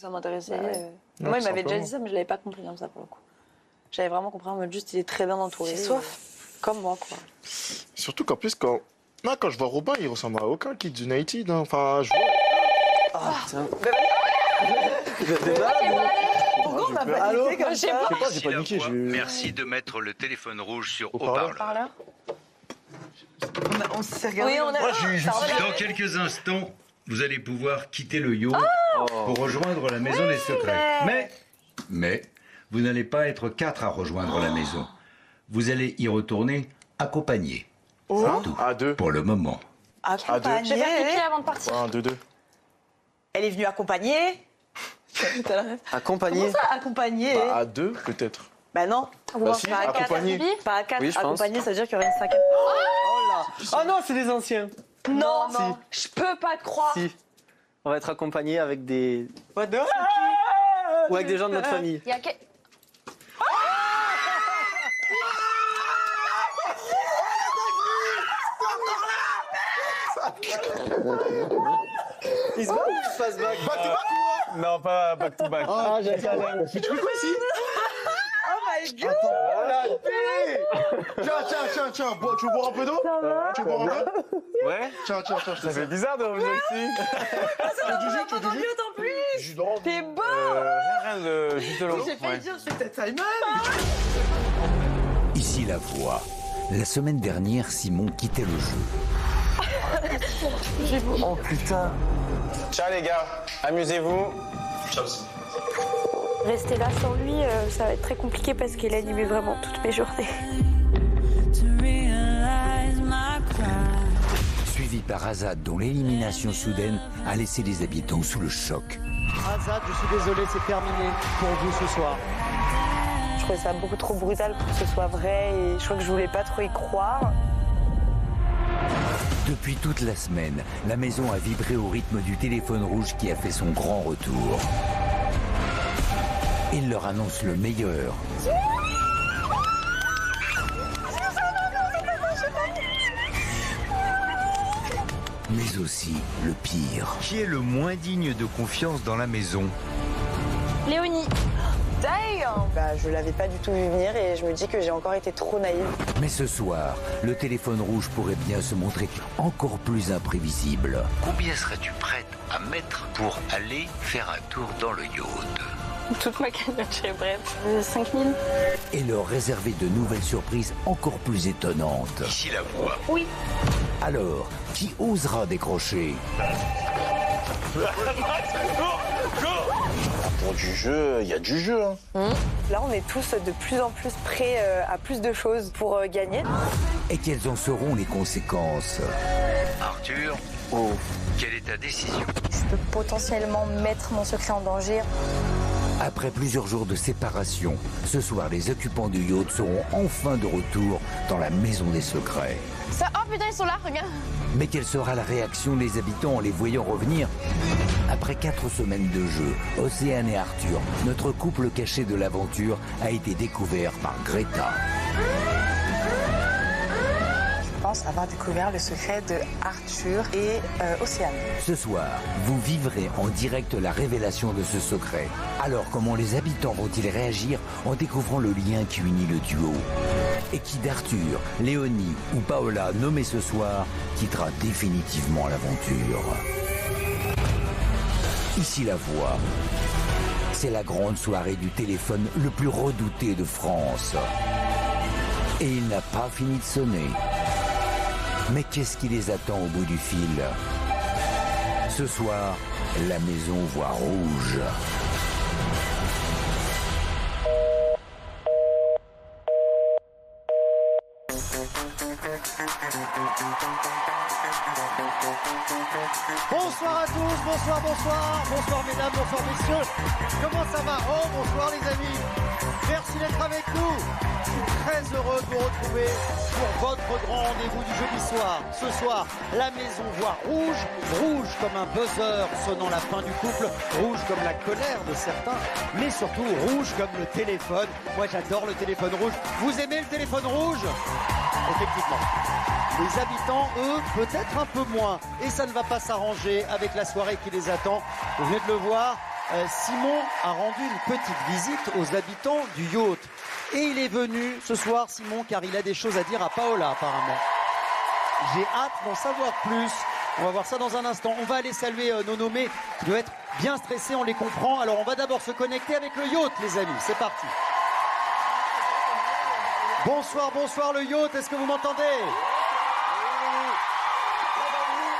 Ça m'intéressait. Non, Moi, il tout m'avait déjà simplement. dit ça, mais je l'avais pas compris comme ça pour le coup. J'avais vraiment compris en mode juste, il est très bien entouré. C'est soif. Comme moi, quoi. Surtout qu'en plus, quand je vois Robin, il ressemble à aucun Kids United. Hein. Enfin, je vois. Ah, putain. Pourquoi on m'a peux- pas Allô niqué comme ça? Je sais pas, j'ai Ici pas la niqué. voix. j'ai- Merci de mettre le téléphone rouge sur Haut-parleur. haut-parleur. On s'est regardé. Oui, on a. Moi, je suis- Dans quelques instants, vous allez pouvoir quitter le yacht pour rejoindre la maison des secrets. Mais, vous n'allez pas être 4 à rejoindre la maison. Vous allez y retourner accompagnés. C'est tout. À 2. Pour le moment. Accompagné. Je vais faire pipi avant de partir. 1, 2, 2. Elle est venue accompagner. T'as la ref. Accompagné. Comment ça, accompagner? Bah, à 2, peut-être. Bah non. Bah, si, pas à 4. accompagné. Pas à 4. Oui, je pense. Accompagné, ça veut dire qu'il y aurait une 5e. Oh là. Oh non, c'est des anciens. Non, Si. non. Je peux pas te croire. Si. On va être accompagné avec des. What the Ou avec des gens de notre famille. Il y a que... Ils se battent ou ils se passent back? Non, pas back to back. Ah, j'ai ça. Mais tu fais quoi ici? Oh my god. Tiens. Tu veux boire un peu d'eau? Tu veux boire un peu? Ouais. Tiens, je te Ça fait fais. bizarre de revenir ici. Tu veux du jus? Tu veux du jus? En plus. Jus d'orange. T'es beau. Rien de juste de l'eau. J'ai failli Ouais. dire, je fais ta Simon. Ici la voix. La semaine dernière, Simon quittait le jeu. Oh putain. Ciao les gars, amusez-vous. Rester là sans lui, ça va être très compliqué parce qu'il animait vraiment toutes mes journées. Suivi par Azad, dont l'élimination soudaine a laissé les habitants sous le choc. Azad, je suis désolé, c'est terminé pour vous ce soir. Je trouvais ça beaucoup trop brutal pour que ce soit vrai et je crois que je voulais pas trop y croire. Depuis toute la semaine, la maison a vibré au rythme du téléphone rouge qui a fait son grand retour. Il leur annonce le meilleur. Mais aussi le pire. Qui est le moins digne de confiance dans la maison? Léonie, Damn. Bah, je l'avais pas du tout vu venir et je me dis que j'ai encore été trop naïve. Mais ce soir, le téléphone rouge pourrait bien se montrer encore plus imprévisible. Combien serais-tu prête à mettre pour aller faire un tour dans le yacht? toute ma cagnotte est prête. 5000. Et leur réserver de nouvelles surprises encore plus étonnantes. Ici la voix. Oui. Alors, qui osera décrocher? Pour du jeu, il y a du jeu. Hein. Là, on est tous de plus en plus prêts à plus de choses pour gagner. Et quelles en seront les conséquences? Arthur, quelle est ta décision? Je peux potentiellement mettre mon secret en danger. Après plusieurs jours de séparation, ce soir, les occupants du yacht seront enfin de retour dans la maison des secrets. Ça... Oh putain, ils sont là, regarde. Mais quelle sera la réaction des habitants en les voyant revenir? Après 4 semaines de jeu, Océane et Arthur, notre couple caché de l'aventure, a été découvert par Greta. Je pense avoir découvert le secret de Arthur et Océane. Ce soir, vous vivrez en direct la révélation de ce secret. Alors, comment les habitants vont-ils réagir en découvrant le lien qui unit le duo? Et qui d'Arthur, Léonie ou Paola, nommés ce soir, quittera définitivement l'aventure? Ici la voix. C'est la grande soirée du téléphone le plus redouté de France. Et il n'a pas fini de sonner. Mais qu'est-ce qui les attend au bout du fil? Ce soir, la maison voit rouge. Bonsoir à tous, bonsoir mesdames, bonsoir messieurs. Comment ça va? Oh, bonsoir les amis. Merci d'être avec nous. Je suis très heureux de vous retrouver pour votre grand rendez-vous du jeudi soir. Ce soir, la maison voit rouge, rouge comme un buzzer sonnant la fin du couple, rouge comme la colère de certains, mais surtout rouge comme le téléphone. Moi j'adore le téléphone rouge. Vous aimez le téléphone rouge? Effectivement. Les habitants, eux, peut-être un peu moins. Et ça ne va pas s'arranger avec la soirée qui les attend. Vous venez de le voir, Simon a rendu une petite visite aux habitants du yacht. Et il est venu ce soir, Simon, car il a des choses à dire à Paola, apparemment. J'ai hâte d'en savoir plus. On va voir ça dans un instant. On va aller saluer nos nommés qui doivent être bien stressés, on les comprend. Alors on va d'abord se connecter avec le yacht, les amis. C'est parti. Bonsoir, bonsoir le yacht. Est-ce que vous m'entendez ?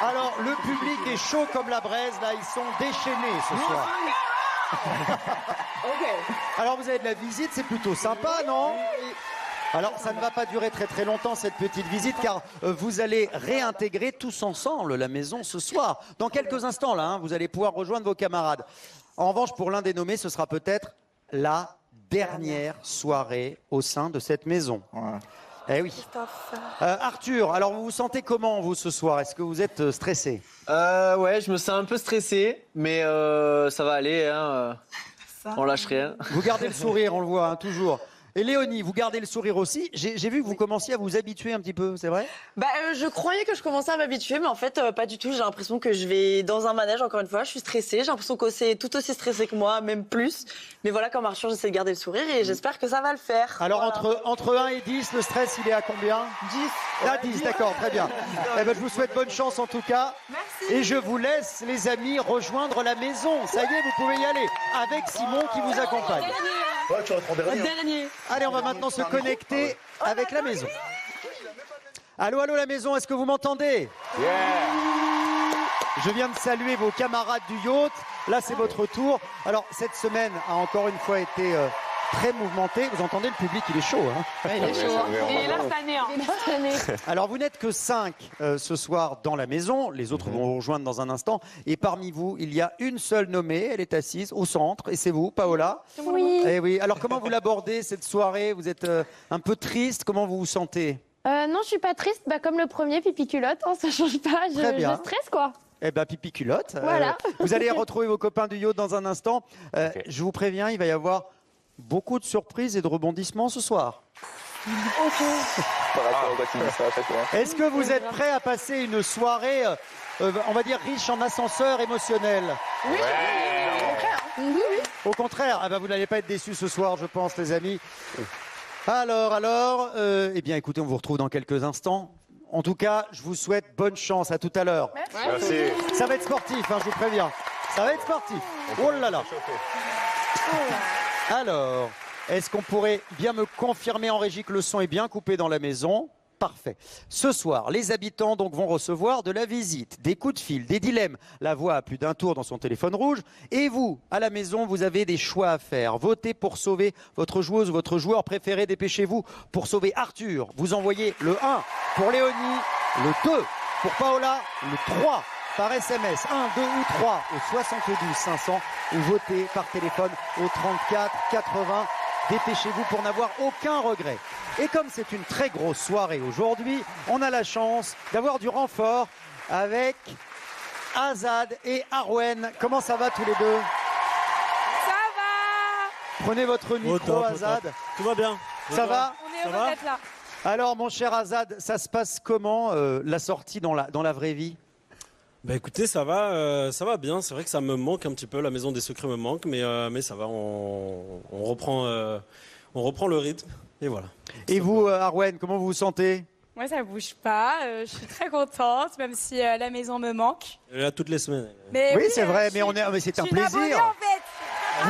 Alors, le public est chaud comme la braise, là, ils sont déchaînés ce soir. Alors, vous avez de la visite, c'est plutôt sympa, non ? Alors, ça ne va pas durer très très longtemps, cette petite visite, car vous allez réintégrer tous ensemble la maison ce soir. Dans quelques instants, là, vous allez pouvoir rejoindre vos camarades. En revanche, pour l'un des nommés, ce sera peut-être la dernière soirée au sein de cette maison. Ouais. Eh oui. Arthur, alors vous vous sentez comment vous ce soir? Est-ce que vous êtes stressé? Ouais, je me sens un peu stressé, mais ça va aller, hein, on lâche rien. Vous gardez le sourire, on le voit, hein, toujours. Et Léonie, vous gardez le sourire aussi. J'ai vu que vous commenciez à vous habituer un petit peu, c'est vrai? Je croyais que je commençais à m'habituer, mais en fait, pas du tout. J'ai l'impression que je vais dans un manège, encore une fois. Je suis stressée. J'ai l'impression que c'est tout aussi stressé que moi, même plus. Mais voilà, comme Arthur, j'essaie de garder le sourire et j'espère que ça va le faire. Alors, voilà. entre 1 et 10, le stress, il est à combien? 10. À 10, d'accord, très bien. Eh ben, je vous souhaite bonne chance en tout cas. Merci. Et je vous laisse, les amis, rejoindre la maison. Ça y est, vous pouvez y aller. Avec Simon qui vous accompagne. Ouais, tu vas prendre dernier. Dernier. Allez, on va maintenant se connecter avec la maison. Allô, allô, la maison, est-ce que vous m'entendez? Je viens de saluer vos camarades du yacht. Là, c'est votre tour. Alors, cette semaine a encore une fois été très mouvementée. Vous entendez, le public, il est chaud. Hein, Il est chaud. Et là, ça n'est. Alors, vous n'êtes que 5 ce soir dans la maison. Les autres vont vous rejoindre dans un instant. Et parmi vous, il y a une seule nommée. Elle est assise au centre. Et c'est vous, Paola. Oui. Eh oui. Alors, comment vous l'abordez cette soirée? Vous êtes un peu triste. Comment vous vous sentez? Non, je suis pas triste. Comme le premier, pipi culotte, hein, ça change pas. Très bien. Je stresse, quoi. Eh ben, pipi culotte. Voilà. Vous allez retrouver vos copains du yacht dans un instant. Je vous préviens, il va y avoir beaucoup de surprises et de rebondissements ce soir. Est-ce que vous êtes prêts à passer une soirée, on va dire, riche en ascenseur émotionnel? Oui. Au contraire, ah ben, vous n'allez pas être déçus ce soir, je pense, les amis. Alors, eh bien, écoutez, on vous retrouve dans quelques instants. En tout cas, je vous souhaite bonne chance. À tout à l'heure. Merci. Ça va être sportif, hein, je vous préviens. Ça va être sportif. Oh là là. Alors, est-ce qu'on pourrait bien me confirmer en régie que le son est bien coupé dans la maison? Parfait. Ce soir, les habitants donc vont recevoir de la visite, des coups de fil, des dilemmes. La voix a plus d'un tour dans son téléphone rouge. Et vous, à la maison, vous avez des choix à faire. Votez pour sauver votre joueuse ou votre joueur préféré. Dépêchez-vous pour sauver Arthur. Vous envoyez le 1 pour Léonie, le 2 pour Paola, le 3 par SMS, 1, 2 ou 3 au 72 500 ou votez par téléphone au 34 80. Dépêchez-vous pour n'avoir aucun regret. Et comme c'est une très grosse soirée aujourd'hui, on a la chance d'avoir du renfort avec Azad et Arwen. Comment ça va tous les deux? Ça va. Prenez votre micro, Azad. Tout va bien. Ça va? On est heureux d'être là. Alors mon cher Azad, ça se passe comment la sortie dans la vraie vie? Bah écoutez, ça va bien. C'est vrai que ça me manque un petit peu. La maison des secrets me manque, mais ça va. On reprend le rythme et voilà. Et vous, Arwen, comment vous vous sentez? Moi, ça bouge pas. Je suis très contente, même si la maison me manque. Là toutes les semaines. Mais Oui, c'est vrai, mais c'est un je suis une abonnée, plaisir. en fait.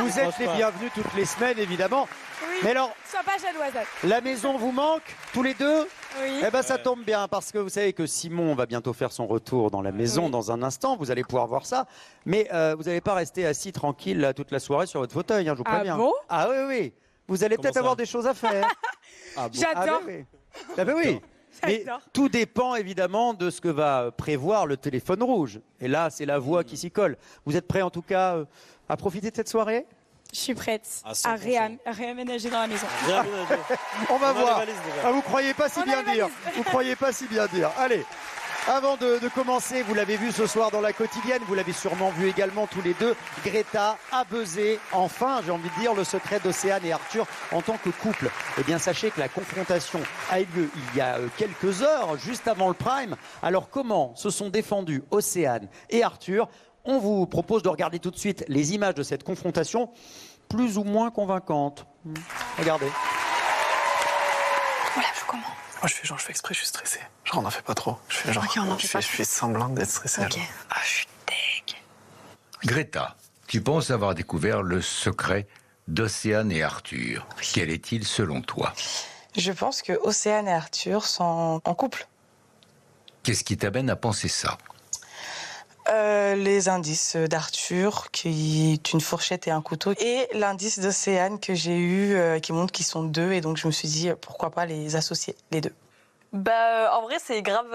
Vous êtes les bienvenus toutes les semaines, évidemment. Oui. Mais alors, Sois pas jaloux, Azad. la maison vous manque, tous les deux? Oui. Eh ben ça tombe bien parce que vous savez que Simon va bientôt faire son retour dans la maison dans un instant. Vous allez pouvoir voir ça, mais vous n'allez pas rester assis tranquille là, toute la soirée sur votre fauteuil. Hein, je vous préviens. Ah bon? Ah oui, oui. Vous allez peut-être ça avoir des choses à faire. Ah bon. J'adore. Ah ben oui. Ah ben oui. Mais J'adore. tout dépend évidemment de ce que va prévoir le téléphone rouge. Et là, c'est la voix qui s'y colle. Vous êtes prêts en tout cas à profiter de cette soirée? Je suis prête À à 100%. réaménager dans la maison. Réaménager. On va On a voir. les valises déjà. Ah, vous croyez pas si On a bien les dire. valises. Vous croyez pas si bien dire. Allez. Avant de commencer, vous l'avez vu ce soir dans la quotidienne, vous l'avez sûrement vu également tous les deux, Greta a buzzé, enfin j'ai envie de dire, le secret d'Océane et Arthur en tant que couple. Eh bien sachez que la confrontation a eu lieu il y a quelques heures, juste avant le prime. Alors comment se sont défendus Océane et Arthur? On vous propose de regarder tout de suite les images de cette confrontation, plus ou moins convaincantes. Regardez. Voilà, je commence. Moi, je fais exprès, je suis stressé. Genre, on n'en fait pas trop. Je fais genre, Ok, on en fait pas je fais semblant d'être stressé. Ok. alors. Ah, je suis deg. Greta, tu penses avoir découvert le secret d'Océane et Arthur. Quel est-il selon toi? Je pense que Océane et Arthur sont en couple. Qu'est-ce qui t'amène à penser ça? Les indices d'Arthur, qui est une fourchette et un couteau, et l'indice d'Océane que j'ai eu, qui montre qu'ils sont deux, et donc je me suis dit, pourquoi pas les associer, les deux. Bah, en vrai, c'est grave.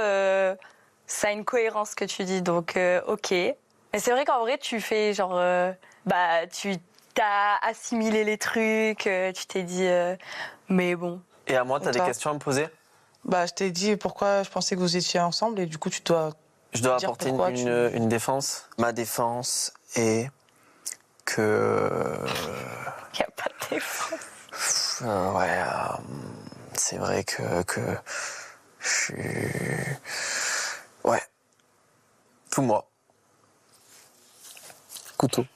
Ça a une cohérence que tu dis, donc ok. Mais c'est vrai qu'en vrai, tu fais genre. Bah, tu t'as assimilé les trucs, tu t'es dit. Mais bon. Et à moi, t'as Et des toi questions à me poser? Bah, je t'ai dit pourquoi je pensais que vous étiez ensemble, et du coup, tu dois. Je dois dire apporter pourquoi une défense. Ma défense est que. Y a pas de défense. Ouais, c'est vrai que je suis. Ouais. Tout moi. Couteau.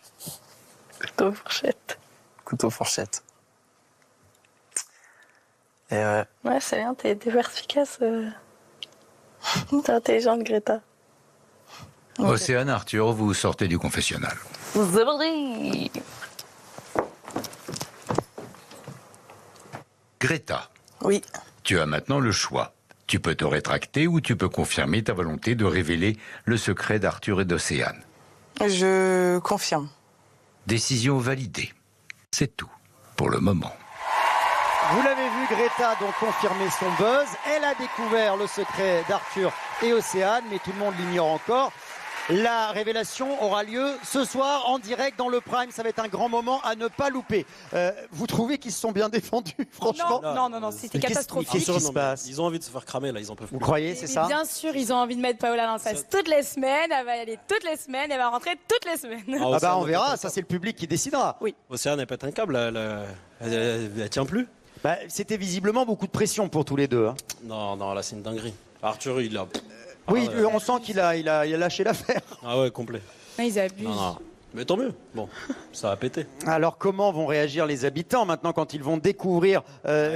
Couteau, fourchette. Couteau, fourchette. Et ouais. Ouais, c'est bien, t'es perspicace. T'es intelligente, Greta. Océane, Arthur, vous sortez du confessionnal. C'est parti. Greta. Oui. Tu as maintenant le choix. Tu peux te rétracter ou tu peux confirmer ta volonté de révéler le secret d'Arthur et d'Océane. Je confirme. Décision validée. C'est tout pour le moment. Vous l'avez vu, Greta donc confirmer son buzz. Elle a découvert le secret d'Arthur et Océane, mais tout le monde l'ignore encore. La révélation aura lieu ce soir en direct dans le Prime. Ça va être un grand moment à ne pas louper. Vous trouvez qu'ils se sont bien défendus, franchement? Non, c'était catastrophique. Qu'est-ce qui se passe? Ils ont envie de se faire cramer là, ils en peuvent plus. Vous croyez, c'est ça? Bien sûr, ils ont envie de mettre Paola dans le face toutes les semaines. Elle va y aller toutes les semaines. Elle va rentrer toutes les semaines. Ah bah on verra, ça c'est le public qui décidera. Oui. Océane, elle pète un câble, elle tient plus. Bah, c'était visiblement beaucoup de pression pour tous les deux. Hein. Non, là c'est une dinguerie. Arthur, il a. Oui, Ah ouais. on sent qu'il a lâché l'affaire. Ah ouais, complet. Ils abusent. Non. Mais tant mieux. Bon, ça va péter. Alors comment vont réagir les habitants maintenant quand ils vont découvrir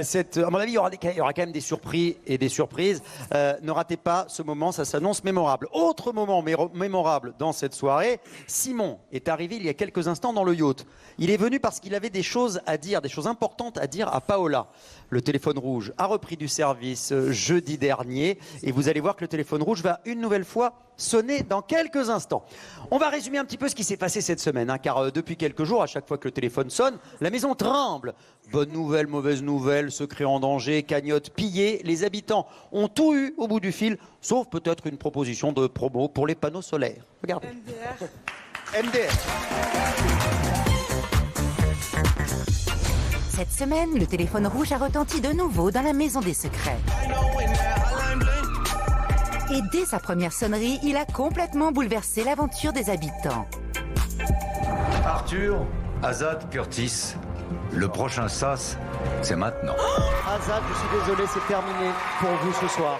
cette... À mon avis, il y aura quand même des surprises et des surprises. Ne ratez pas ce moment, ça s'annonce mémorable. Autre moment mémorable dans cette soirée, Simon est arrivé il y a quelques instants dans le yacht. Il est venu parce qu'il avait des choses à dire, des choses importantes à dire à Paola. Le téléphone rouge a repris du service jeudi dernier et vous allez voir que le téléphone rouge va une nouvelle fois sonner dans quelques instants. On va résumer un petit peu ce qui s'est passé cette semaine, hein, car depuis quelques jours, à chaque fois que le téléphone sonne, la maison tremble. Bonne nouvelle, mauvaise nouvelle, secret en danger, cagnotte pillée. Les habitants ont tout eu au bout du fil, sauf peut-être une proposition de promo pour les panneaux solaires. Regardez. MDR. Cette semaine, le téléphone rouge a retenti de nouveau dans la maison des secrets. Et dès sa première sonnerie, il a complètement bouleversé l'aventure des habitants. Arthur, Azad, Curtis, le prochain sas, c'est maintenant. Azad, je suis désolé, c'est terminé pour vous ce soir.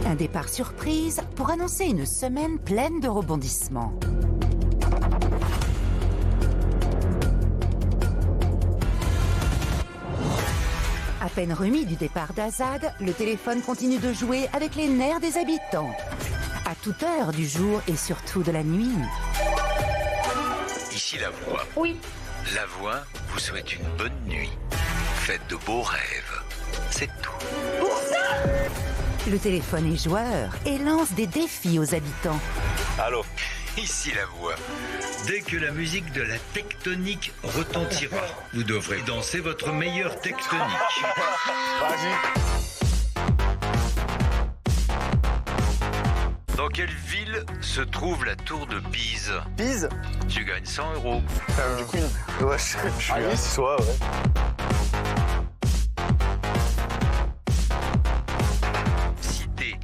Un départ surprise pour annoncer une semaine pleine de rebondissements. À peine remis du départ d'Azad, le téléphone continue de jouer avec les nerfs des habitants. À toute heure du jour et surtout de la nuit. Ici la voix. Oui. La voix vous souhaite une bonne nuit. Faites de beaux rêves. C'est tout. Le téléphone est joueur et lance des défis aux habitants. Allô? Ici la voix. Dès que la musique de la tectonique retentira, vous devrez danser votre meilleure tectonique. Dans quelle ville se trouve la tour de Pise? Pise? Tu gagnes 100 €. Du coup, ouais, je suis allé ce soir, ouais. Citez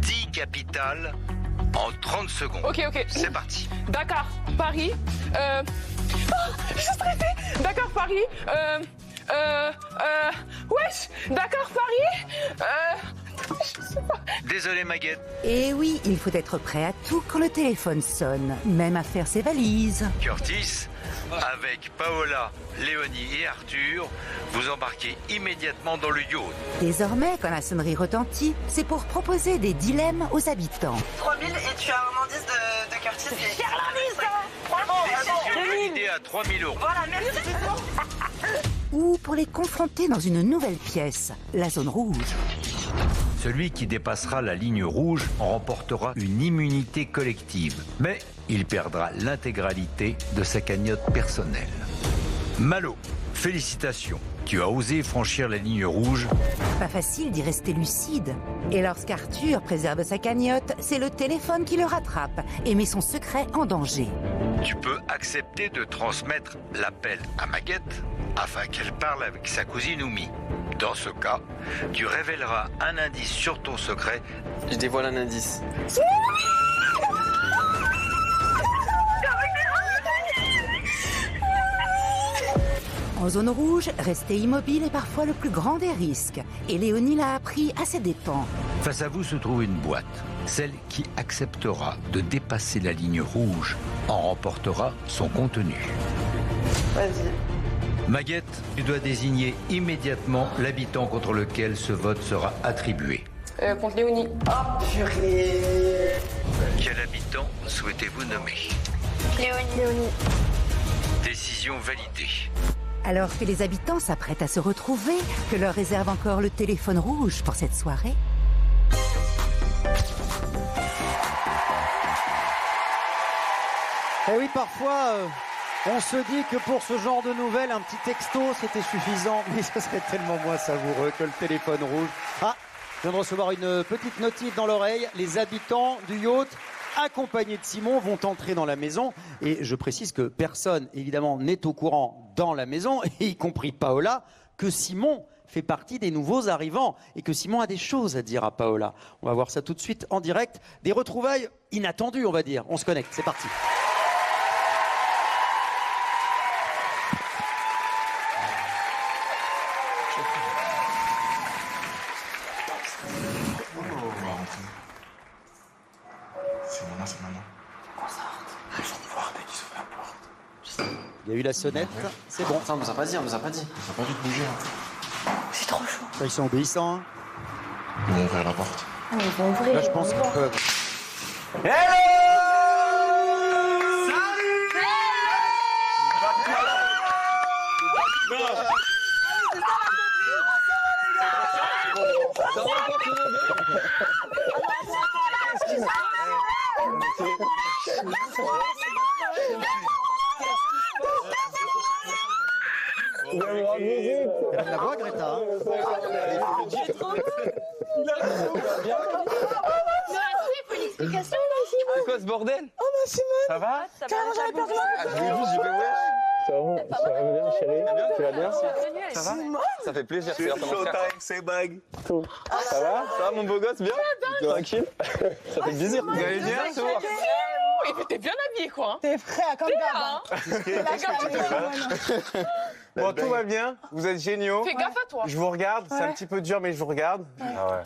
10 capitales en 30 secondes. Ok. C'est parti. Dakar, Paris. Je suis stressée. Dakar, Paris. Wesh. Dakar, Paris. Désolé, Maguette. Et oui, il faut être prêt à tout quand le téléphone sonne, même à faire ses valises. Curtis, avec Paola, Léonie et Arthur, vous embarquez immédiatement dans le yacht. Désormais, quand la sonnerie retentit, c'est pour proposer des dilemmes aux habitants. 3000 et tu as un indice de Curtis. C'est cher l'indice, Décision validée à 3 000 €. Voilà, merci. Ou pour les confronter dans une nouvelle pièce, la zone rouge. Celui qui dépassera la ligne rouge remportera une immunité collective, mais il perdra l'intégralité de sa cagnotte personnelle. Malo, félicitations. Tu as osé franchir la ligne rouge. Pas facile d'y rester lucide. Et lorsqu'Arthur préserve sa cagnotte, c'est le téléphone qui le rattrape et met son secret en danger. Tu peux accepter de transmettre l'appel à Maguette afin qu'elle parle avec sa cousine Oumi. Dans ce cas, tu révéleras un indice sur ton secret. Je dévoile un indice. En zone rouge, rester immobile est parfois le plus grand des risques. Et Léonie l'a appris à ses dépens. Face à vous se trouve une boîte. Celle qui acceptera de dépasser la ligne rouge en remportera son contenu. Vas-y. Maguette, tu dois désigner immédiatement l'habitant contre lequel ce vote sera attribué. Contre Léonie. Oh, purée. Quel habitant souhaitez-vous nommer? Léonie. Décision validée. Alors que les habitants s'apprêtent à se retrouver, que leur réserve encore le téléphone rouge pour cette soirée. Et oui, parfois, on se dit que pour ce genre de nouvelles, un petit texto, c'était suffisant. Mais ce serait tellement moins savoureux que le téléphone rouge. Ah, je viens de recevoir une petite notif dans l'oreille. Les habitants du yacht, accompagnés de Simon, vont entrer dans la maison. Et je précise que personne, évidemment, n'est au courant dans la maison, y compris Paola, que Simon fait partie des nouveaux arrivants et que Simon a des choses à dire à Paola. On va voir ça tout de suite en direct. Des retrouvailles inattendues, on va dire. On se connecte, c'est parti. C'est maintenant. Qu'on sorte. Ils vont me voir dès qu'ils ouvrent la porte. Il y a eu la sonnette, c'est bon. Ça, on nous a pas dit, on nous a pas dit. Ça n'a pas dû bouger. C'est trop chaud. Ils sont obéissants. Hein. Ils vont ouvrir la porte. Ah, ils vont ouvrir. Là, je pense qu'ils peuvent. Elle la voix, Greta. C'est quoi ce bordel? Oh, ma Simone. Ça va? Carrément, j'avais peur de moi. Je l'ai vu, j'ai fait wesh. Ça va bien, chérie? Tu vas bien? Ça va? Ça fait plaisir. Showtime, c'est bague. Ça va? Ça va, mon beau gosse? Bien? Tranquille? Ça fait plaisir. Vous allez bien? Il était bien habillé, quoi. T'es frais comme Bon, tout va bien, vous êtes géniaux. Fais gaffe à toi. Je vous regarde, c'est un petit peu dur, mais je vous regarde.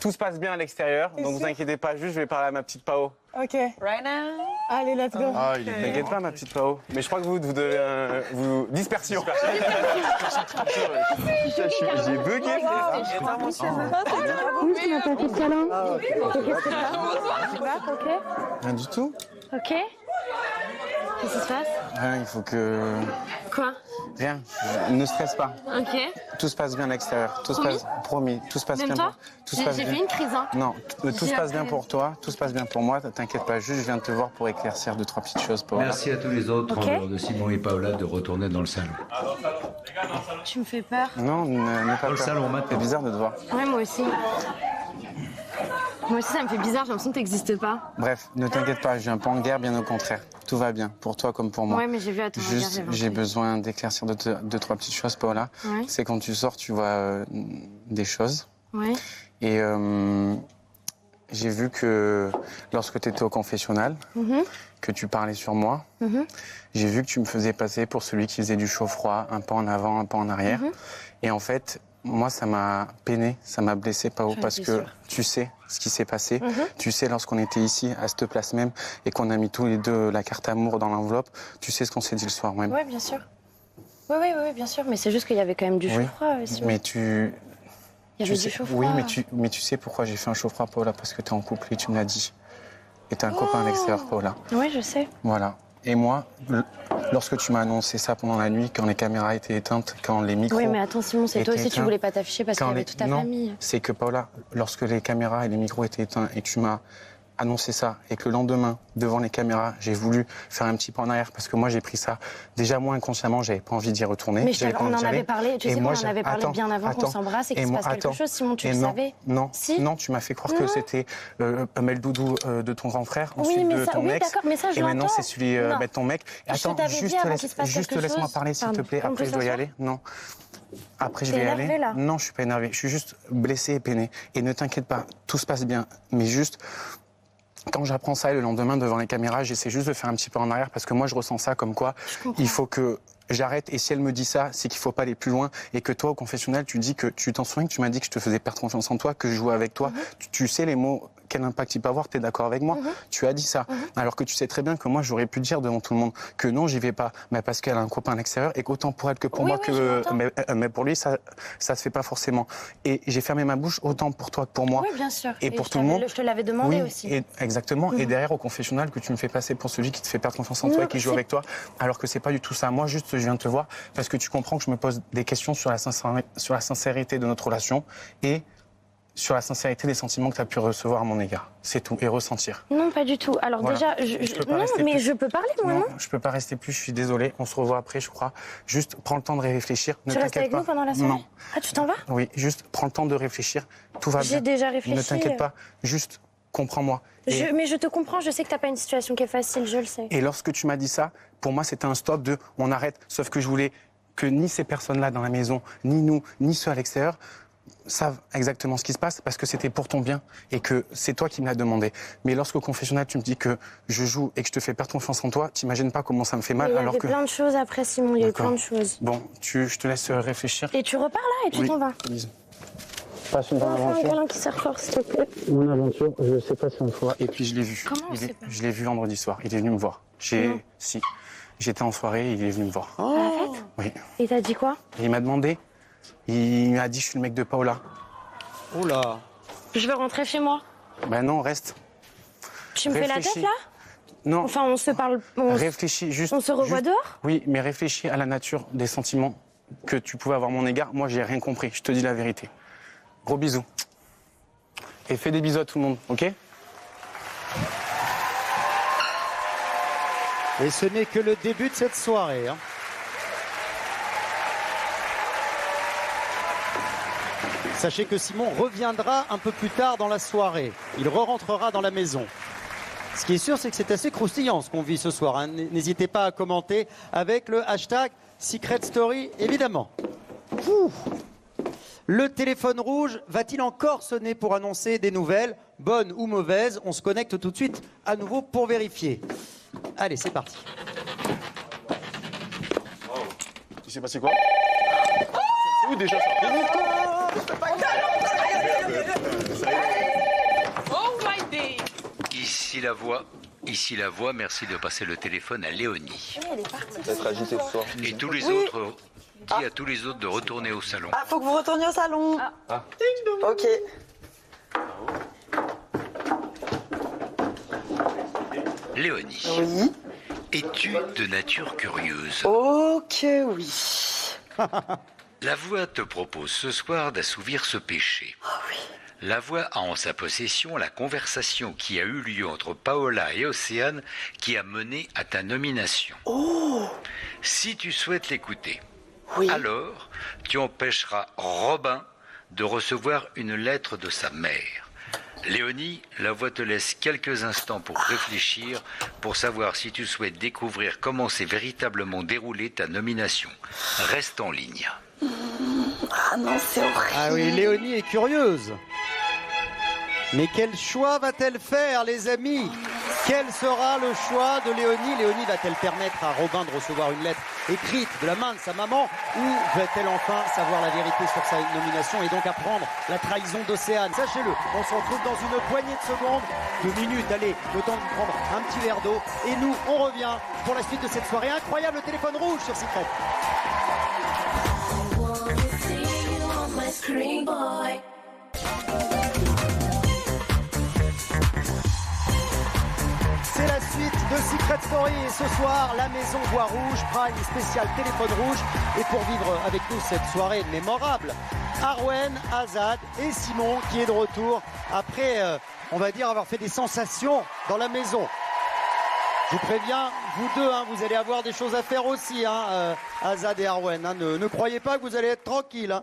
Tout se passe bien à l'extérieur, donc vous inquiétez pas, juste je vais parler à ma petite Pao. Ok. Right now. Allez, let's go. Ah, il est T'inquiète pas, ma petite Pao. Mais je crois que vous devez vous dispersion. J'ai bugué. Rien du tout. Ok. Qu'est-ce qui se passe? Rien, il faut que... Quoi? Rien, ne stresse pas. Ok. Tout se passe bien à l'extérieur. Tout se passe... Promis, tout se passe Même bien. toi? Tout se passe J'ai bien. fait une crise, hein. Non, tout se J'ai passe bien appris. pour toi, tout se passe bien pour moi, t'inquiète pas, juste je viens de te voir pour éclaircir 2-3 petites choses pour Merci à tous les autres, Ok. en dehors de Simon et Paola, de retourner dans le salon. Tu me fais peur. Non, n'aie pas Dans le peur. salon, maintenant. C'est bizarre de te voir. Ouais, moi aussi. Moi aussi, ça me fait bizarre, j'ai l'impression que t'existes pas. Bref, ne t'inquiète pas, je viens pas en guerre, bien au contraire. Tout va bien, pour toi comme pour moi. Ouais, mais j'ai vu à ton regard, Juste, j'avais j'ai envie. besoin d'éclaircir 2-3 petites choses, Paola. Ouais. C'est quand tu sors, tu vois des choses. Ouais. Et j'ai vu que lorsque tu étais au confessionnal, Mhm. que tu parlais sur moi, Mhm. j'ai vu que tu me faisais passer pour celui qui faisait du chaud-froid, un pas en avant, un pas en arrière. Mhm. Et en fait, moi, ça m'a peiné, ça m'a blessé, Pao, J'en parce étais que sûre. tu sais ce qui s'est passé. Mhm. Tu sais, lorsqu'on était ici, à cette place même, et qu'on a mis tous les deux la carte amour dans l'enveloppe, tu sais ce qu'on s'est dit le soir même. Oui, bien sûr. Oui, bien sûr. Mais c'est juste qu'il y avait quand même du Oui, chaud-froid. Simon. mais tu... Il y tu avait sais- du chaud-froid. Oui, mais tu sais pourquoi j'ai fait un chaud-froid, Paola? Parce que t'es en couple et tu me l'as dit. Et t'as un copain à l'extérieur, Paola. Oui, je sais. Voilà. Et moi, lorsque tu m'as annoncé ça pendant la nuit, quand les caméras étaient éteintes, quand les micros... Oui, mais attends, Simon, c'est toi étaient aussi, tu éteints, voulais pas t'afficher parce qu'il y quand avait les- toute ta non, famille. c'est que Paola, lorsque les caméras et les micros étaient éteints et que tu m'as annoncé ça et que le lendemain, devant les caméras, j'ai voulu faire un petit pas en arrière parce que moi j'ai pris ça, déjà moi inconsciemment, j'avais pas envie d'y retourner. Mais j'avais pas on envie en d'y avait aller. parlé, tu Et sais moi, qu'on en avait parlé attends, bien avant qu'on attends. s'embrasse et qu'il se moi, passe quelque attends. chose, Simon, tu Et le non, savais. Non, Si. non, tu m'as fait croire que Non. c'était Meldoudou de ton grand frère, Oui, ensuite mais de ça- ton oui, ex, d'accord, mais ça, je et maintenant l'entends. c'est celui Non. de ton mec. Je Attends, t'avais dit avant qu'il se passe juste quelque laisse-moi chose. parler s'il te Pardon. plaît, On après peut je dois y s'asseoir aller. Non. Après, je T'es vais y énervé, aller. là Non, je suis pas énervé. Je suis juste blessé et peiné. Et ne t'inquiète pas, tout se passe bien. Mais juste, quand j'apprends ça et le lendemain devant les caméras, j'essaie juste de faire un petit peu en arrière parce que moi, je ressens ça comme quoi il faut que j'arrête. Et si elle me dit ça, c'est qu'il faut pas aller plus loin. Et que toi, au confessionnal, tu dis que tu t'en souviens que tu m'as dit que je te faisais perdre confiance en toi, que je jouais avec toi. Tu sais les mots, quel impact il peut avoir. T'es d'accord avec moi? Tu as dit ça. Alors que tu sais très bien que moi, j'aurais pu dire devant tout le monde que non, j'y vais pas. Mais parce qu'elle a un copain à l'extérieur et qu'autant pour elle que pour moi, mais pour lui, ça se fait pas forcément. Et j'ai fermé ma bouche autant pour toi que pour moi. Oui, bien sûr. Et pour je tout le monde. Je te l'avais demandé Oui, aussi. et exactement. Et derrière, au confessionnal, que tu me fais passer pour celui qui te fait perdre confiance en toi Non, et qui joue c'est- avec toi, alors que c'est pas du tout ça. Moi, juste, je viens de te voir parce que tu comprends que je me pose des questions sur la sincérité de notre relation et sur la sincérité des sentiments que tu as pu recevoir à mon égard. C'est tout. Et ressentir. Non, pas du tout. Alors Voilà. déjà, Je peux pas non, rester mais plus. je peux parler, moi, Non, non je peux pas rester plus. Je suis désolé. On se revoit après, je crois. Juste, prends le temps de réfléchir. Ne Tu restes t'inquiète avec pas. nous pendant la soirée? Non. Ah, tu t'en vas? Oui, juste prends le temps de réfléchir. Tout va bien. J'ai déjà réfléchi. Ne t'inquiète pas. Juste, comprends-moi. Et- Mais je te comprends, je sais que t'as pas une situation qui est facile, je le sais. Et lorsque tu m'as dit ça, pour moi, c'était un stop de on arrête. Sauf que je voulais que ni ces personnes-là dans la maison, ni nous, ni ceux à l'extérieur savent exactement ce qui se passe parce que c'était pour ton bien et que c'est toi qui me l'as demandé. Mais lorsqu'au confessionnal, tu me dis que je joue et que je te fais perdre confiance en toi, t'imagines pas comment ça me fait mal Il y alors avait que... plein de choses après, Simon, il y a eu D'accord. plein de choses. Bon, je te laisse réfléchir. Et tu repars là et tu Oui. t'en vas. Bisous. Passe une bonne On va faire un aventure. câlin qui sert fort, s'il te plaît. Mon aventure, je sais pas si on fois. Et puis je l'ai vu. Comment on sait pas Je l'ai vu vendredi soir. Il est venu me voir. Non. Si. J'étais en soirée et il est venu me voir. À la fête? Oui. Et t'as dit quoi? Et il m'a demandé. Il m'a dit je suis le mec de Paola. Oh là. Je veux rentrer chez moi. Ben non, reste. Tu me fais la tête Réfléchis. là? Non. Enfin, on se parle. On, Réfléchis juste. on se revoit juste- dehors? Oui, mais réfléchis à la nature des sentiments que tu pouvais avoir à mon égard. Moi, j'ai rien compris. Je te dis la vérité. Gros bisous. Et fais des bisous à tout le monde, ok? Et ce n'est que le début de cette soirée. Sachez que Simon reviendra un peu plus tard dans la soirée. Il re-rentrera dans la maison. Ce qui est sûr, c'est que c'est assez croustillant ce qu'on vit ce soir. N'hésitez pas à commenter avec le hashtag Secret Story, évidemment. Ouh. Le téléphone rouge va-t-il encore sonner pour annoncer des nouvelles, bonnes ou mauvaises? On se connecte tout de suite à nouveau pour vérifier. Allez, c'est parti. Il s'est passé quoi? C'est où déjà ça? Oh my day! Ici la voix, merci de passer le téléphone à Léonie. Elle est partie. Ça va être agité ce soir. Et tous les Oui. autres, dis à tous les autres de retourner au salon. Ah, faut que vous retourniez au salon. Ah. Ok. Léonie, Oui. es-tu de nature curieuse? Oh que oui. La voix te propose ce soir d'assouvir ce péché. La voix a en sa possession la conversation qui a eu lieu entre Paola et Océane qui a mené à ta nomination. Si tu souhaites l'écouter, alors tu empêcheras Robin de recevoir une lettre de sa mère. Léonie, la voix te laisse quelques instants pour réfléchir, pour savoir si tu souhaites découvrir comment s'est véritablement déroulée ta nomination. Reste en ligne. Ah non, c'est horrible. Ah oui, Léonie est curieuse. Mais quel choix va-t-elle faire, les amis? Quel sera le choix de Léonie? Léonie va-t-elle permettre à Robin de recevoir une lettre écrite de la main de sa maman ou va-t-elle enfin savoir la vérité sur sa nomination et donc apprendre la trahison d'Océane? Sachez-le, on se retrouve dans une poignée de secondes, 2 minutes, allez, le temps de prendre un petit verre d'eau. Et nous, on revient pour la suite de cette soirée incroyable. Téléphone rouge sur Secret. C'est la suite de Secret Story et ce soir, la Maison Voix Rouge, Prime spécial téléphone rouge. Et pour vivre avec nous cette soirée mémorable, Arwen, Azad et Simon qui est de retour après, on va dire, avoir fait des sensations dans la maison. Je vous préviens, vous deux, vous allez avoir des choses à faire aussi, Azad et Arwen. Ne croyez pas que vous allez être tranquille.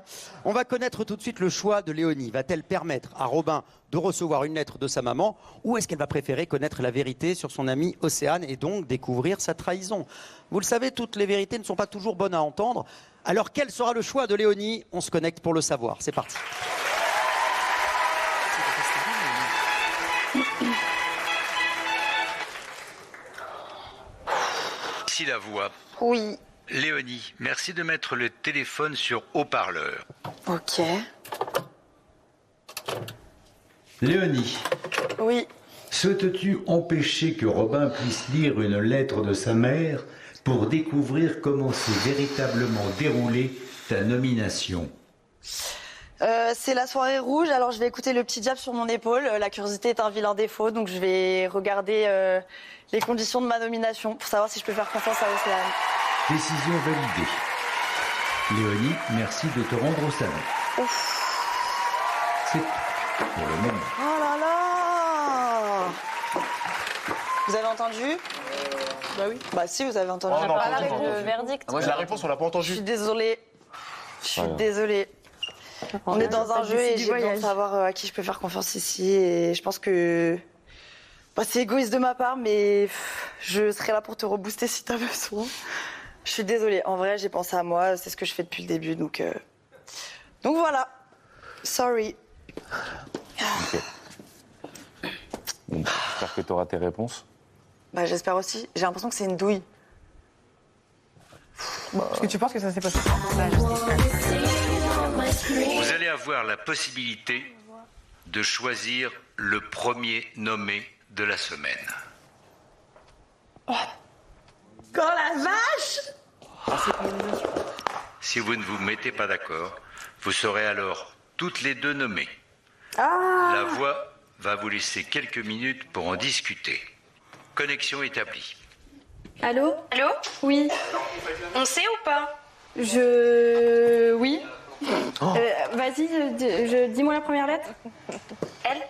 On va connaître tout de suite le choix de Léonie. Va-t-elle permettre à Robin de recevoir une lettre de sa maman ou est-ce qu'elle va préférer connaître la vérité sur son amie Océane et donc découvrir sa trahison? Vous le savez, toutes les vérités ne sont pas toujours bonnes à entendre. Alors quel sera le choix de Léonie? On se connecte pour le savoir. C'est parti. Ici la voix. Oui. Léonie, merci de mettre le téléphone sur haut-parleur. Ok. Léonie. Oui. Souhaites-tu empêcher que Robin puisse lire une lettre de sa mère pour découvrir comment s'est véritablement déroulée ta nomination? C'est la soirée rouge, alors je vais écouter le petit diable sur mon épaule. La curiosité est un vilain défaut, donc je vais regarder les conditions de ma nomination pour savoir si je peux faire confiance à Océane. Décision validée. Léonie, merci de te rendre au salon. C'est tout pour le moment. Oh là là! Vous avez entendu? Bah oui. Bah si, vous avez entendu. Oh, non, pas la pas réponse, entendu. le verdict. La réponse, on l'a pas entendue. Je suis désolée. Je suis désolée. On est dans un jeu et j'ai besoin de savoir à qui je peux faire confiance ici. Et je pense que c'est égoïste de ma part, mais je serai là pour te rebooster si t'as besoin. Je suis désolée. En vrai, j'ai pensé à moi. C'est ce que je fais depuis le début. Donc voilà. Sorry. Ok. Bon, j'espère que tu auras tes réponses. Bah, j'espère aussi. J'ai l'impression que c'est une douille. Est-ce que tu penses que ça s'est passé? Vous allez avoir la possibilité de choisir le premier nommé de la semaine. Oh la vache! Si vous ne vous mettez pas d'accord, vous serez alors toutes les deux nommées. La voix va vous laisser quelques minutes pour en discuter. Connexion établie. Allô? Allô? Oui. On sait ou pas? Oui. Vas-y, dis-moi la première lettre. Elle?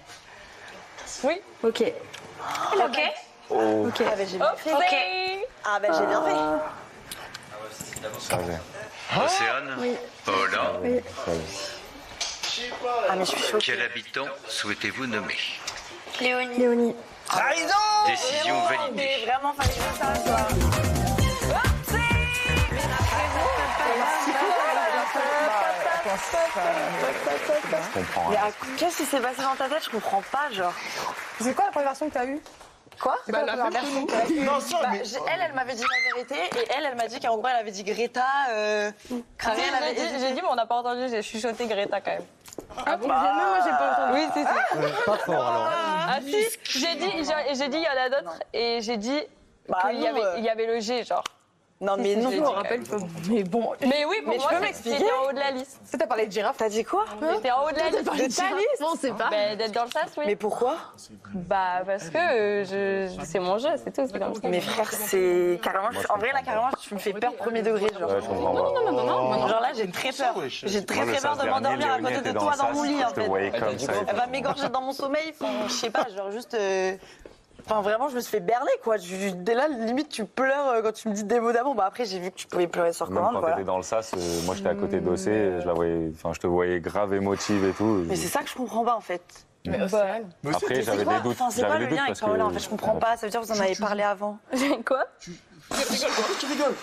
Oui. Ok. Ok. Ok. Ah, bah, j'ai bien fait. Ok. Ah bah j'ai bien fait. Ça va. Océane? Oui. Paola? Oui. Ah mais je suis choquée. Quel habitant souhaitez-vous nommer? Léonie. Léonie. Trahison! Décision validée. Mais vraiment, fallait faire ça, quoi. Je comprends. Mais qu'est-ce qui s'est passé dans ta tête? Je comprends pas, genre. C'est quoi la première version que t'as eue? Quoi? Bah, la même version que nous. Non, ça, mais... Elle m'a dit la vérité et elle m'a dit qu'en gros, elle avait dit Greta. J'ai dit, mais on n'a pas entendu, j'ai chuchoté Greta quand même. Ah bon? Même moi, j'ai pas entendu. Oui, si. Pas fort alors. Ah si, j'ai dit, il y en a d'autres et j'ai dit qu'il y avait le G, genre. Non, mais non, je je me rappelle pas. Mais bon. Mais oui, pour mais moi, tu peux m'expliquer? c'était en haut de la liste. Tu t'as parlé de girafe? T'as dit quoi? C'était en haut de la liste. De ta liste? On sait pas. D'être dans le sas, oui. Mais pourquoi? Bah, parce que c'est mon jeu, c'est tout, c'est comme ça. Mais frère, c'est carrément. En vrai, là, carrément, tu me fais peur premier degré, genre. Ouais, je comprends. Non. Genre là, j'ai très peur. J'ai très peur de m'endormir à côté de toi dans mon lit, en fait. Elle va m'égorger dans mon sommeil. Je sais pas, genre juste. Enfin, vraiment, je me suis fait berner, quoi. Dès là, limite, tu pleures quand tu me dis des mots d'amour. Bah, après, j'ai vu que tu pouvais pleurer sur Même commande, quand voilà. t'étais dans le sas, moi j'étais à côté d'Océ, je te voyais grave émotive et tout. Mais c'est ça que je comprends pas, en fait. Mais Océane. Après, j'avais des doutes. Enfin, c'est quoi le lien avec Paola, en fait? Je comprends pas. Ça veut dire que vous en avez parlé avant. Quoi? Tu rigoles.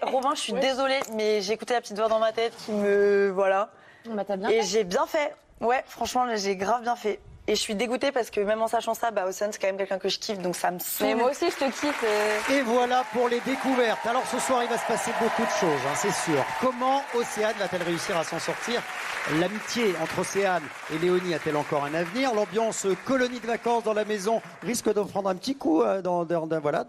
Robin, je suis désolée, mais j'ai écouté la petite voix dans ma tête qui me. Voilà. Bah, t'as bien Et fait. j'ai bien fait. Ouais, franchement, j'ai grave bien fait. Et je suis dégoûtée parce que même en sachant ça, Océane, c'est quand même quelqu'un que je kiffe, donc ça me saoule. Mais moi aussi, je te kiffe. Et voilà pour les découvertes. Alors ce soir, il va se passer beaucoup de choses, c'est sûr. Comment Océane va-t-elle réussir à s'en sortir? L'amitié entre Océane et Léonie a-t-elle encore un avenir? L'ambiance colonie de vacances dans la maison risque de prendre un petit coup dans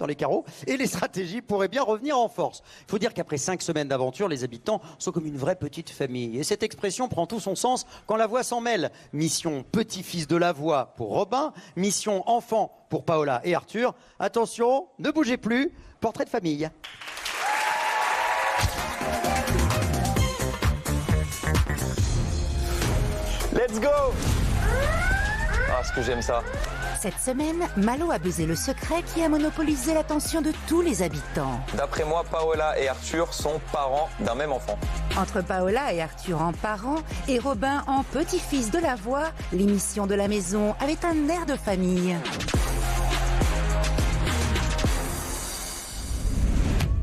les carreaux. Et les stratégies pourraient bien revenir en force. Il faut dire qu'après 5 semaines d'aventure, les habitants sont comme une vraie petite famille. Et cette expression prend tout son sens quand la voix s'en mêle. Mission petit-fils de la voix pour Robin, mission enfant pour Paola et Arthur. Attention, ne bougez plus, portrait de famille. Let's go! Ah, ce que j'aime ça. Cette semaine, Malo a buzzé le secret qui a monopolisé l'attention de tous les habitants. D'après moi, Paola et Arthur sont parents d'un même enfant. Entre Paola et Arthur en parents et Robin en petit-fils de la voix, l'émission de la maison avait un air de famille.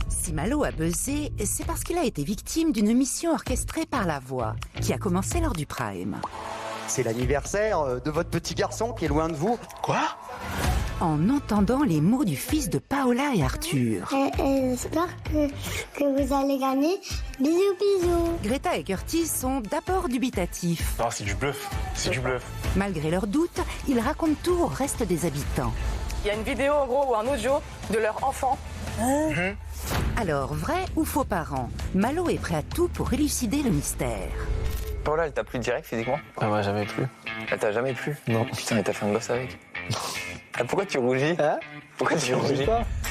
Si Malo a buzzé, c'est parce qu'il a été victime d'une mission orchestrée par la voix, qui a commencé lors du Prime. C'est l'anniversaire de votre petit garçon qui est loin de vous. Quoi? En entendant les mots du fils de Paola et Arthur. J'espère que vous allez gagner. Bisous, bisous. Greta et Curtis sont d'abord dubitatifs. Ah, c'est du bluff. C'est du bluff. Malgré leurs doutes, ils racontent tout au reste des habitants. Il y a une vidéo en gros ou un audio de leur enfant. Alors, vrai ou faux parent, Malo est prêt à tout pour élucider le mystère. Paola, elle t'a plu direct physiquement? Elle m'a jamais plu. Elle t'a jamais plu? Non. Putain, mais t'as fait un gosse avec. Ah, pourquoi tu rougis? Hein? Pourquoi tu rougis?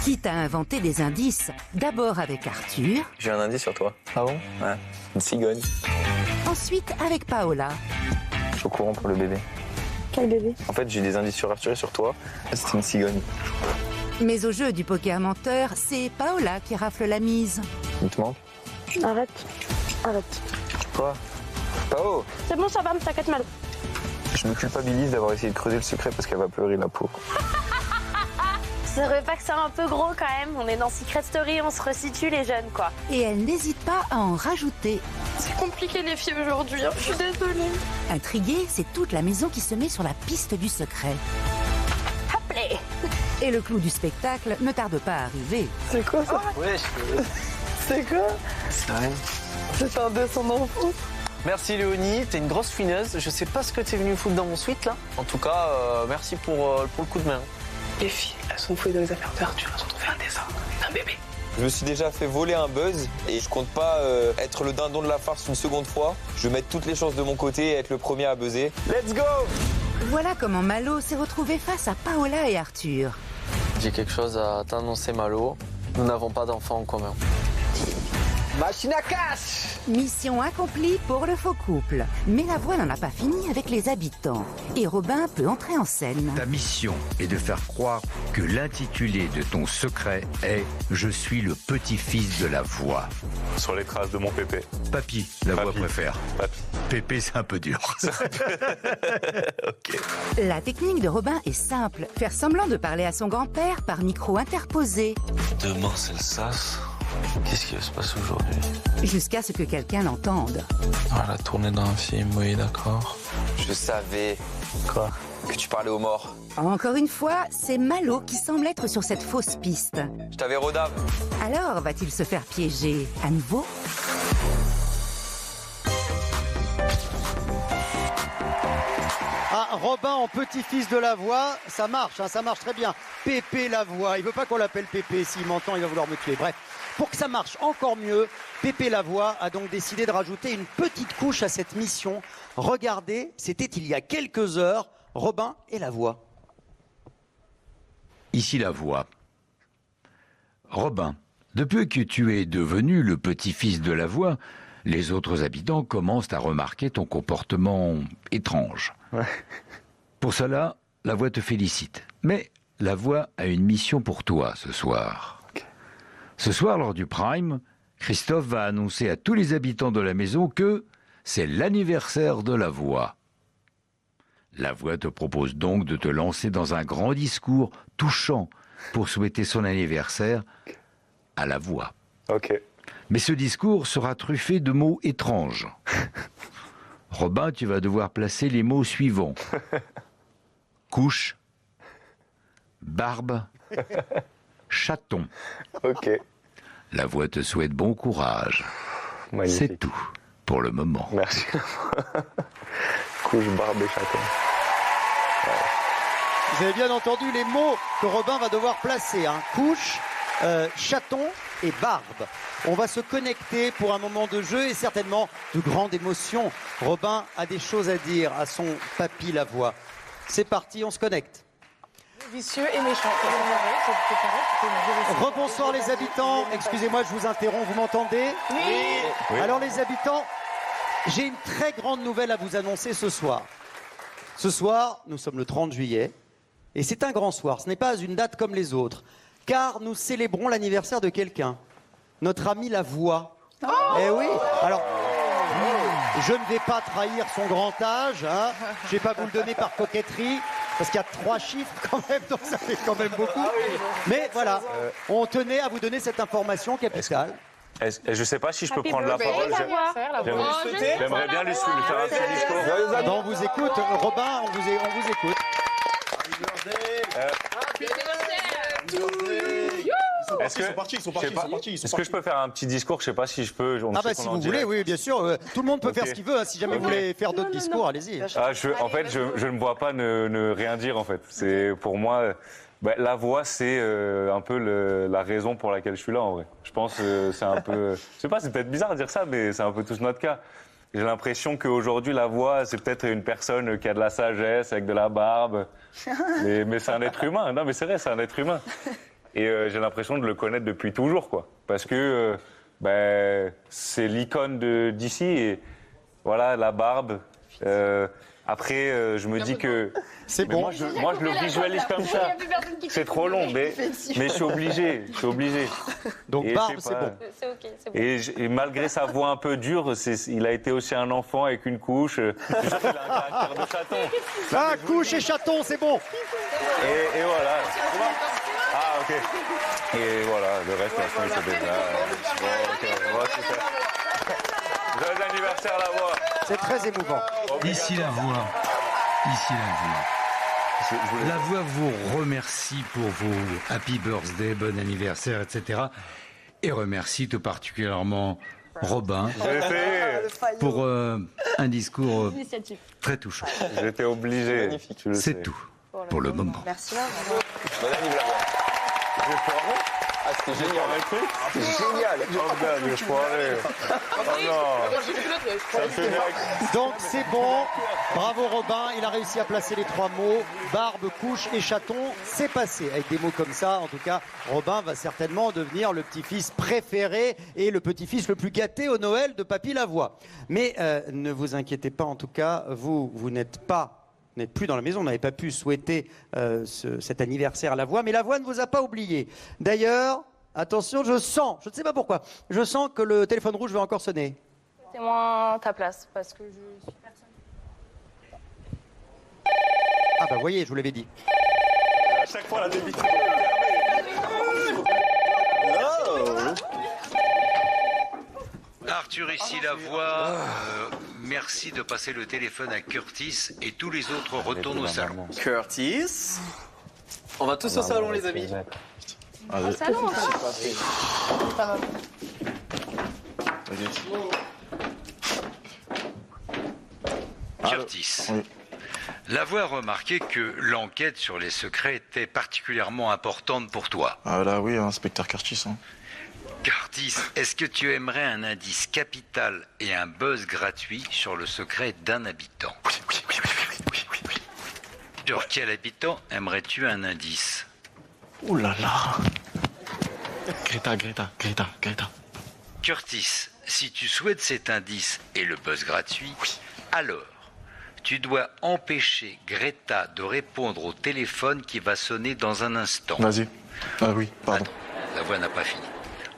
Quitte à inventer des indices, d'abord avec Arthur. J'ai un indice sur toi. Ah bon? Ouais. Une cigogne. Ensuite avec Paola. Je suis au courant pour le bébé. Quel bébé? En fait, j'ai des indices sur Arthur et sur toi. C'est une cigogne. Mais au jeu du poker menteur, c'est Paola qui rafle la mise. Il te manque? Arrête. Quoi? Pao! C'est bon, ça va, t'inquiète mal. Je me culpabilise d'avoir essayé de creuser le secret parce qu'elle va pleurer la pauvre. Ce repas que c'est un peu gros quand même. On est dans Secret Story, on se resitue les jeunes quoi. Et elle n'hésite pas à en rajouter. C'est compliqué les filles aujourd'hui, je suis désolée. Intriguée, c'est toute la maison qui se met sur la piste du secret. Appelez. Et le clou du spectacle ne tarde pas à arriver. C'est quoi ça? Ouais, C'est quoi? c'est rien. C'est un dessin d'enfant. Merci Léonie, t'es une grosse fineuse. Je sais pas ce que t'es venu foutre dans mon suite là. En tout cas, merci pour le coup de main. Les filles, elles sont fouillées dans les affaires d'Arthur, elles ont trouvé un dessin d'un bébé. Je me suis déjà fait voler un buzz et je compte pas être le dindon de la farce une seconde fois. Je vais mettre toutes les chances de mon côté et être le premier à buzzer. Let's go! Voilà comment Malo s'est retrouvé face à Paola et Arthur. J'ai quelque chose à t'annoncer Malo. Nous n'avons pas d'enfants en commun. Machine à cash! Mission accomplie pour le faux couple. Mais la voix n'en a pas fini avec les habitants. Et Robin peut entrer en scène. Ta mission est de faire croire que l'intitulé de ton secret est « Je suis le petit-fils de la voix ». Sur les traces de mon pépé. Papy, la voix préfère. Papy. Pépé, c'est un peu dur. Ok. La technique de Robin est simple. Faire semblant de parler à son grand-père par micro interposé. Demain, c'est le SAS. Qu'est-ce qui va se passer aujourd'hui? Jusqu'à ce que quelqu'un l'entende. Ah, la tournée d'un film, oui, d'accord. Je savais. Quoi? Que tu parlais aux morts. Encore une fois, c'est Malo qui semble être sur cette fausse piste. Je t'avais rodave. Alors, va-t-il se faire piéger à nouveau? Ah, Robin en petit-fils de la voix, ça marche très bien. Pépé la voix, il veut pas qu'on l'appelle Pépé, s'il m'entend, il va vouloir me tuer. Bref, pour que ça marche encore mieux, Pépé la voix a donc décidé de rajouter une petite couche à cette mission. Regardez, c'était il y a quelques heures, Robin et la voix. Ici la voix. Robin, depuis que tu es devenu le petit-fils de la voix, les autres habitants commencent à remarquer ton comportement étrange. Ouais. Pour cela, la voix te félicite. Mais la voix a une mission pour toi ce soir. Okay. Ce soir, lors du Prime, Christophe va annoncer à tous les habitants de la maison que c'est l'anniversaire de la voix. La voix te propose donc de te lancer dans un grand discours touchant pour souhaiter son anniversaire à la voix. Ok. Mais ce discours sera truffé de mots étranges. Robin, tu vas devoir placer les mots suivants. couche, barbe, chaton. Ok. La voix te souhaite bon courage. Magnifique. C'est tout pour le moment. Merci. Couche, barbe et chaton. Vous avez bien entendu les mots que Robin va devoir placer. Hein. Couche, chaton et barbe. On va se connecter pour un moment de jeu et certainement de grande émotion. Robin a des choses à dire à son papy Lavoie. C'est parti, on se connecte. Vicieux et méchant. Rebonsoir les habitants. Excusez-moi, je vous interromps, vous m'entendez ? Oui. Alors les habitants, j'ai une très grande nouvelle à vous annoncer ce soir. Ce soir, nous sommes le 30 juillet et c'est un grand soir. Ce n'est pas une date comme les autres, car nous célébrons l'anniversaire de quelqu'un. Notre ami Lavoie. Eh oui. Alors, je ne vais pas trahir son grand âge. Hein. Je ne vais pas vous le donner par coquetterie. Parce qu'il y a 3 chiffres quand même, donc ça fait quand même beaucoup. Mais voilà, on tenait à vous donner cette information capitale. Je sais pas si je peux prendre la parole. J'aimerais bien lui faire un petit discours. On vous écoute, Robin, on vous écoute. Est-ce que je peux faire un petit discours? Je sais pas si je peux. Si vous voulez, oui, bien sûr. Tout le monde peut faire ce qu'il veut. Hein. Si jamais vous voulez faire d'autres discours, allez-y. En fait, je ne me vois pas ne rien dire. En fait, c'est pour moi. La voix, c'est un peu la raison pour laquelle je suis là, en vrai. Je pense que c'est un peu... Je sais pas, c'est peut-être bizarre de dire ça, mais c'est un peu tous notre cas. J'ai l'impression qu'aujourd'hui, la voix, c'est peut-être une personne qui a de la sagesse, avec de la barbe. Mais c'est un être humain. Non, mais c'est vrai, c'est un être humain. Et j'ai l'impression de le connaître depuis toujours, quoi. Parce que c'est l'icône d'ici. Et voilà, la barbe... Après, je me dis que... C'est bon. Moi, je le visualise comme ça. C'est trop long, mais je suis obligé. Donc, barbe, c'est bon. C'est ok, c'est bon. Et malgré sa voix un peu dure, il a été aussi un enfant avec une couche. Il a un caractère de chaton. Couche et chaton, c'est bon. Et voilà. Ah, ok. Et voilà, le reste, c'est déjà... Bon, super. Joyeux anniversaire, la voix. C'est très émouvant. Ici la voix. La voix vous remercie pour vos happy birthday, bon anniversaire, etc. Et remercie tout particulièrement Robin pour un discours très touchant. J'étais obligé. C'est tout pour le moment. Merci. Bon anniversaire. Ah, c'était génial. C'est génial. Donc c'est bon. Bravo Robin, il a réussi à placer les 3 mots. Barbe, couche et chaton, c'est passé. Avec des mots comme ça, en tout cas, Robin va certainement devenir le petit-fils préféré et le petit-fils le plus gâté au Noël de Papy Lavoie. Mais ne vous inquiétez pas, en tout cas, vous n'êtes plus dans la maison, vous n'avez pas pu souhaiter cet anniversaire à Lavoie, mais Lavoie ne vous a pas oublié. D'ailleurs, attention, je ne sais pas pourquoi, je sens que le téléphone rouge va encore sonner. C'est moins ta place, parce que je suis personne. Ah bah voyez, je vous l'avais dit. À chaque fois, la débite. Arthur, ici la voix. Merci de passer le téléphone à Curtis et tous les autres retournent au salon. Curtis. On va tous au salon, les amis. Au salon, ça va. Curtis. La voix a remarqué que l'enquête sur les secrets était particulièrement importante pour toi. Ah là oui, inspecteur Curtis. Hein. Curtis, est-ce que tu aimerais un indice capital et un buzz gratuit sur le secret d'un habitant? Oui. Sur quel habitant aimerais-tu un indice? Ouh là là. Greta. Curtis, si tu souhaites cet indice et le buzz gratuit, alors tu dois empêcher Greta de répondre au téléphone qui va sonner dans un instant. Vas-y. Ah oui, pardon. Attends, la voix n'a pas fini.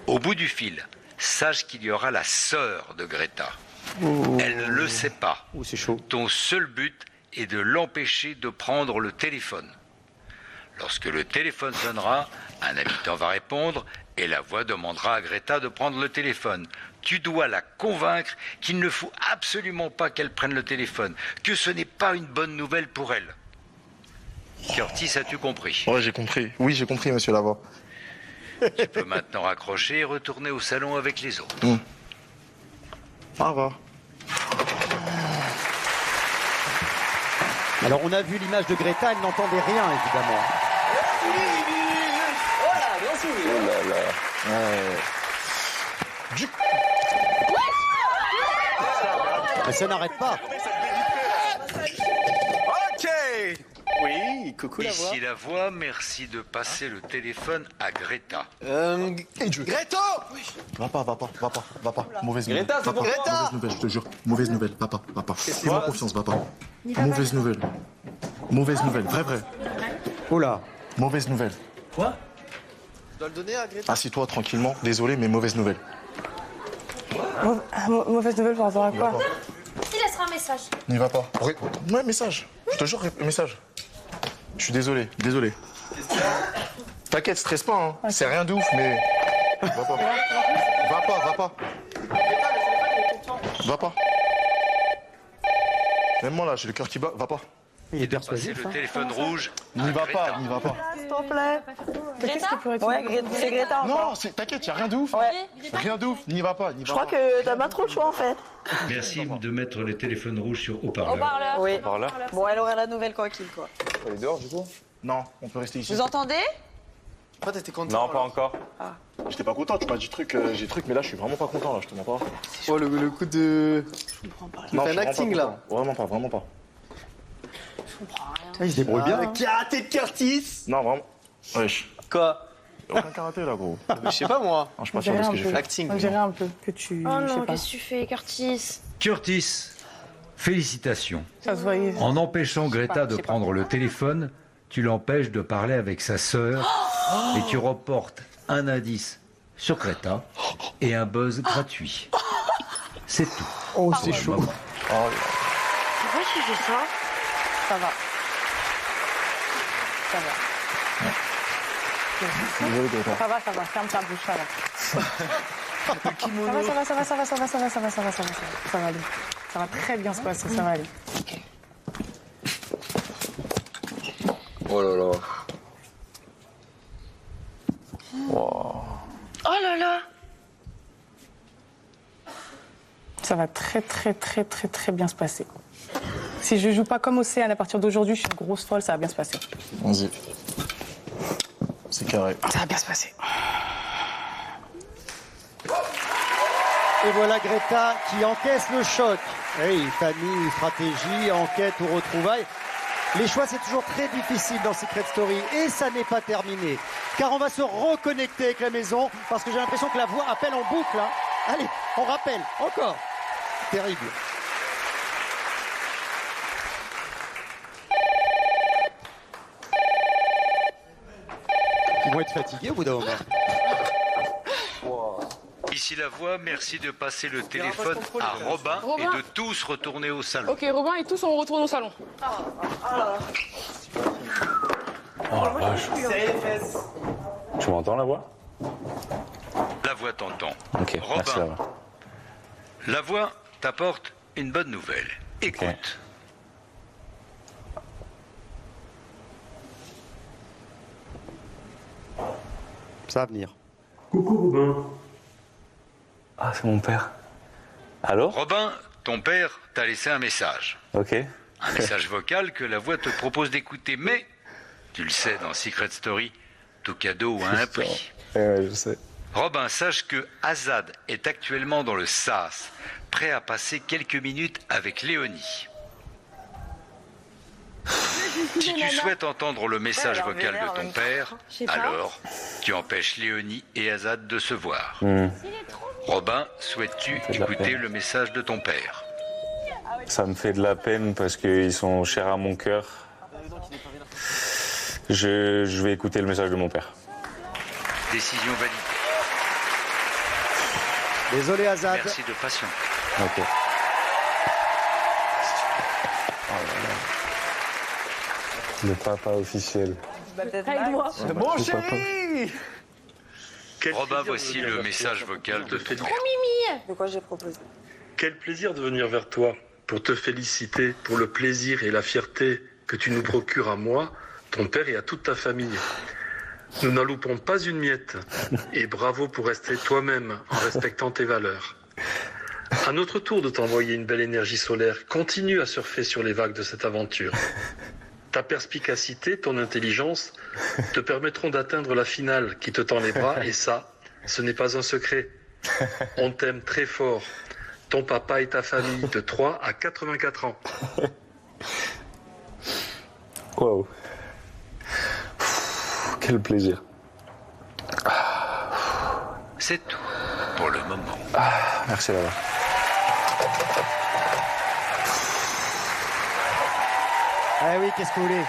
Au bout du fil, sache qu'il y aura la sœur de Greta. Elle ne le sait pas. C'est chaud. Ton seul but est de l'empêcher de prendre le téléphone. Lorsque le téléphone sonnera, un habitant va répondre et la voix demandera à Greta de prendre le téléphone. Tu dois la convaincre qu'il ne faut absolument pas qu'elle prenne le téléphone, que ce n'est pas une bonne nouvelle pour elle. Curtis, as-tu compris? Ouais, j'ai compris. Oui, j'ai compris, monsieur Lavoie. Tu peux maintenant raccrocher et retourner au salon avec les autres. Au revoir. Alors on a vu l'image de Greta, elle n'entendait rien évidemment. Voilà, bien sûr. Oh là là. Mais ça n'arrête pas. Ok. Oui, coucou la voix. Ici la voix, merci de passer le téléphone à Greta. Greta. Va pas. Mauvaise nouvelle. Greta, c'est pour Papa, toi. mauvaise nouvelle, je te jure. Mauvaise nouvelle, papa. Fais-moi confiance, papa. Mauvaise nouvelle. Mauvaise nouvelle, vrai. Oula. Mauvaise nouvelle. Quoi? Je dois le donner à Greta. Assis-toi tranquillement. Désolé, mais mauvaise nouvelle. Mauvaise nouvelle par rapport à quoi? Il laissera un message. N'y va pas. Ouais, message. Je te jure, message. Je suis désolé. T'inquiète, stresse pas, hein. C'est rien de ouf, mais... Va pas. Va pas. Même moi, là, j'ai le cœur qui bat. Va pas. Il est Passer persuasif. le téléphone rouge. N'y va pas. S'il te plaît. Greta? Ouais, c'est Greta encore. Non, t'inquiète, y a rien de ouf. Ouais. Rien de ouf. N'y va pas. Je crois que t'as pas trop le choix en fait. Merci de mettre le téléphone rouge sur haut-parleur. Oui. Par là. Bon, elle aura la nouvelle tranquille quoi. Elle est dehors du coup? Non, on peut rester ici. Vous entendez? Toi, t'étais content? Non, pas encore. J'étais pas content, tu m'as dit j'ai truc, mais là, je suis vraiment pas content, là, je te mens pas. Oh, le coup de... Non, fait je un suis acting, vraiment là. pas content. Vraiment pas. Il se débrouille bien. Karaté de Curtis. Non, vraiment. Wesh. Quoi? Aucun karaté, là, gros. Je sais pas, moi. Non, je suis pas sûr de ce que j'ai fait. Acting. On dirait un peu que tu... Oh je sais non, pas. qu'est-ce que tu fais, Curtis? Curtis, félicitations. Ça se voyait. En empêchant Greta de prendre le téléphone, tu l'empêches de parler avec sa sœur et tu reportes un indice sur Greta et un buzz gratuit. C'est tout. Oh, c'est chaud. Pourquoi tu fais ça? Ça va. Désolé, Greta. Ça va. Ferme ta bouche, ça va. Ça va aller. Ça va très bien se passer, ça va aller. Oh là là. Oh là là. Ça va très bien se passer. Si je joue pas comme Océane à partir d'aujourd'hui, je suis une grosse folle, ça va bien se passer. Vas-y. C'est carré. Ça va bien se passer. Et voilà Greta qui encaisse le choc. Hey, famille, stratégie, enquête ou retrouvailles. Les choix, c'est toujours très difficile dans Secret Story. Et ça n'est pas terminé. Car on va se reconnecter avec la maison parce que j'ai l'impression que la voix appelle en boucle. Hein. Allez, on rappelle. Encore. Terrible. Ils vont être fatigués au bout d'un moment. Ici la voix, merci de passer le téléphone à Robin et de tous retourner au salon. Ok, Robin et tous, on retourne au salon. Oh la vache. Tu m'entends la voix? La voix t'entend. Ok, merci la Robin, voix. la voix t'apporte une bonne nouvelle. Écoute. Ok. Ça va venir. Coucou Robin. Ah, c'est mon père. Allô? Robin, ton père t'a laissé un message. Ok. Un message vocal que la voix te propose d'écouter, mais tu le sais, dans Secret Story, tout cadeau a un prix. Je sais. Robin, sache que Azad est actuellement dans le SAS, prêt à passer quelques minutes avec Léonie. Si tu souhaites entendre le message vocal de ton père, alors tu empêches Léonie et Azad de se voir. Robin, souhaites-tu écouter le message de ton père? Ça me fait de la peine parce qu'ils sont chers à mon cœur. Je vais écouter le message de mon père. Décision validée. Désolé Azad. Merci de patienter. Ok. Le papa officiel. Aide-moi. Mon chéri. Robin, voici le message vocal de ton père. De quoi j'ai proposé? Quel plaisir de venir vers toi pour te féliciter pour le plaisir et la fierté que tu nous procures à moi, ton père et à toute ta famille. Nous n'en loupons pas une miette. Et bravo pour rester toi-même en respectant tes valeurs. À notre tour de t'envoyer une belle énergie solaire, continue à surfer sur les vagues de cette aventure. Ta perspicacité, ton intelligence te permettront d'atteindre la finale qui te tend les bras et ça, ce n'est pas un secret. On t'aime très fort. Ton papa et ta famille de 3 à 84 ans. Waouh. Quel plaisir. C'est tout pour le moment. Merci Lala. Ah oui, qu'est-ce que vous voulez?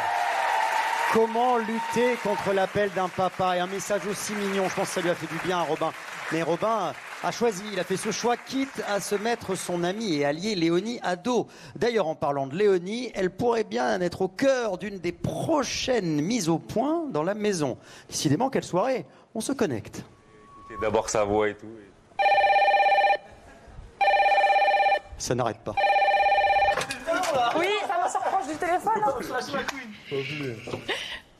Comment lutter contre l'appel d'un papa? Et un message aussi mignon, je pense que ça lui a fait du bien à Robin. Mais Robin a choisi, il a fait ce choix, quitte à se mettre son amie et alliée Léonie à dos. D'ailleurs, en parlant de Léonie, elle pourrait bien être au cœur d'une des prochaines mises au point dans la maison. Décidément, quelle soirée, on se connecte. Écoutez d'abord sa voix et tout. Ça n'arrête pas. Oui, ça me sort proche du téléphone.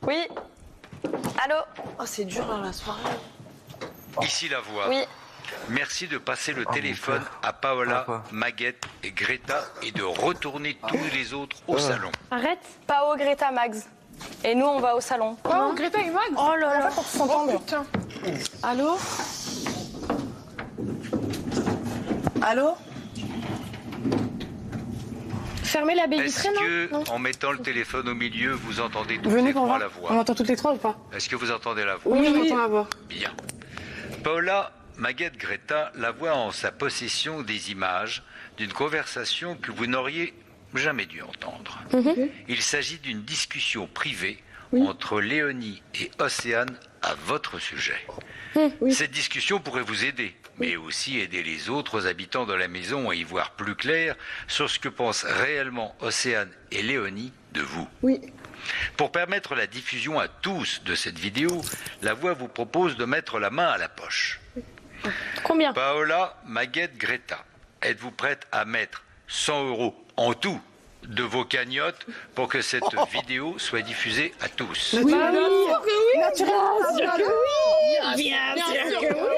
Oui. Allô? Oh, c'est dur là, la soirée. Ici la voix. Oui. Merci de passer le téléphone à Paola, Maguette et Greta et de retourner tous les autres au salon. Arrête. Pao, Greta, Max. Et nous, on va au salon. Pao, Greta et Max. Oh là là. On s'entend. Putain. Allô? Allô? Fermez la baie Est-ce vitrée, que, non? en mettant le téléphone au milieu, vous entendez toutes Venez les pour trois voir. la voix? On entend toutes les trois ou pas? Est-ce que vous entendez la voix? Oui, on entend la voix. Bien. Paola, Maguette, Greta, la voix en sa possession des images d'une conversation que vous n'auriez jamais dû entendre. Il s'agit d'une discussion privée entre Léonie et Océane à votre sujet. Cette discussion pourrait vous aider, mais aussi aider les autres habitants de la maison à y voir plus clair sur ce que pensent réellement Océane et Léonie de vous. Pour permettre la diffusion à tous de cette vidéo, la voix vous propose de mettre la main à la poche. Combien? Paola, Maguette, Greta, êtes-vous prête à mettre 100 € en tout de vos cagnottes pour que cette vidéo soit diffusée à tous? Oui, bien sûr que oui. Bien sûr que oui.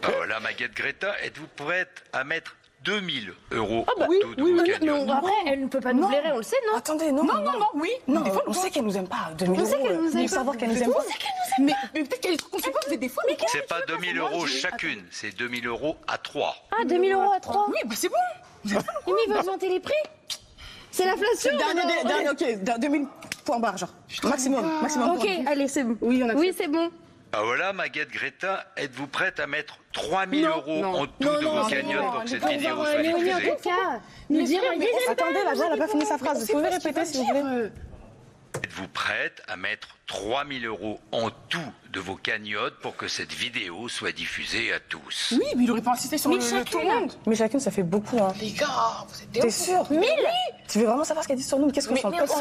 Paola, Maguette, Greta, êtes-vous prête à mettre 2000 € Ah bah, en tout de vos cagnottes? Mais après, elle ne peut pas nous blairer, on le sait, non? Attendez, non. Oui. Non, on sait qu'elle nous aime pas. 2000 On sait qu'elle nous aime faut pas. savoir qu'elle nous aime pas. Mais peut-être qu'elle est trop conçue pas, vous êtes des fois. Mais C'est pas 2000 € chacune, c'est 2000 € à 3. Ah, 2000 € à 3. Oui, bah c'est bon. Mais ils veulent monter les prix. C'est l'inflation. Ok, 2000 points barre, genre. Maximum. Ok, allez, c'est bon. Oui, on a. Oui, c'est bon. Paola, Maguette, Greta, êtes-vous prête à mettre 3000 € en tout de vos cagnottes pour que cette vidéo soit diffusée? Nous dire, Attendez, la voix, elle a pas fini sa phrase. Vous pouvez répéter si vous voulez. Êtes-vous prête à mettre 3000 € en tout de vos cagnottes pour que cette vidéo soit diffusée à tous? Oui, mais il aurait pas insisté sur tout le monde. Mais chacune, ça fait beaucoup, hein. Les gars, vous êtes des T'es sûr? 1000? Tu veux vraiment savoir ce qu'elle dit sur nous? Mais qu'est-ce qu'on s'en passe?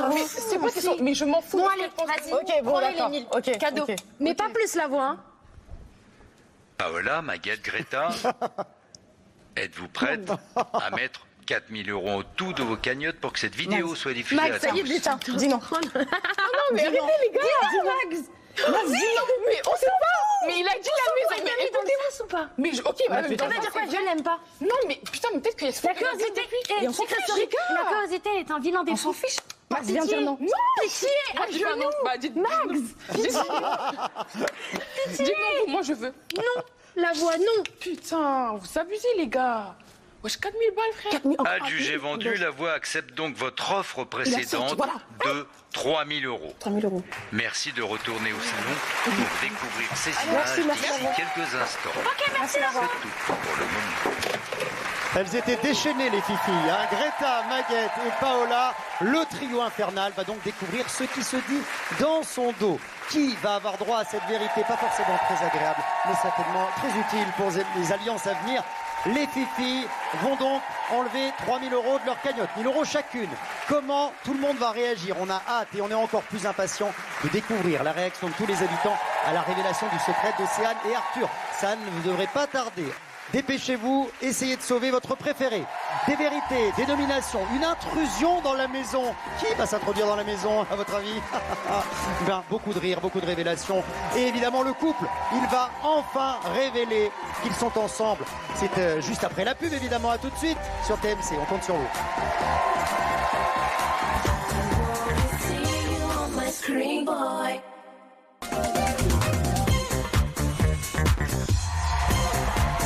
C'est pas question. Mais je m'en fous. Bon, allez, vas-y. Ok, bon, Prends-les, d'accord. les 1000. Ok, Cadeau. ok. Mais pas plus la voix, hein. Paola, Maguette, Greta, êtes-vous prête à mettre 4000 € en tout de vos cagnottes pour que cette vidéo soit diffusée à Max, ça y est, tous? déteins. Dis non. Non, mais arrêtez, les gars. Dis Max. Max, dis non. Mais on sait pas. Mais il a dit la maison. Mais écoutez-moi ou pas? Mais ok, Ça veut dire quoi? Je l'aime pas. Non, mais putain, mais peut-être qu'il y a ce La curiosité. Et on s'en fiche. La curiosité est un vilain défaut. On s'en fiche. Max, viens dire non. Non, pitié. Dis pas non. Bah, dis Max. Dis non, moi je veux. Non. La voix, non. Putain, vous abusez, les gars. Wesh, 4000 balles, frère. Adjugé vendu, la voix accepte donc votre offre précédente de 3000 €. 3000 €. Merci de retourner au salon pour découvrir ces images d'ici quelques instants. Ok, merci la voix. C'est tout pour le moment. Elles étaient déchaînées, les filles. Hein. Greta, Maguette et Paola, le trio infernal va donc découvrir ce qui se dit dans son dos. Qui va avoir droit à cette vérité? Pas forcément très agréable, mais certainement très utile pour les alliances à venir. Les filles vont donc enlever 3000 € de leur cagnotte, 1000 € chacune. Comment tout le monde va réagir? On a hâte et on est encore plus impatient de découvrir la réaction de tous les habitants à la révélation du secret d'Océane et Arthur. Ça ne devrait pas tarder. Dépêchez-vous, essayez de sauver votre préféré. Des vérités, des nominations, une intrusion dans la maison. Qui va s'introduire dans la maison, à votre avis? Ben, beaucoup de rires, beaucoup de révélations. Et évidemment, le couple, il va enfin révéler qu'ils sont ensemble. C'est juste après la pub, évidemment. À tout de suite sur TMC. On compte sur vous.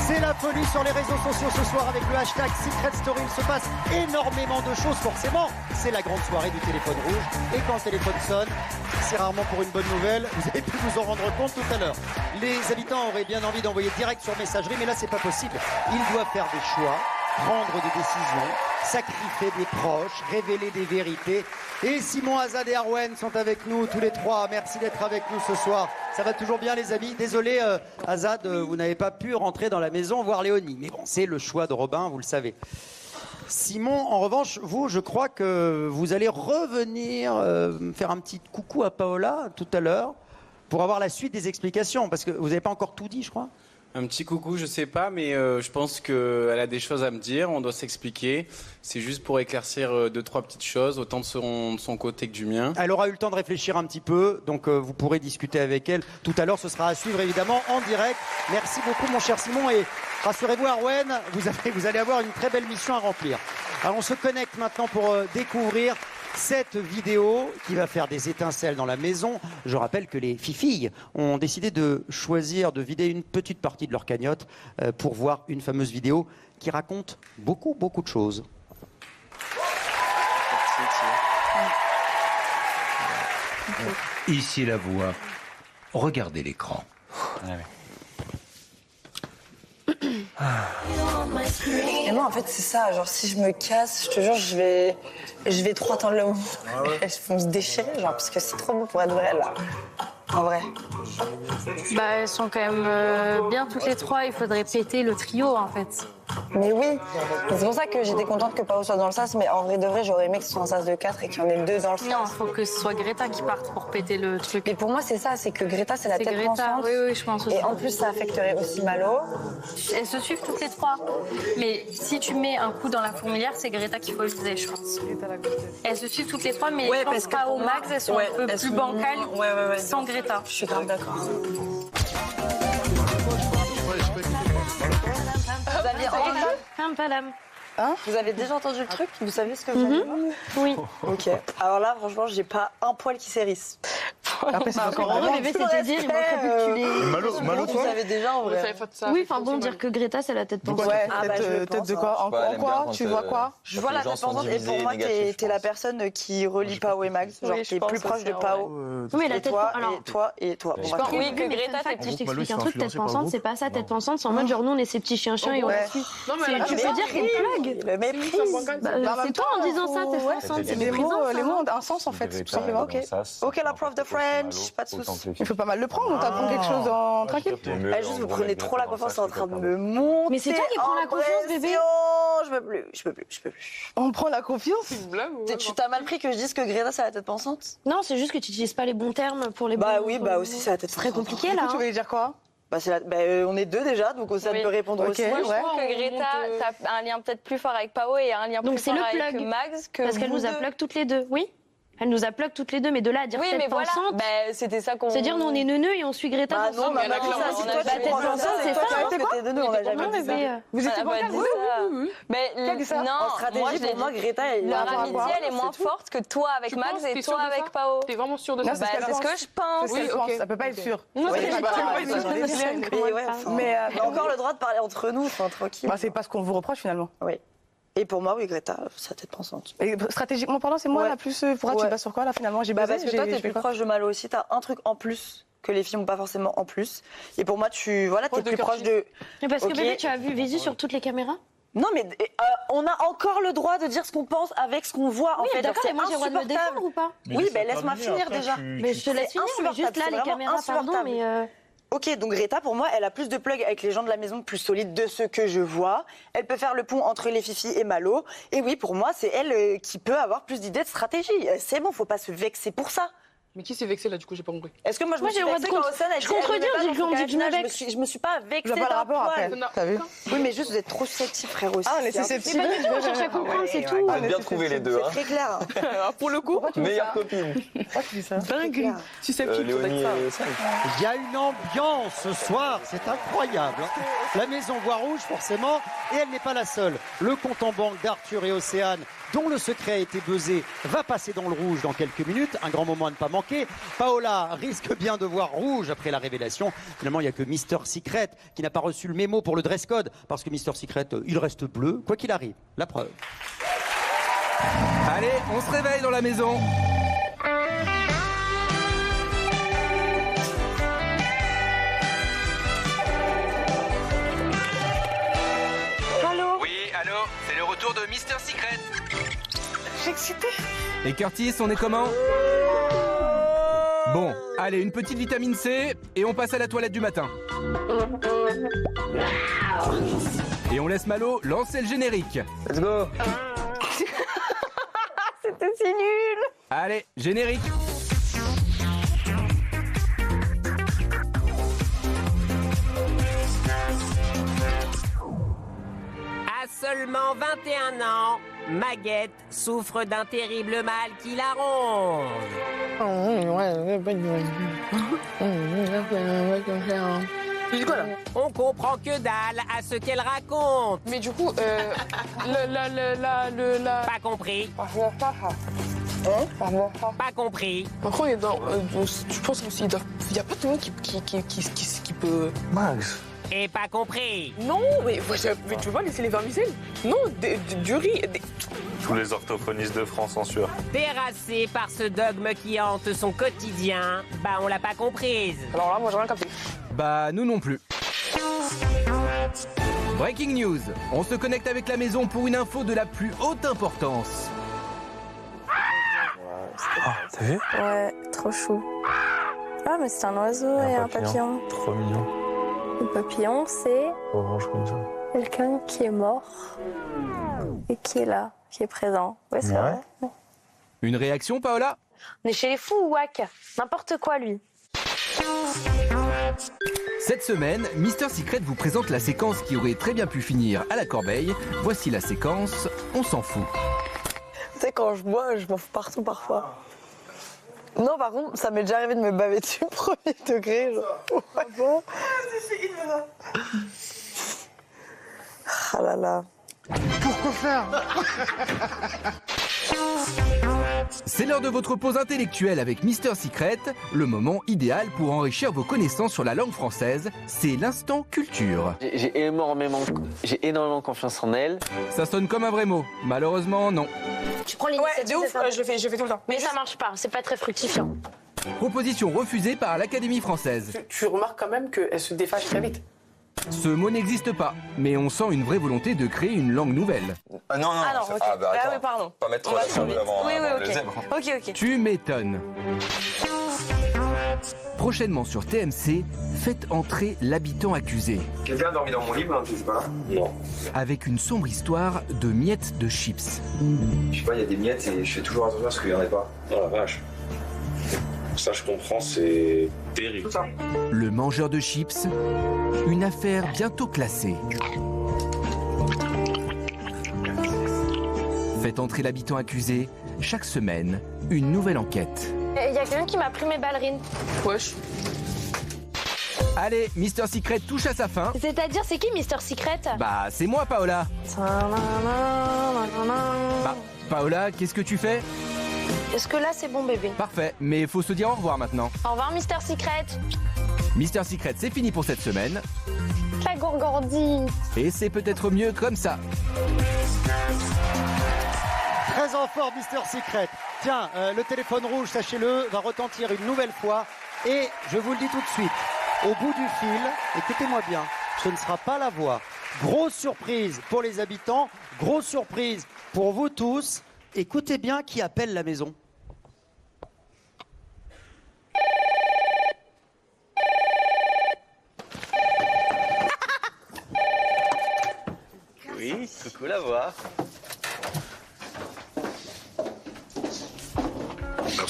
C'est la folie sur les réseaux sociaux ce soir avec le hashtag Secret Story. Il se passe énormément de choses, forcément. C'est la grande soirée du téléphone rouge. Et quand le téléphone sonne, c'est rarement pour une bonne nouvelle. Vous avez pu vous en rendre compte tout à l'heure. Les habitants auraient bien envie d'envoyer direct sur messagerie, mais là, c'est pas possible. Ils doivent faire des choix, prendre des décisions, sacrifier des proches, révéler des vérités. Et Simon, Azad et Arwen sont avec nous tous les trois. Merci d'être avec nous ce soir. Ça va toujours bien les amis. Désolé Azad, vous n'avez pas pu rentrer dans la maison voir Léonie. Mais bon, c'est le choix de Robin, vous le savez. Simon, en revanche, vous, je crois que vous allez revenir faire un petit coucou à Paola tout à l'heure pour avoir la suite des explications. Parce que vous n'avez pas encore tout dit, je crois. Un petit coucou, je sais pas, mais je pense qu'elle a des choses à me dire, on doit s'expliquer. C'est juste pour éclaircir 2-3 petites choses, autant de son côté que du mien. Elle aura eu le temps de réfléchir un petit peu, donc vous pourrez discuter avec elle tout à l'heure. Ce sera à suivre évidemment en direct. Merci beaucoup mon cher Simon et rassurez-vous Arwen, vous allez avoir une très belle mission à remplir. Alors on se connecte maintenant pour découvrir cette vidéo qui va faire des étincelles dans la maison. Je rappelle que les filles ont décidé de choisir de vider une petite partie de leur cagnotte pour voir une fameuse vidéo qui raconte beaucoup de choses. Ici la voix. Regardez l'écran. Et moi, en fait, c'est ça. Genre, si je me casse, je te jure, je vais trop attendre le moment. Elles vont se déchirer, genre, parce que c'est trop beau pour être vrai, là. En vrai. Bah, elles sont quand même bien toutes les trois. Il faudrait péter le trio, en fait. Mais oui, c'est pour ça que j'étais contente que Pao soit dans le sas, mais en vrai de vrai, j'aurais aimé que ce soit un sas de 4 et qu'il y en ait 2 dans le sas. Non, il faut que ce soit Greta qui parte pour péter le truc. Mais pour moi, c'est ça, c'est que Greta, c'est la tête Greta, pensante. oui, je pense aussi. Et en plus, ça affecterait aussi Malo. Elles se suivent toutes les trois. Mais si tu mets un coup dans la fourmilière, c'est Greta qu'il faut viser, je pense. Elles se suivent toutes les trois, mais je pense pas au max, elles sont un peu plus bancales sans Greta. Je suis grave d'accord. Vous avez déjà entendu le truc? Vous savez ce que vous avez dit? Oui. Ok. Alors là, franchement, j'ai pas un poil qui s'hérisse. Après, c'est encore heureux, bébé, c'était dire, il manquerait plus que tu les... Malo, tu savais déjà en vrai. Oui, enfin bon, dire que Greta, c'est la tête pensante. Ouais, tête de quoi? En quoi? Tu vois quoi? Je vois la tête pensante et pour moi, t'es la personne qui relie Pao et Max. Genre, t'es plus proche de Pao. Oui, la tête pensante. Et toi. Oui, que Greta, je t'explique un truc, tête pensante, c'est pas ça, tête pensante, c'est en mode genre nous, on est ces petits chiens et on la suit. Tu peux dire qu'elle blague. Le mépris. C'est toi en disant ça, tête pensante, c'est méprisant. Les mots ont un sens en fait, tout simplement. Ok, la prof de French, pas de soucis. Il faut pas mal le prendre, on t'apprend quelque chose en tranquille. Juste, vous prenez trop la confiance, c'est en train de me monter. Mais c'est toi qui prends la confiance, bébé. Je peux plus. On prend la confiance? C'est une blague ou... Tu t'as mal pris que je dise que Greta, c'est la tête pensante? Non, c'est juste que tu utilises pas les bons termes pour les bons... Bah oui, bah aussi, c'est la tête pensante. Très compliqué, là. Tu voulais dire quoi? On est 2 déjà, donc ça peut répondre aussi. Moi, je trouve que Greta, t'as un lien peut-être plus fort avec Pao et un lien plus fort avec Max que parce qu'elle nous a plug toutes les deux, oui. Elle nous a plug toutes les deux, mais de là à dire tête pensante, c'était ça qu'on... c'est dire nous on est neuneux et on suit Greta dans son... Non, mais tête pensante, c'est ça, c'est quoi? On a jamais dit ça. Vous étiez pas oui. Mais non, en stratégie, pour moi, Greta, leur amitié, elle est moins forte que toi avec Max et toi avec Pao. T'es vraiment sûre de ça? C'est ce que je pense. Oui, ça peut pas être sûr. Mais encore le droit de parler entre nous, tranquille. C'est pas ce qu'on vous reproche finalement. Oui. Et pour moi, oui, Greta, sa tête pensante. Et stratégiquement parlant, c'est moi la plus... Pourquoi tu te bases sur quoi là finalement? J'ai basé. Parce que toi, t'es plus proche de Malo aussi, t'as un truc en plus que les filles n'ont pas forcément en plus. Et pour moi, t'es plus proche de... Mais parce que bébé, tu as vu Visu sur toutes les caméras? Non, mais on a encore le droit de dire ce qu'on pense avec ce qu'on voit, en fait. D'accord, et moi j'ai le droit de me défendre ou pas? Oui, laisse-moi finir déjà. Mais je te laisse finir, mais juste là, les caméras, pardon, mais... Ok, donc Greta, pour moi, elle a plus de plug avec les gens de la maison plus solides de ce que je vois. Elle peut faire le pont entre les Fifi et Malo. Et oui, pour moi, c'est elle qui peut avoir plus d'idées de stratégie. C'est bon, faut pas se vexer pour ça. Mais qui s'est vexé là, du coup, j'ai pas compris. Est-ce que moi je me suis vexée quand Océane a dit je me suis pas vexée pas le rapport après. T'as vu? Oui, mais juste vous êtes trop susceptibles, frère aussi. Ah, on est susceptibles. On cherche à comprendre, c'est tout. On a bien trouvé les deux. C'est très clair. Pour le coup. Meilleure copine. Pourquoi tu dis ça? Dingue. Susceptible. Léonie et Sam. Il y a une ambiance ce soir, c'est incroyable. La maison voit rouge forcément, et elle n'est pas la seule. Le compte en banque d'Arthur et Océane, dont le secret a été buzzé, va passer dans le rouge dans quelques minutes. Un grand moment à ne pas manquer. Paola risque bien de voir rouge après la révélation. Finalement, il n'y a que Mister Secret qui n'a pas reçu le mémo pour le dress code, parce que Mister Secret, il reste bleu, quoi qu'il arrive. La preuve. Allez, on se réveille dans la maison. Allô? Oui, allô, c'est le retour de Mister Secret. J'ai excité. Et Curtis, on est comment? Bon, allez, une petite vitamine C et on passe à la toilette du matin. Et on laisse Malo lancer le générique. Let's go. C'était si nul. Allez, générique. À seulement 21 ans, Maguette souffre d'un terrible mal qui la ronge. Tu dis quoi là? On comprend que dalle à ce qu'elle raconte. Mais du coup, Pas compris. Pas compris. Par contre, il est dans. Je pense qu'il n'y a pas tout le monde qui peut. Max. Et pas compris. Non, mais tu veux pas laisser les vermicelles? Non, du riz. Tous les orthophonistes de France en sueur. Terrassée par ce dogme qui hante son quotidien, bah on l'a pas comprise. Alors là, moi j'ai rien capté. Bah, nous non plus. Breaking news. On se connecte avec la maison pour une info de la plus haute importance. T'as vu? Ouais, trop chou. Ah, mais c'est un oiseau et un papillon. Trop mignon. Le papillon, c'est Orange comme ça. quelqu'un qui est mort et qui est là, qui est présent. Ouais, c'est vrai. Une réaction, Paola? On est chez les fous ou wack? N'importe quoi, lui. Cette semaine, Mister Secret vous présente la séquence qui aurait très bien pu finir à la corbeille. Voici la séquence On s'en fout. Tu sais, quand je bois, je m'en fous partout parfois. Non, par contre, ça m'est déjà arrivé de me baver dessus, premier degré. Genre. Ah là là. Pourquoi faire? C'est l'heure de votre pause intellectuelle avec Mister Secret, le moment idéal pour enrichir vos connaissances sur la langue française. C'est l'instant culture. J'ai énormément confiance en elle. Ça sonne comme un vrai mot. Malheureusement, non. Tu prends l'initiative. Ouais, de ouf, je le fais tout le temps. Mais ça marche pas, c'est pas très fructifiant. Proposition refusée par l'Académie française. Tu remarques quand même qu'elle se défâche très vite. Ce mot n'existe pas, mais on sent une vraie volonté de créer une langue nouvelle. Ah non, non. Alors, ok. Bah, attends. oui, pardon. Pas mettre trop la cervelle avant, Oui, avant ok. le zèbre. Ok. Tu m'étonnes. Prochainement sur TMC, faites entrer l'habitant accusé. Quelqu'un a dormi dans mon lit, ben, tu sais pas là? Non. Avec une sombre histoire de miettes de chips. Je sais pas, il y a des miettes et je fais toujours attention à ce qu'il y en ait pas. Oh la vache. Ça, je comprends, c'est terrible. Le mangeur de chips, une affaire bientôt classée. Faites entrer l'habitant accusé, chaque semaine, une nouvelle enquête. Il y a quelqu'un qui m'a pris mes ballerines. Wesh. Allez, Mister Secret touche à sa fin. C'est-à-dire, c'est qui Mister Secret? Bah, c'est moi, Paola. Bah, Paola, qu'est-ce que tu fais? Est-ce que là, c'est bon, bébé? Parfait, mais faut se dire au revoir maintenant. Au revoir, Mister Secret. Mister Secret, c'est fini pour cette semaine. La gourgandie. Et c'est peut-être mieux comme ça. Très en forme, Mister Secret. Tiens, le téléphone rouge, sachez-le, va retentir une nouvelle fois. Et je vous le dis tout de suite, au bout du fil, écoutez-moi bien, ce ne sera pas la voix. Grosse surprise pour les habitants, grosse surprise pour vous tous. Écoutez bien qui appelle la maison. Oui, coucou la voix.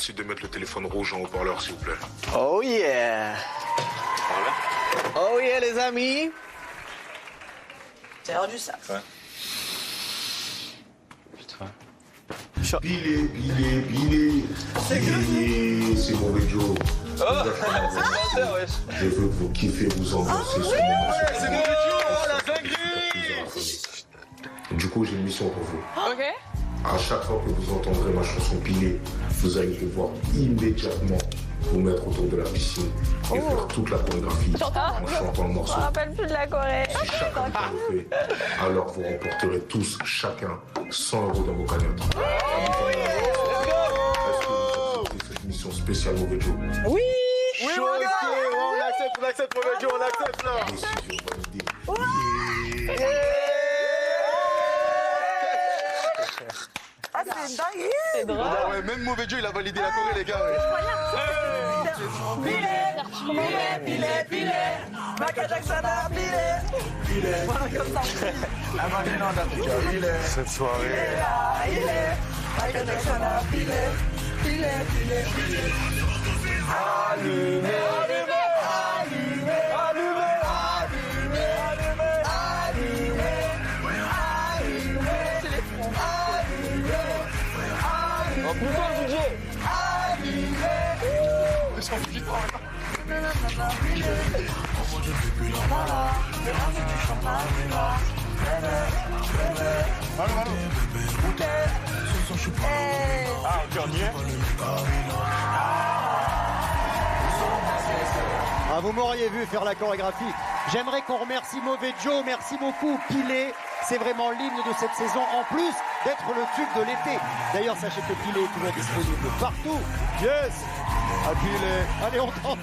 Merci de mettre le téléphone rouge en haut-parleur, s'il vous plaît. Oh yeah! Oh yeah, les amis! J'ai rendu ça. Ouais. Bilé. C'est mauvais Joe. Oh, c'est menteur, wesh. Je veux que vous kiffez, vous ambiancez sur Ouais, c'est mauvais Joe, oh la dinguerie! Du coup, j'ai une mission pour vous. Ok. À chaque fois que vous entendrez ma chanson Pilé, vous allez devoir immédiatement vous mettre autour de la piscine et faire toute la chorégraphie en chantant le Je morceau. me rappelle plus de la Corée. Si chacun le fait, alors vous remporterez tous, chacun, 100 € dans vos cagnottes. Est-ce que vous acceptez cette mission spéciale Mauvais Joe? Oui! Oui, mon gars! On accepte, Mauvais Joe, on accepte là! Décision validée. Ah, c'est dingue! C'est drôle. Ah ouais, même Mauvais Joe, il a validé la Corée, les gars. Ouais. Pilé, Michael Jackson a pilé. Voilà, comme ça. Cette soirée. Michael Jackson a pilé. Allumez, Oh putain, le budget! Ah, ok, on y est? Ah, vous m'auriez vu faire la chorégraphie. J'aimerais qu'on remercie Mauvais Joe. Merci beaucoup, Pilé. C'est vraiment l'hymne de cette saison, en plus d'être le tube de l'été. D'ailleurs, sachez que Pilé est toujours disponible partout. Yes! À Pilé. Allez, on danse.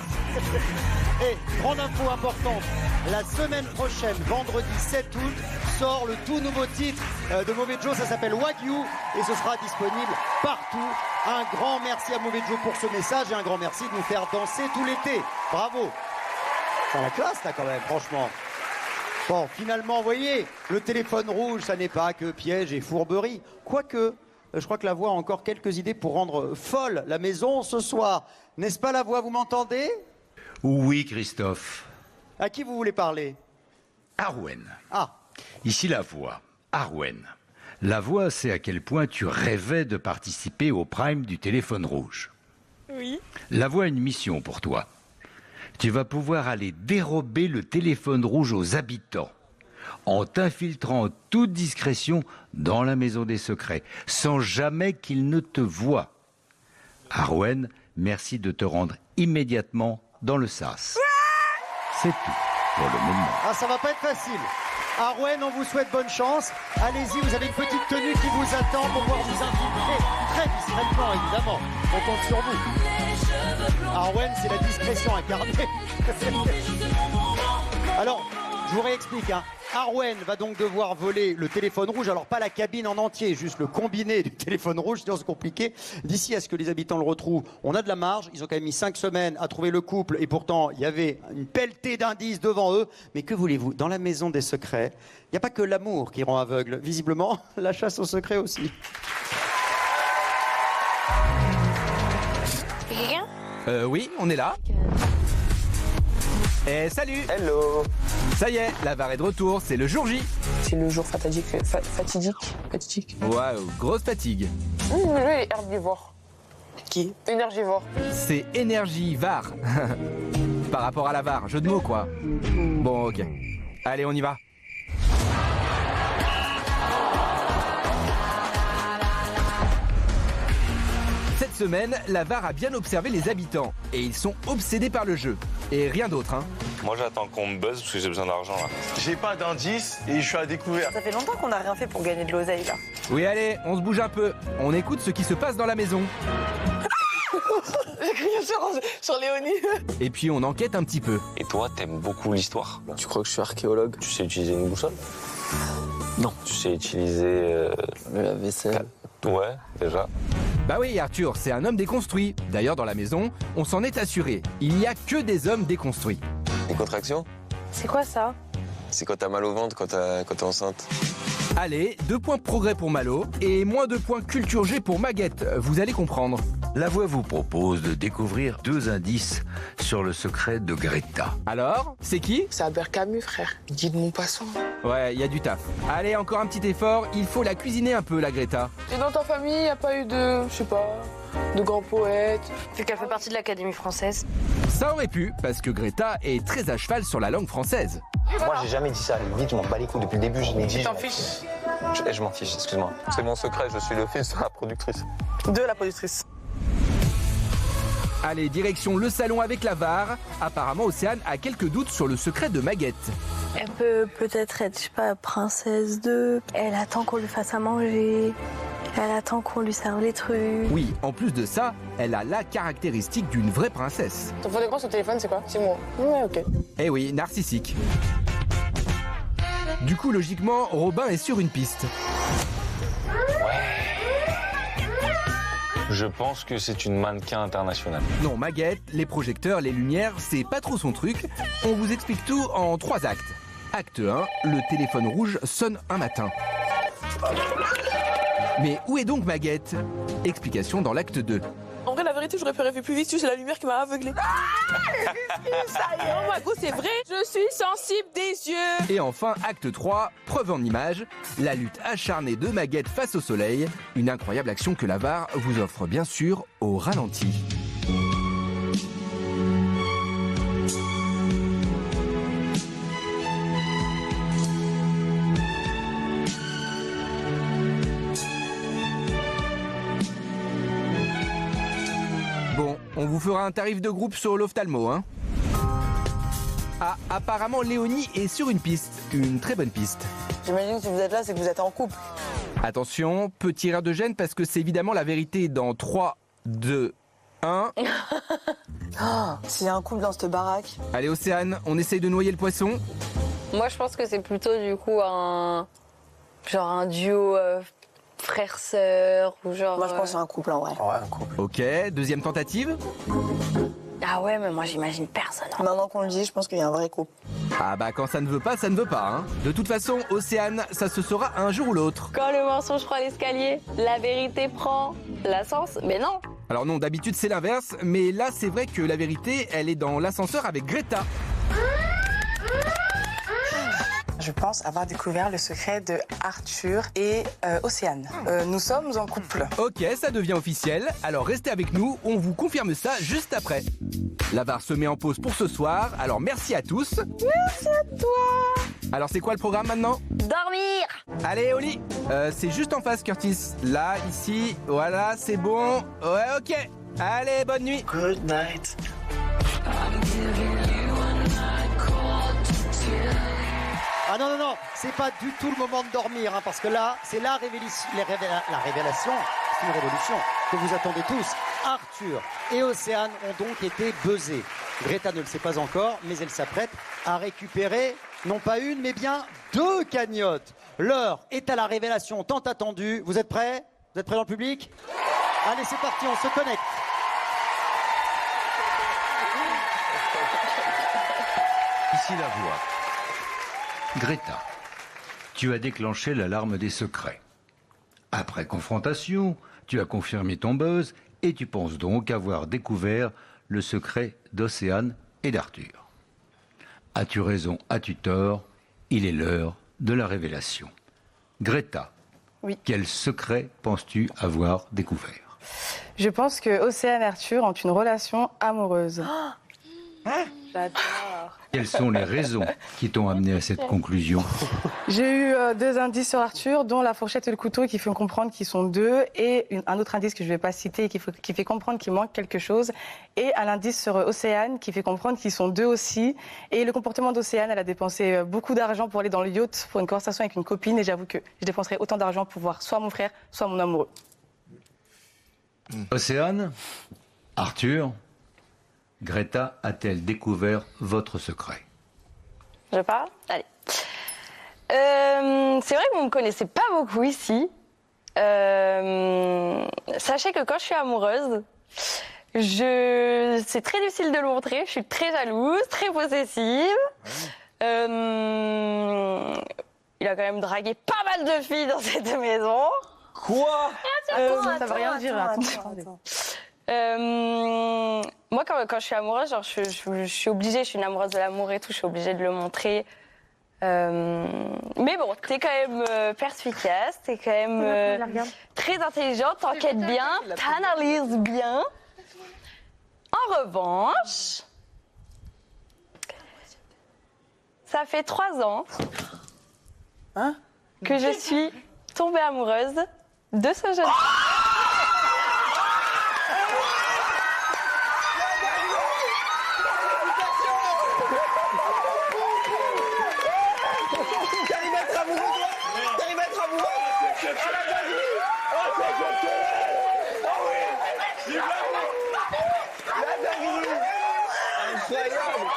Et, grande info importante, la semaine prochaine, vendredi 7 août, sort le tout nouveau titre de Mauvais Joe. Ça s'appelle Wagyu et ce sera disponible partout. Un grand merci à Mauvais Joe pour ce message et un grand merci de nous faire danser tout l'été. Bravo! C'est la classe là quand même, franchement. Bon, finalement, vous voyez, le téléphone rouge, ça n'est pas que piège et fourberie. Quoique, je crois que la voix a encore quelques idées pour rendre folle la maison ce soir. N'est-ce pas la voix, vous m'entendez? Oui, Christophe. À qui vous voulez parler? Arwen. Ah. Ici la voix. Arwen. La voix, c'est à quel point tu rêvais de participer au prime du téléphone rouge. Oui. La voix a une mission pour toi. Tu vas pouvoir aller dérober le téléphone rouge aux habitants en t'infiltrant en toute discrétion dans la maison des secrets, sans jamais qu'ils ne te voient. Arwen, merci de te rendre immédiatement dans le sas. C'est tout pour le moment. Ah, ça va pas être facile. Arwen, on vous souhaite bonne chance. Allez-y, vous avez une petite tenue qui vous attend pour pouvoir vous infiltrer très discrètement, évidemment. On compte sur vous. Arwen, c'est la discrétion incarnée. Alors, je vous réexplique. Arwen va donc devoir voler le téléphone rouge. Alors, pas la cabine en entier, juste le combiné du téléphone rouge, sinon c'est compliqué. D'ici à ce que les habitants le retrouvent, on a de la marge. Ils ont quand même mis 5 semaines à trouver le couple. Et pourtant, il y avait une pelletée d'indices devant eux. Mais que voulez-vous? Dans la maison des secrets, il n'y a pas que l'amour qui rend aveugle. Visiblement, la chasse aux secrets aussi. Oui, on est là. Et salut. Hello. Ça y est, la VAR est de retour, c'est le jour J. C'est le jour fatidique. Fatidique. Ouais, grosse fatigue. Lui, il est herbivore. Qui? Énergivore. C'est énergie VAR. Par rapport à la VAR, jeu de mots quoi. Bon, ok. Allez, on y va. Cette semaine, la VAR a bien observé les habitants et ils sont obsédés par le jeu. Et rien d'autre, hein. Moi j'attends qu'on me buzz parce que j'ai besoin d'argent là. J'ai pas d'indice et je suis à découvert. Ça fait longtemps qu'on n'a rien fait pour gagner de l'oseille là. Oui, allez, on se bouge un peu. On écoute ce qui se passe dans la maison. J'ai crié sur Léonie. Et puis on enquête un petit peu. Et toi, t'aimes beaucoup l'histoire. Tu crois que je suis archéologue? Tu sais utiliser une boussole? Non. Tu sais utiliser... La vaisselle? Ouais, déjà. Bah oui, Arthur, c'est un homme déconstruit. D'ailleurs, dans la maison, on s'en est assuré. Il n'y a que des hommes déconstruits. Une contraction? C'est quoi ça? C'est quand t'as mal au ventre, quand t'es enceinte. Allez, 2 points progrès pour Malo et moins 2 points culture G pour Maguette. Vous allez comprendre. La voix vous propose de découvrir 2 indices sur le secret de Greta. Alors, c'est qui? C'est Albert Camus, frère. Guide mon passant. Ouais, il y a du taf. Allez, encore un petit effort, il faut la cuisiner un peu, la Greta. Et dans ta famille, il n'y a pas eu de, je sais pas, de grands poètes? Vu qu'elle fait partie de l'Académie française. Ça aurait pu, parce que Greta est très à cheval sur la langue française. Moi, j'ai jamais dit ça. Vite, je m'en bats les couilles depuis le début. Je l'ai dit. Tu t'en fiches? Je m'en fiche, excuse-moi. C'est mon secret, je suis le fils de la productrice. De la productrice. Allez, direction le salon avec la VAR. Apparemment, Océane a quelques doutes sur le secret de Maguette. Elle peut peut-être être, je sais pas, princesse 2. Elle attend qu'on lui fasse à manger. Elle attend qu'on lui serve les trucs. Oui, en plus de ça, elle a la caractéristique d'une vraie princesse. Ton fond d'écran sur le téléphone, c'est quoi? C'est moi. Ouais, ok. Eh oui, narcissique. Du coup, logiquement, Robin est sur une piste. Je pense que c'est une mannequin internationale. Non, Maguette, les projecteurs, les lumières, c'est pas trop son truc. On vous explique tout en 3 actes. Acte 1, le téléphone rouge sonne un matin. Mais où est donc Maguette? Explication dans l'acte 2. En vrai, la vérité, j'aurais pu rêver plus vite, c'est la lumière qui m'a aveuglé. Oh my god, c'est vrai, je suis sensible des yeux. Et enfin, acte 3, preuve en image, la lutte acharnée de Maguette face au soleil. Une incroyable action que la VAR vous offre bien sûr au ralenti. Bon, on vous fera un tarif de groupe sur l'ophtalmo, hein. Ah, apparemment Léonie est sur une piste, une très bonne piste. J'imagine que si vous êtes là, c'est que vous êtes en couple. Attention, petit rire de gêne parce que c'est évidemment la vérité dans 3, 2, 1. Oh, s'il y a un couple dans cette baraque. Allez Océane, on essaye de noyer le poisson. Moi, je pense que c'est plutôt du coup un duo frère-sœur ou genre. Moi, je pense que c'est un couple en vrai. Ouais, un couple. Ok, deuxième tentative. Ah ouais, mais moi j'imagine personne. Maintenant qu'on le dit, je pense qu'il y a un vrai couple. Ah bah quand ça ne veut pas, ça ne veut pas, hein. De toute façon, Océane, ça se saura un jour ou l'autre. Quand le mensonge prend l'escalier, la vérité prend l'ascenseur. Mais non. Alors non, d'habitude c'est l'inverse, mais là c'est vrai que la vérité, elle est dans l'ascenseur avec Greta. Je pense avoir découvert le secret de Arthur et Océane. Nous sommes en couple. Ok, ça devient officiel. Alors restez avec nous, on vous confirme ça juste après. La VAR se met en pause pour ce soir, alors merci à tous. Merci à toi. Alors c'est quoi le programme maintenant? Dormir. Allez au lit. C'est juste en face Curtis. Là, ici, voilà, c'est bon. Ouais, ok. Allez, bonne nuit. Good night. Ah non, non, non, c'est pas du tout le moment de dormir, hein, parce que là, c'est la révélation, la révélation, c'est une révolution que vous attendez tous. Arthur et Océane ont donc été buzzés. Greta ne le sait pas encore, mais elle s'apprête à récupérer, non pas une, mais bien 2 cagnottes. L'heure est à la révélation tant attendue. Vous êtes prêts? Vous êtes prêts dans le public? Allez, c'est parti, on se connecte. Ici la voix. Greta, tu as déclenché l'alarme des secrets. Après confrontation, tu as confirmé ton buzz et tu penses donc avoir découvert le secret d'Océane et d'Arthur. As-tu raison, as-tu tort? Il est l'heure de la révélation. Greta, oui. Quel secret penses-tu avoir découvert? Je pense que Océane et Arthur ont une relation amoureuse. J'adore. Quelles sont les raisons qui t'ont amené à cette conclusion? J'ai eu 2 indices sur Arthur, dont la fourchette et le couteau qui font comprendre qu'ils sont 2, et un autre indice que je ne vais pas citer et qui fait comprendre qu'il manque quelque chose, et un indice sur Océane qui fait comprendre qu'ils sont 2 aussi. Et le comportement d'Océane, elle a dépensé beaucoup d'argent pour aller dans le yacht pour une conversation avec une copine, et j'avoue que je dépenserais autant d'argent pour voir soit mon frère, soit mon amoureux. Océane, Arthur, Greta a-t-elle découvert votre secret? Je parle? Allez. C'est vrai que vous ne me connaissez pas beaucoup ici. Sachez que quand je suis amoureuse, c'est très difficile de le montrer. Je suis très jalouse, très possessive. Il a quand même dragué pas mal de filles dans cette maison. Quoi? Ça veut rien dire. Moi, quand je suis amoureuse, genre, je suis obligée, je suis une amoureuse de l'amour et tout, je suis obligée de le montrer. Mais bon, t'es quand même perspicace, t'es quand même très intelligente, t'enquêtes bien, t'analyses bien. En revanche, ça fait 3 ans que je suis tombée amoureuse de ce jeune homme. T'arrives à être amoureux? T'arrives à être amoureux? Oh la dinguerie! Oh c'est exceptionnel! Oh oui! La dinguerie! Incroyable!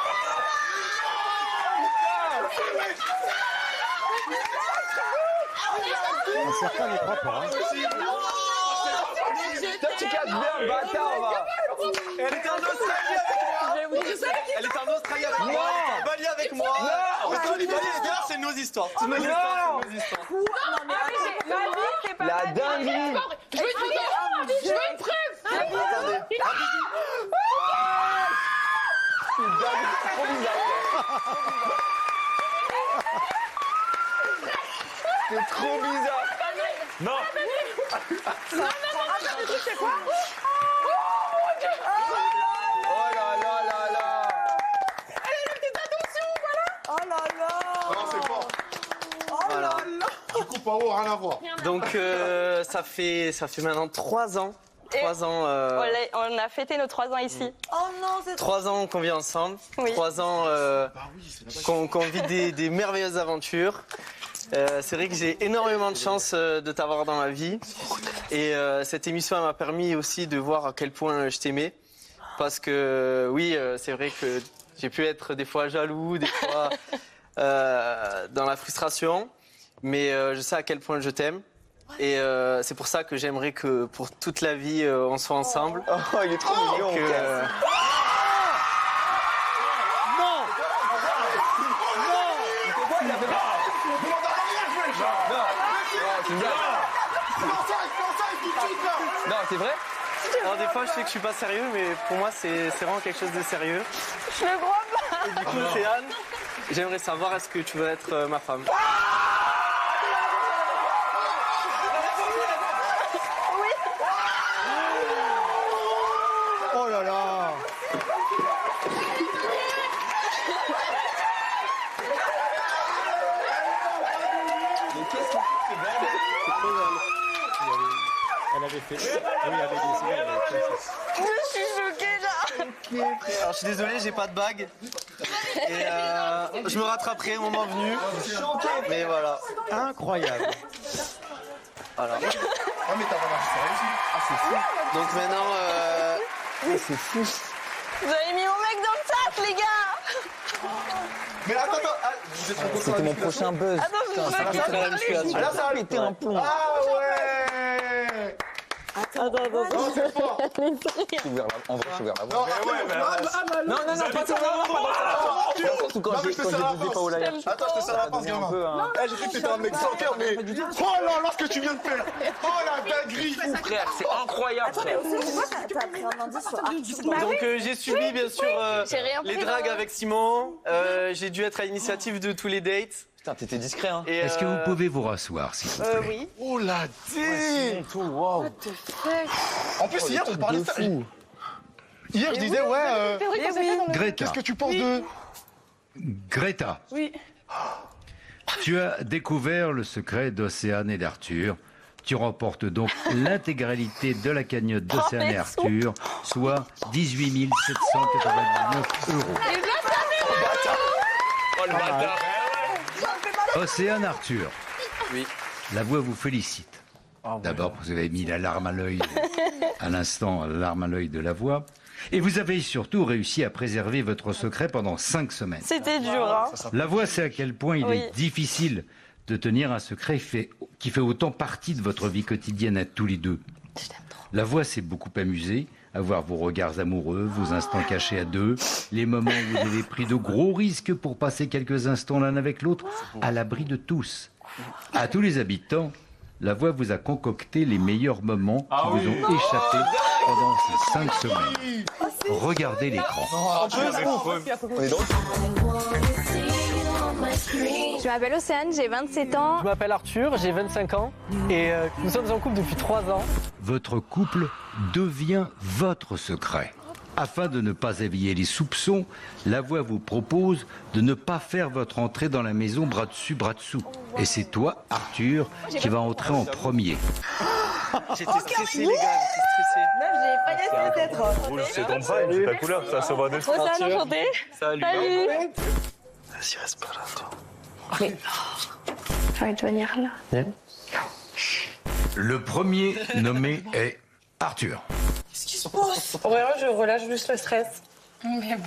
Certains les croient pas. Toi tu casses bien le bâtard va! Elle était en Australie avec moi! Elle était en Australie avec moi! Elle était en Bali avec moi! Non! Les Bali c'est nos histoires! C'est nos histoires! La dinguerie! Je veux une preuve! Attendez! C'est trop bizarre! C'est trop bizarre! Non! Non, le truc c'est quoi? Oh là là là là! Elle a une petite attention, voilà! Oh là là! Non, c'est fort. Oh là là! Du coup, Pao, rien à voir. Donc ça fait maintenant 3 ans. 3 ans. On a fêté nos 3 ans ici. Oh non, c'est 3 ans qu'on vit ensemble. Oui. 3 ans qu'on vit des merveilleuses aventures. C'est vrai que j'ai énormément de chance de t'avoir dans ma vie. Et cette émission elle m'a permis aussi de voir à quel point je t'aimais. Parce que oui, c'est vrai que j'ai pu être des fois jaloux, des fois dans la frustration. Mais je sais à quel point je t'aime. Et c'est pour ça que j'aimerais que pour toute la vie, on soit ensemble. Oh, il est trop mignon. Non, c'est vrai? Alors des fois je sais que je suis pas sérieux, mais pour moi c'est vraiment quelque chose de sérieux. Je le crois pas. Et du coup c'est Anne, j'aimerais savoir est-ce que tu veux être ma femme? Oui. Oh là là! Mais qu'est-ce que c'est bordel? C'est trop drôle. Elle avait fait. Oui, elle avait décidé. Elle avait fait ça. Je suis choquée là. Alors je suis désolé, j'ai pas de bague. Et je me rattraperai au moment venu. Mais voilà. Incroyable. Voilà. Ah, mais t'as pas marché ça aussi. Ah, c'est fou. Donc maintenant, c'est fou. Vous avez mis mon mec dans le sac, les gars. Mais attends, vous êtes trop C'était mon prochain buzz. Attends, Ça va faire la musculation. Là, ça va péter un plomb. Ah ouais! Attends. Non, c'est fort! En vrai, je suis ouvert la voie. Non, pas ça. Surtout quand j'ai dit Paola hier. Attends, je te sers la pince, gamin. J'ai cru que t'étais un mec sans cœur, mais. Oh là là, ce que tu viens de faire! Oh la dinguerie! Frère, c'est incroyable. Attends, mais aussi, pourquoi t'as pris un indice sur Arthur? Donc j'ai subi bien sûr J'ai rien les pris, dragues non. avec Simon. J'ai dû être à l'initiative de tous les dates. Putain, t'étais discret, hein. Et, Est-ce que vous pouvez vous rasseoir, s'il vous plaît? Oui. Oh la dé! Waouh. En plus, hier, on parlait de ça. Hier, je disais, ouais. Greta. Qu'est-ce que tu penses de. Greta. Oui. Tu as découvert le secret d'Océane et d'Arthur. Tu remportes donc l'intégralité de la cagnotte d'Océane et Arthur, soit 18 799 €. Oh le bâtard. Océane Arthur. Oui. La voix vous félicite. D'abord, vous avez mis la larme à l'œil à l'instant, la larme à l'œil de la voix. Et vous avez surtout réussi à préserver votre secret pendant 5 semaines. C'était dur, hein. La voix sait à quel point il est difficile de tenir un secret qui fait autant partie de votre vie quotidienne à tous les deux. La voix s'est beaucoup amusée à voir vos regards amoureux, vos instants cachés à deux, les moments où vous avez pris de gros risques pour passer quelques instants l'un avec l'autre, à l'abri de tous. À tous les habitants, la voix vous a concocté les meilleurs moments qui vous ont échappé pendant ces 5 semaines. Regardez l'écran. Je m'appelle Océane, j'ai 27 ans. Je m'appelle Arthur, j'ai 25 ans et nous sommes en couple depuis 3 ans. Votre couple devient votre secret. Afin de ne pas éveiller les soupçons, la voix vous propose de ne pas faire votre entrée dans la maison bras dessus, bras dessous. Et c'est toi, Arthur, qui va entrer en premier. J'étais stressé, les gars, j'étais stressé. J'ai pas essayé d'être. Rouge, c'est ton pas, c'est ta couleur, ça se voit de suite. Océane, enchantée. Salut. Vas-y, reste pas là, toi. Mais... J'ai envie de venir là. Le premier nommé est Arthur. Qu'est-ce qui se passe? En vrai, je relâche juste le stress. Mais...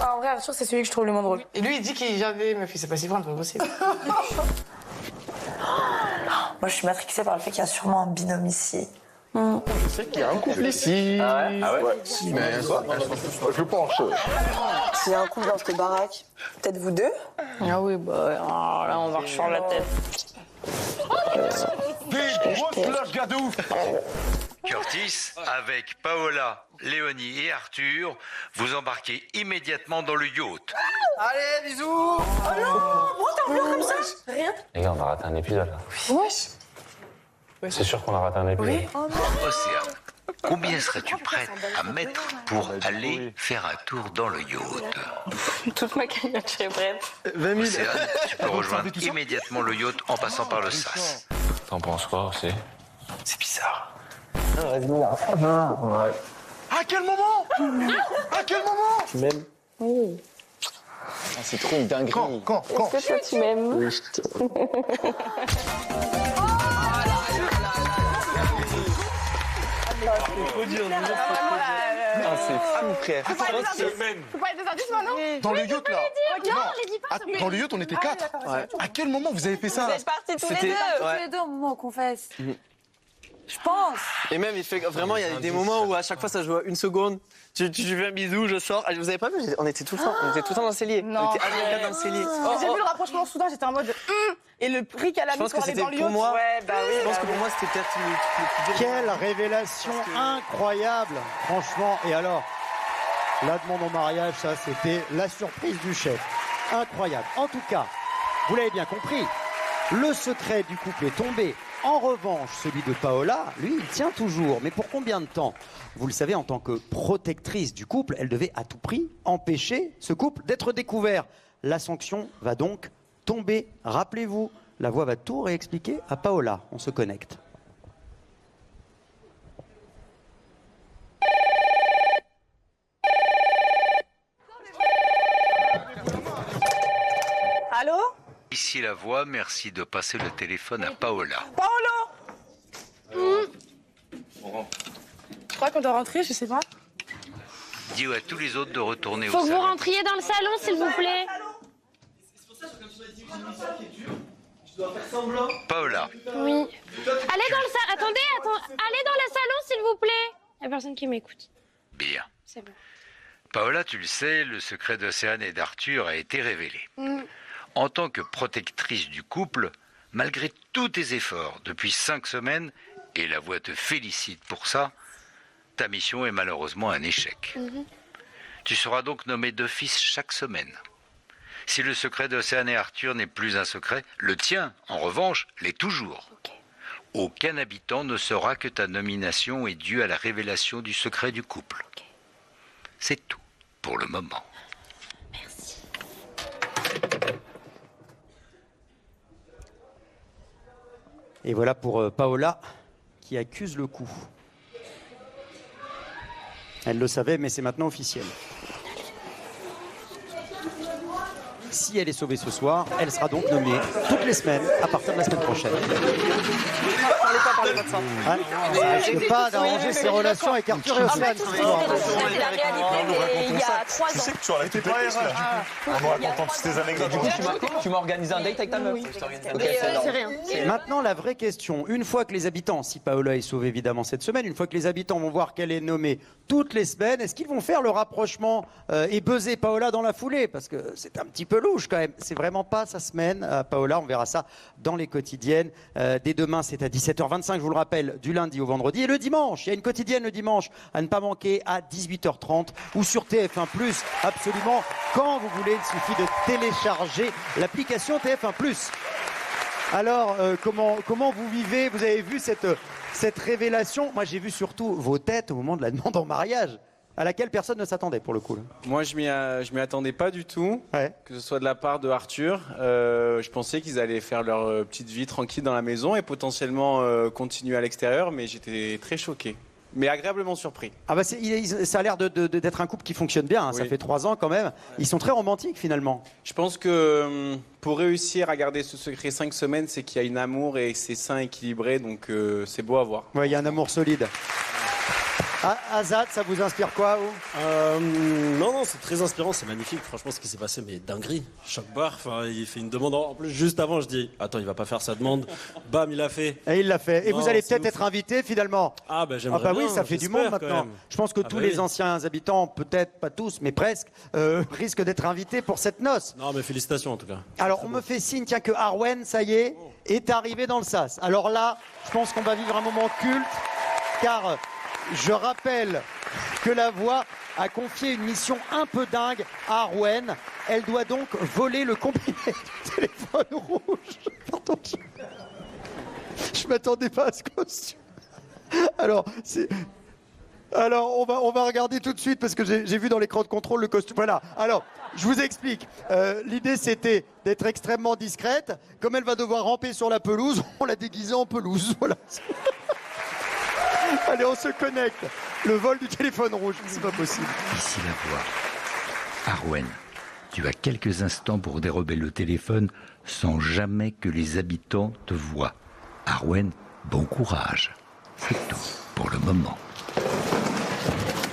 en vrai, Arthur, c'est celui que je trouve le moins drôle. Et lui, il dit qu'il avait meuf, c'est pas si vrai, c'est pas possible. Moi, je suis matrixée par le fait qu'il y a sûrement un binôme ici. Je sais qu'il y a un couple ici. Ah ouais? Si, mais je pense. S'il y a un couple dans cette baraque, peut-être vous deux? Ah oui, bah là, on va refaire la tête. Des grosses cloches gadou. Curtis, avec Paola, Léonie et Arthur, vous embarquez immédiatement dans le yacht. Allez, bisous. Oh non, moi t'en pleures comme ça? Rien. Les gars, on a raté un épisode là. Wesh. C'est sûr qu'on a raté un épisode. Oui. Oh non. Océane, combien serais-tu prête à mettre pour aller faire un tour dans le yacht? Toute ma cagnotte est prête. 20 000. Océane, tu peux rejoindre immédiatement le yacht en passant par le sas. T'en penses quoi aussi? C'est bizarre. À quel moment? À quel moment? Tu m'aimes? Oui. C'est trop une dinguerie. Quand? Est-ce que toi, tu m'aimes? Oui, je te... C'est fou, frère. Faut pas être des artistes maintenant? Dans le yacht là? Non, les dis pas. Dans le yacht, on était 4. À quel moment vous avez fait ça? Vous êtes partis tous les deux au moment où on confesse. Je pense. Et même, il fait vraiment, il y a des moments où à chaque fois ça joue à 1 seconde. Tu fais un bisou, je sors. Vous avez pas vu? On était tout le temps dans le cellier. Non. On était H24 dans le cellier. J'ai vu le rapprochement soudain, j'étais en mode. Et le prix qu'elle a Je mis pense que pour aller c'était dans le pour yacht. moi. Ouais, bah oui. Je pense que pour moi, c'était peut-être le plus dur. Quelle révélation incroyable, franchement. Et alors, la demande en mariage, ça, c'était la surprise du chef. Incroyable. En tout cas, vous l'avez bien compris, le secret du couple est tombé. En revanche, celui de Paola, lui, il tient toujours. Mais pour combien de temps? Vous le savez, en tant que protectrice du couple, elle devait à tout prix empêcher ce couple d'être découvert. La sanction va donc tomber. Rappelez-vous, la voix va tout réexpliquer à Paola. On se connecte. Allô? Ici la voix, merci de passer le téléphone à Paola. Paolo! Je crois qu'on doit rentrer, je sais pas. Dis à tous les autres de retourner Faut au que vous salon. rentriez dans le salon, s'il vous plaît. Paola, Oui. Allez dans le salon. Attendez. Allez dans le salon, s'il vous plaît. Il n'y a personne qui m'écoute. bien. C'est bon. Paola, tu le sais, le secret d'Océane et d'Arthur a été révélé. En tant que protectrice du couple, malgré tous tes efforts depuis 5 semaines, et la voix te félicite pour ça, ta mission est malheureusement un échec. Tu seras donc nommé d'office chaque semaine. Si le secret d'Océane et Arthur n'est plus un secret, le tien, en revanche, l'est toujours. Aucun habitant ne saura que ta nomination est due à la révélation du secret du couple. C'est tout pour le moment. Merci. Et voilà pour Paola qui accuse le coup. Elle le savait, mais c'est maintenant officiel. Si elle est sauvée ce soir, elle sera donc nommée toutes les semaines à partir de la semaine prochaine. Parlez pas de ça. Ça risque pas d'arranger ses relations avec Arthur et Océane. C'est la réalité, il y a 3 ans. Tu sais que tu aurais été pas RH du coup. En nous racontant toutes tes anecdotes. Du coup, tu m'as organisé un date avec ta meuf. Ok, C'est rien. Maintenant, la vraie question, une fois que les habitants, si Paola est sauvée évidemment cette semaine, une fois que les habitants vont voir qu'elle est nommée toutes les semaines, est-ce qu'ils vont faire le rapprochement et buzzer Paola dans la foulée? Parce que c'est un petit peu long. louche quand même. C'est vraiment pas sa semaine, Paola. On verra ça dans les quotidiennes. Dès demain, c'est à 17h25, je vous le rappelle, du lundi au vendredi. Et le dimanche, il y a une quotidienne le dimanche à ne pas manquer à 18h30 ou sur TF1+, absolument quand vous voulez. Il suffit de télécharger l'application TF1+. Alors, comment vous vivez? Vous avez vu cette révélation? Moi, j'ai vu surtout vos têtes au moment de la demande en mariage, à laquelle personne ne s'attendait pour le coup. Moi, je m'y attendais pas du tout, que ce soit de la part de Arthur. Je pensais qu'ils allaient faire leur petite vie tranquille dans la maison et potentiellement continuer à l'extérieur, mais j'étais très choqué. Mais agréablement surpris. Ah bah ça a l'air d'être un couple qui fonctionne bien, hein. Oui. Ça fait 3 ans quand même. Ils sont très romantiques finalement. Je pense que pour réussir à garder ce secret 5 semaines, c'est qu'il y a un amour et c'est sain, équilibré, donc c'est beau à voir. Oui, il y a un amour solide. Azad, ça vous inspire quoi Non, c'est très inspirant, c'est magnifique. Franchement, ce qui s'est passé, mais dinguerie. Choc barre, il fait une demande. En plus, juste avant, je dis, attends, il va pas faire sa demande. Bam, il l'a fait. Et il l'a fait. Et vous allez peut-être être invité finalement. Ah, ben j'aimerais bien. Oui, ça fait du monde maintenant. Je pense que tous les anciens habitants, peut-être pas tous, mais presque, risquent d'être invités pour cette noce. Non, mais félicitations en tout cas. Alors, on me fait signe, tiens, que Arwen, ça y est arrivé dans le sas. Alors là, je pense qu'on va vivre un moment culte, car je rappelle que La Voix a confié une mission un peu dingue à Arwen. Elle doit donc voler le combiné du téléphone rouge. Pardon, je m'attendais pas à ce costume. Alors, on va regarder tout de suite parce que j'ai vu dans l'écran de contrôle le costume. Voilà. Alors, je vous explique. L'idée, c'était d'être extrêmement discrète. Comme elle va devoir ramper sur la pelouse, on l'a déguisée en pelouse. Voilà. Allez, on se connecte. Le vol du téléphone rouge, c'est pas possible. Ici La Voix. Arwen, tu as quelques instants pour dérober le téléphone sans jamais que les habitants te voient. Arwen, bon courage. C'est tout pour le moment.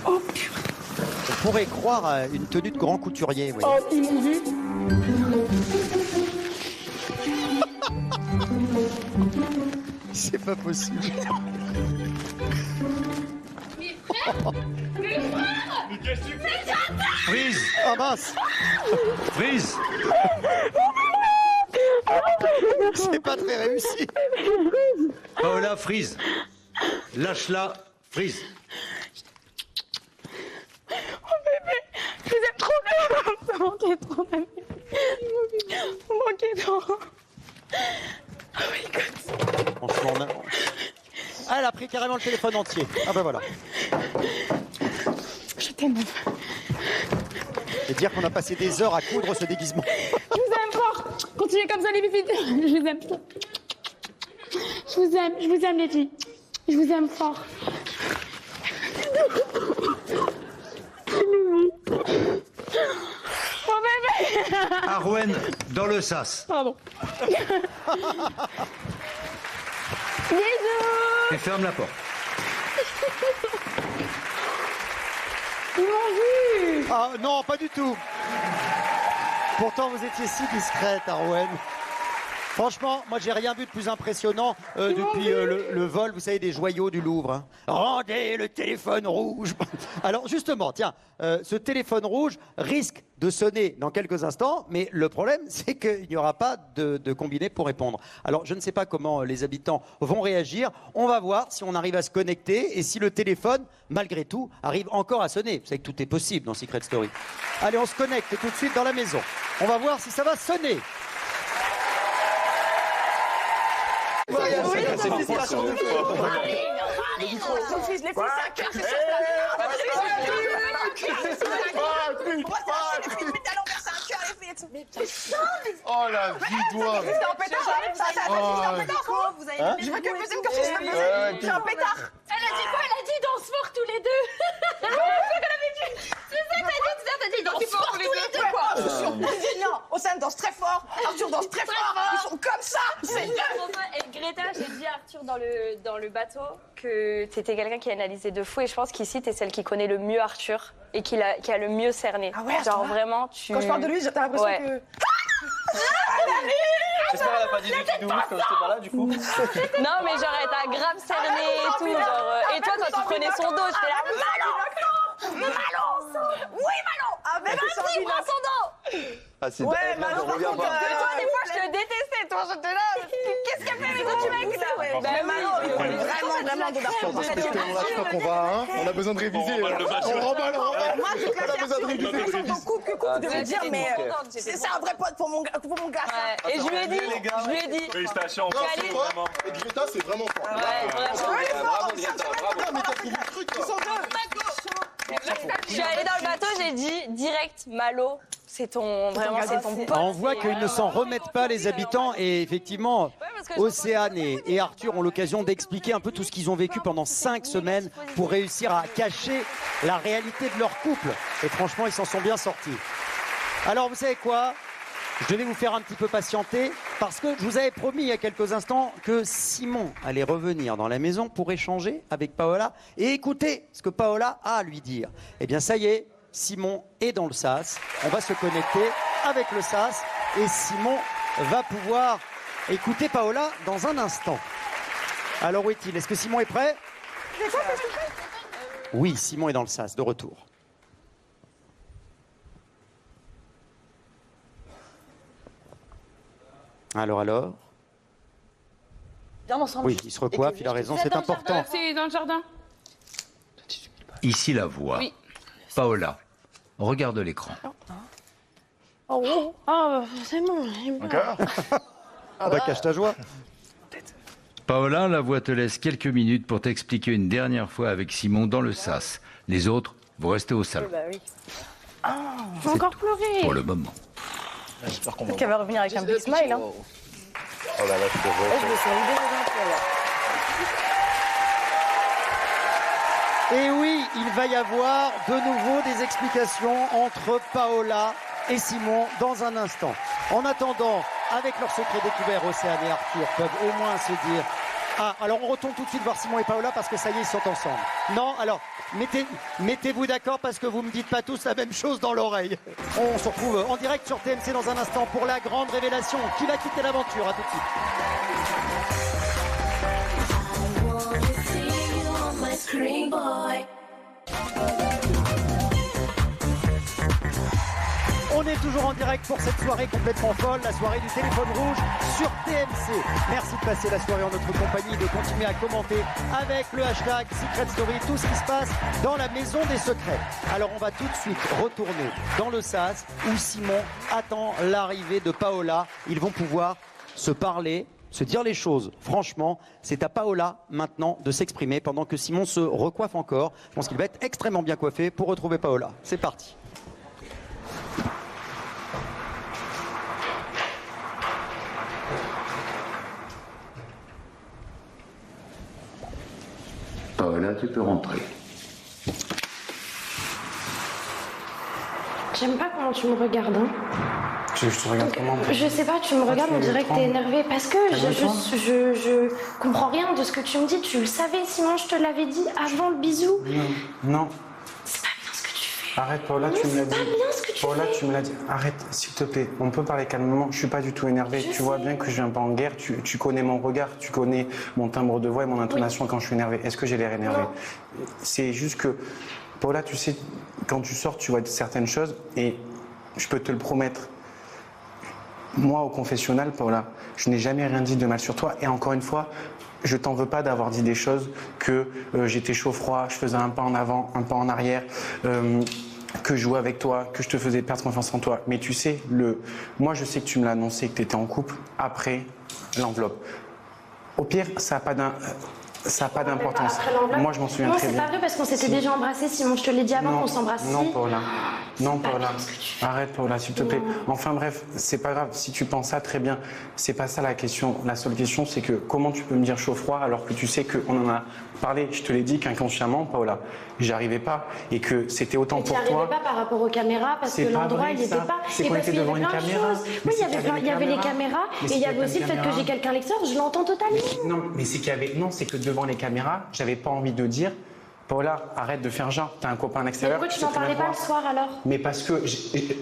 Oh purée. On pourrait croire à une tenue de grand couturier. Oui. Oh, ils m'ont vu. C'est pas possible. Mais qu'est-ce que tu fais? Freeze! Ah mince! Freeze! C'est pas très réussi. Paola, freeze! Lâche-la, freeze! Oh bébé, je vous aime trop bien. Vous manquez trop d'amis. Vous manquez trop. Oh my god. Franchement, ah, elle a pris carrément le téléphone entier. Ah ben voilà. Je t'aime. Et dire qu'on a passé des heures à coudre ce déguisement. Je vous aime fort. Continuez comme ça les filles. Je vous aime. Je vous aime les filles. Je vous aime fort. Oh bébé. Arwen, dans le sas. Pardon. Bisous. Et ferme la porte. Ils m'ont vu. Ah non, pas du tout. Pourtant, vous étiez si discrète, Arwen. Franchement, moi, j'ai rien vu de plus impressionnant depuis le vol, vous savez, des joyaux du Louvre. Hein. Rendez le téléphone rouge. Alors, justement, tiens, ce téléphone rouge risque de sonner dans quelques instants, mais le problème, c'est qu'il n'y aura pas de combiné pour répondre. Alors, je ne sais pas comment les habitants vont réagir. On va voir si on arrive à se connecter et si le téléphone, malgré tout, arrive encore à sonner. Vous savez que tout est possible dans Secret Story. Allez, on se connecte tout de suite dans la maison. On va voir si ça va sonner. Oh la vidoire. Je veux que vous ayez une carte. C'est un pétard. Elle a dit quoi? Elle a dit danse fort tous les deux. C'est ça que t'as dit, danse fort tous les deux quoi. Non, Océane danse très fort, Arthur danse très fort, ils sont comme ça. Et Greta, j'ai dit à Arthur dans le bateau que t'étais quelqu'un qui analysait de fou et je pense qu'ici t'es celle qui connaît le mieux Arthur et qui a le mieux cerné. Ah ouais, genre vraiment tu. Quand je parle de lui, t'as l'impression que. J'espère qu'elle a pas dit du tout quand j'étais pas là du coup. Non mais genre elle t'a grave cerné et tout genre. Et toi quand tu prenais son dos, j'étais là. Malo. Oui Malo. mais vas-y, prends son dos. Ah, c'est Ouais, pas- Malo, par regarde contre, pas. toi, des fois, je te détestais, toi, j'étais là. Qu'est-ce qu'elle fait, mais toi, tu m'écoutes là, ouais. Ben, Malo, vraiment, de Je crois qu'on va, hein, on a besoin de réviser. On remballe. Moi, toute la On a besoin de fierté, réviser. de coupe de me dire, mais c'est un vrai pote pour mon gars. Et je lui ai dit, Félicitations, vraiment. Et Greta, c'est vraiment fort. Je suis allée dans le bateau, j'ai dit direct, Malo, c'est ton pote. On voit qu'ils ne s'en remettent pas, les habitants, et effectivement, Océane et Arthur ont l'occasion d'expliquer un peu tout ce qu'ils ont vécu pendant 5 semaines pour réussir à cacher la réalité de leur couple. Et franchement, ils s'en sont bien sortis. Alors, vous savez quoi ? Je vais vous faire un petit peu patienter parce que je vous avais promis il y a quelques instants que Simon allait revenir dans la maison pour échanger avec Paola et écouter ce que Paola a à lui dire. Eh bien, ça y est, Simon est dans le sas. On va se connecter avec le sas et Simon va pouvoir écouter Paola dans un instant. Alors, où est-il ? Est-ce que Simon est prêt ? Oui, Simon est dans le sas, de retour. Alors Viens ensemble. Oui, il se recoiffe, il a raison, c'est important. C'est dans le jardin. Ici la voix. Oui. Paola, regarde l'écran. Oh, c'est bon. Ah bah, cache ta joie. Paola, la voix te laisse quelques minutes pour t'expliquer une dernière fois avec Simon dans le sas. Les autres, vous restez au salon. Bah oui. Faut encore pleurer. Pour le moment. Peut-être qu'elle va revenir avec un big smile. Hein. Oh là là, je te vois. Je me suis ridée là. Et oui, il va y avoir de nouveau des explications entre Paola et Simon dans un instant. En attendant, avec leur secret découvert, Océane et Arthur peuvent au moins se dire... Ah, alors on retourne tout de suite voir Simon et Paola parce que ça y est, ils sont ensemble. Non, alors, mettez-vous d'accord parce que vous me dites pas tous la même chose dans l'oreille. On se retrouve en direct sur TMC dans un instant pour la grande révélation. Qui va quitter l'aventure ? À tout de suite. On est toujours en direct pour cette soirée complètement folle, la soirée du téléphone rouge sur TMC. Merci de passer la soirée en notre compagnie, de continuer à commenter avec le hashtag Secret Story tout ce qui se passe dans la maison des secrets. Alors on va tout de suite retourner dans le sas où Simon attend l'arrivée de Paola. Ils vont pouvoir se parler, se dire les choses. Franchement, c'est à Paola maintenant de s'exprimer pendant que Simon se recoiffe encore. Je pense qu'il va être extrêmement bien coiffé pour retrouver Paola. C'est parti. Paola, tu peux rentrer. J'aime pas comment tu me regardes. Hein. Je te regarde comment? Je sais pas, tu me regardes, on dirait que t'es énervé. Parce que je comprends rien de ce que tu me dis. Tu le savais, Simon, je te l'avais dit avant le bisou. Non. C'est pas bien ce que tu fais. Arrête, Paola, Non, tu me l'as dit. c'est pas bien ce que tu Paola, fais. tu me l'as dit. Arrête, s'il te plaît. On peut parler calmement. Je suis pas du tout énervé. Tu vois bien que je viens pas en guerre. Tu connais mon regard, tu connais mon timbre de voix et mon intonation quand je suis énervé. Est-ce que j'ai l'air énervé? C'est juste que, Paola, tu sais, quand tu sors, tu vois certaines choses et je peux te le promettre. Moi, au confessionnal, Paola, je n'ai jamais rien dit de mal sur toi. Et encore une fois, je t'en veux pas d'avoir dit des choses que j'étais chaud-froid, je faisais un pas en avant, un pas en arrière, que je jouais avec toi, que je te faisais perdre confiance en toi. Mais tu sais, moi, je sais que tu me l'as annoncé, que tu étais en couple après l'enveloppe. Au pire, ça n'a pas d'importance. Moi, je m'en souviens très bien. Non, c'est pas vrai parce qu'on s'était déjà embrassés, Simon. Je te l'ai dit avant qu'on s'embrasse. Non, Paola. Non, Paola. Arrête, Paola, s'il te plaît. Enfin bref, c'est pas grave. Si tu penses ça, très bien. C'est pas ça la question. La seule question, c'est que comment tu peux me dire chaud-froid alors que tu sais qu'on en a parlé. Je te l'ai dit qu'inconsciemment, Paola, j'y arrivais pas et que c'était autant pour toi. Tu n'y arrivais pas par rapport aux caméras parce que l'endroit, il n'était pas. C'est qu'on était devant une caméra. Oui, il y avait les caméras et il y avait aussi le fait que j'ai quelqu'un à l'extérieur. Je l'entends totalement. Non, mais c'est qu'il y avait. Non, c'est que devant les caméras, j'avais pas envie de dire Paola, arrête de faire genre, t'as un copain à Mais l'extérieur. pourquoi tu n'en parlais pas le soir alors? Mais parce que,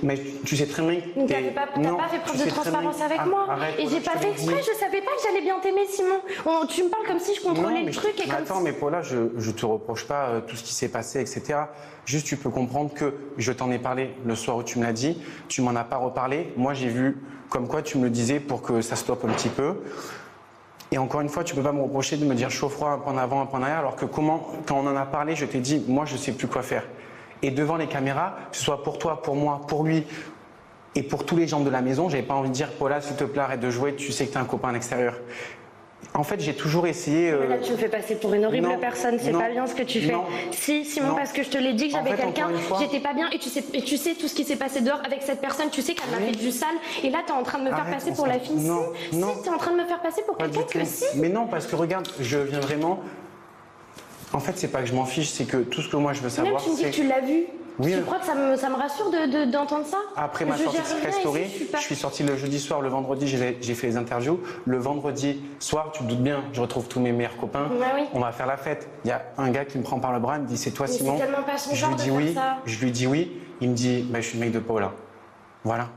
mais tu sais très bien que Donc t'as pas fait preuve de transparence avec moi. Et j'ai pas fait exprès, je savais pas que j'allais bien t'aimer, Simon. Tu me parles comme si je contrôlais le truc et comme attends, mais Paola, je te reproche pas tout ce qui s'est passé, etc. Juste, tu peux comprendre que je t'en ai parlé le soir où tu me l'as dit, tu m'en as pas reparlé. Moi, j'ai vu comme quoi tu me le disais pour que ça stoppe un petit peu. Et encore une fois, tu peux pas me reprocher de me dire chaud-froid, un pas en avant, un pas en arrière, alors que quand on en a parlé, je t'ai dit, moi, je sais plus quoi faire. Et devant les caméras, que ce soit pour toi, pour moi, pour lui, et pour tous les gens de la maison, j'avais pas envie de dire, Paola, s'il te plaît, arrête de jouer, tu sais que t'as un copain à l'extérieur. En fait, j'ai toujours essayé. Mais là, tu me fais passer pour une horrible personne. C'est pas bien ce que tu fais. Si, Simon, parce que je te l'ai dit que j'avais quelqu'un, j'étais pas bien. Et tu sais tout ce qui s'est passé dehors avec cette personne. Tu sais qu'elle m'a fait du sale. Et là, t'es en train de me faire passer pour la fille. Si, t'es en train de me faire passer pour quelqu'un que si. Mais non, parce que regarde, je viens vraiment. En fait, c'est pas que je m'en fiche, c'est que tout ce que moi je veux savoir. Même tu me dis que tu l'as vu. Oui. Tu crois que ça me rassure d'entendre ça? Après ma sortie de Secret Story, je suis sorti le jeudi soir, le vendredi j'ai fait les interviews. Le vendredi soir, tu te doutes bien, je retrouve tous mes meilleurs copains. Bah oui. On va faire la fête. Il y a un gars qui me prend par le bras, il me dit c'est toi Mais Simon. c'est tellement pas son Je genre lui de dis faire oui. ça. Je lui dis oui. Il me dit bah, je suis le mec de Paola. Voilà.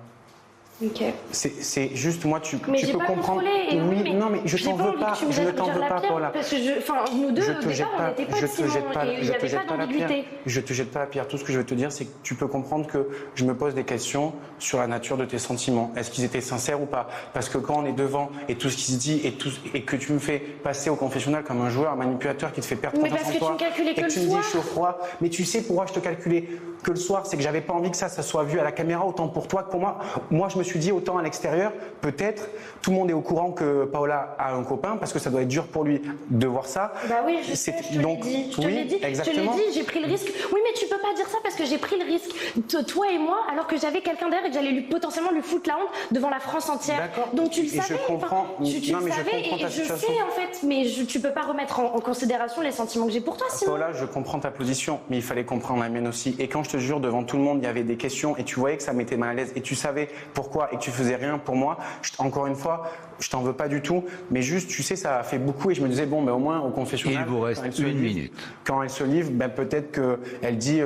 Ok. C'est juste moi tu Mais j'ai peux pas comprendre. contrôlé. Et Oui, non mais je t'en veux pas. Je ne t'en veux pas Paola. Parce que nous deux, Je au te jette départ, on pas, n'était pas je de te Simon. jette pas, Et il je n'y te avait jette pas pas la pierre. d'ambiguïté. Je te jette pas la pierre. Tout ce que je veux te dire, c'est que tu peux comprendre que je me pose des questions sur la nature de tes sentiments. Est-ce qu'ils étaient sincères ou pas? Parce que quand on est devant et tout ce qui se dit et que tu me fais passer au confessionnal comme un joueur, un manipulateur qui te fait perdre Mais confiance parce en que tu toi, me calculais que et que le tu me dis soir. chaud froid. Mais tu sais pourquoi je te calculais que le soir, c'est que j'avais pas envie que ça soit vu à la caméra autant pour toi que pour moi. Moi, je me suis dit autant à l'extérieur, peut-être tout le monde est au courant que Paola a un copain parce que ça doit être dur pour lui de voir ça. Bah oui, je sais, je te l'ai dit. Je te l'ai dit, j'ai pris le risque. Oui, mais tu peux pas dire ça parce que j'ai pris le risque, toi et moi, alors que j'avais quelqu'un derrière et que j'allais potentiellement lui foutre la honte devant la France entière. D'accord. Donc tu le Et savais. je comprends. Tu Non, le mais je savais comprends et ta je situation. sais en fait, mais tu peux pas remettre en considération les sentiments que j'ai pour toi, Simon. Paola, je comprends ta position, mais il fallait comprendre la mienne aussi. Et quand je te jure, devant tout le monde, il y avait des questions et tu voyais que ça m'était mal à l'aise et tu savais pourquoi et que tu faisais rien pour moi. Encore une fois, je t'en veux pas du tout, mais juste, tu sais, ça a fait beaucoup et je me disais, bon, ben, au moins, au confessionnal. Il vous reste une minute. Quand elle se livre, ben, peut-être qu'elle dit.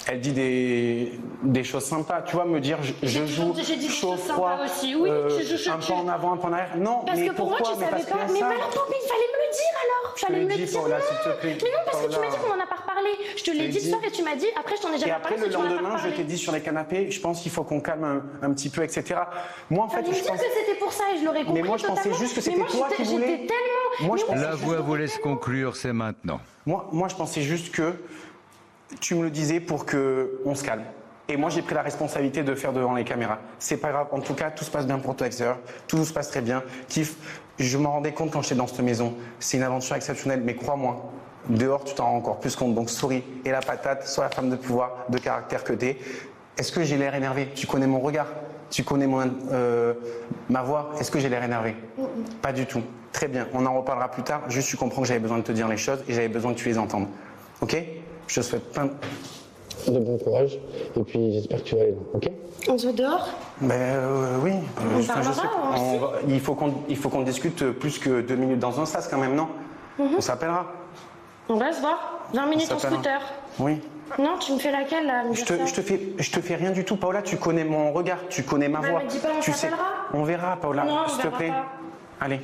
Elle dit des choses sympas, tu vois, me dire je joue chaud, froid, aussi. Oui, un pas en avant, un pas en arrière. Non, parce mais que pour moi, pourquoi? tu savais pas. Mais alors, il fallait me le dire alors. Je te l'ai dit, Paola, s'il te plaît. Mais non, parce que tu Paola. m'as dit qu'on en a pas reparlé. Je te l'ai dit ce soir et tu m'as dit, après, je t'en ai jamais Et parlé. après, le lendemain, je t'ai dit sur les canapés, je pense qu'il faut qu'on calme un petit peu, etc. Moi, en fait, je pense que c'était pour ça et je l'aurais compris. Mais moi, je pensais juste que c'était toi qui voulais. La voix vous laisse conclure, c'est maintenant. Moi, je pensais juste que tu me le disais pour qu'on se calme. Et moi, j'ai pris la responsabilité de faire devant les caméras. C'est pas grave. En tout cas, tout se passe bien pour toi, extérieur. Tout se passe très bien. Kiff. Je m'en rendais compte quand j'étais dans cette maison. C'est une aventure exceptionnelle, mais crois-moi, dehors, tu t'en rends encore plus compte. Donc, souris. Et la patate, sois la femme de pouvoir, de caractère que t'es. Est-ce que j'ai l'air énervé? Tu connais mon regard? Tu connais ma voix? Est-ce que j'ai l'air énervé? Pas du tout. Très bien. On en reparlera plus tard. Juste, tu comprends que j'avais besoin de te dire les choses et j'avais besoin que tu les entendes. Ok? Je te souhaite plein de bon courage et puis j'espère que tu vas aller loin, ok? On se voit dehors? Oui. On parlera, il faut qu'on discute plus que 2 minutes dans un sas quand même, non? On s'appellera. On va se voir. 20 minutes en scooter. Oui. Non, tu me fais laquelle là? Je te fais rien du tout, Paola. Tu connais mon regard, tu connais ma voix. Me dis pas, on s'appellera? On verra, Paola. Non, s'il te plaît. Pas. Allez.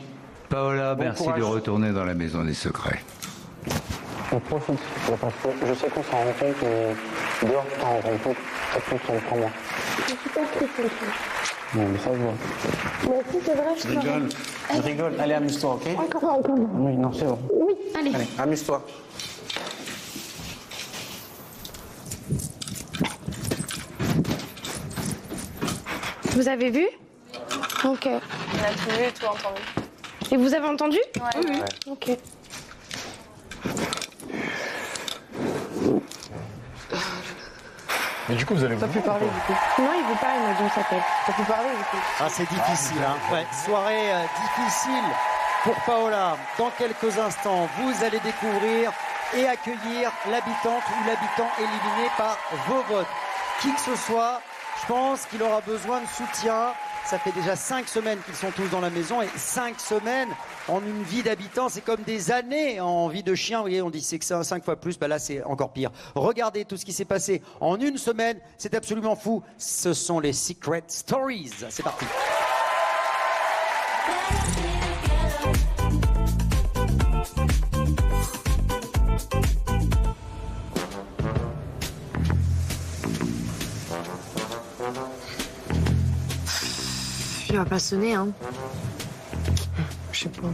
Paola, merci de retourner dans la maison des secrets. On profite, parce que je sais qu'on s'en rend compte, mais dehors, tu t'en rends compte. Ça plus que 3 mois. Je suis pas triste. Non, mais ça se voit. Mais si, c'est vrai, je rigole. Je rigole. Allez, amuse-toi, ok? Encore. Oui, non, c'est bon. Oui, allez. Allez, amuse-toi. Vous avez vu? Ok. On a tout vu et tout entendu. Et vous avez entendu? Ouais. Ouais. Ok. Mais du coup, vous allez T'as pu parler du coup? Non, il veut pas, il m'a dit on s'appelle. T'as pu parler du coup? Ah, c'est difficile, hein. Ouais, soirée difficile pour Paola. Dans quelques instants, vous allez découvrir et accueillir l'habitante ou l'habitant éliminé par vos votes. Qui que ce soit, je pense qu'il aura besoin de soutien. Ça fait déjà 5 semaines qu'ils sont tous dans la maison et 5 semaines en une vie d'habitant, c'est comme des années en vie de chien. Vous voyez, on dit c'est que c'est 5 fois plus, bah là c'est encore pire. Regardez tout ce qui s'est passé en une semaine, c'est absolument fou. Ce sont les Secret Stories. C'est parti. Il va pas sonner, hein. Je sais pas.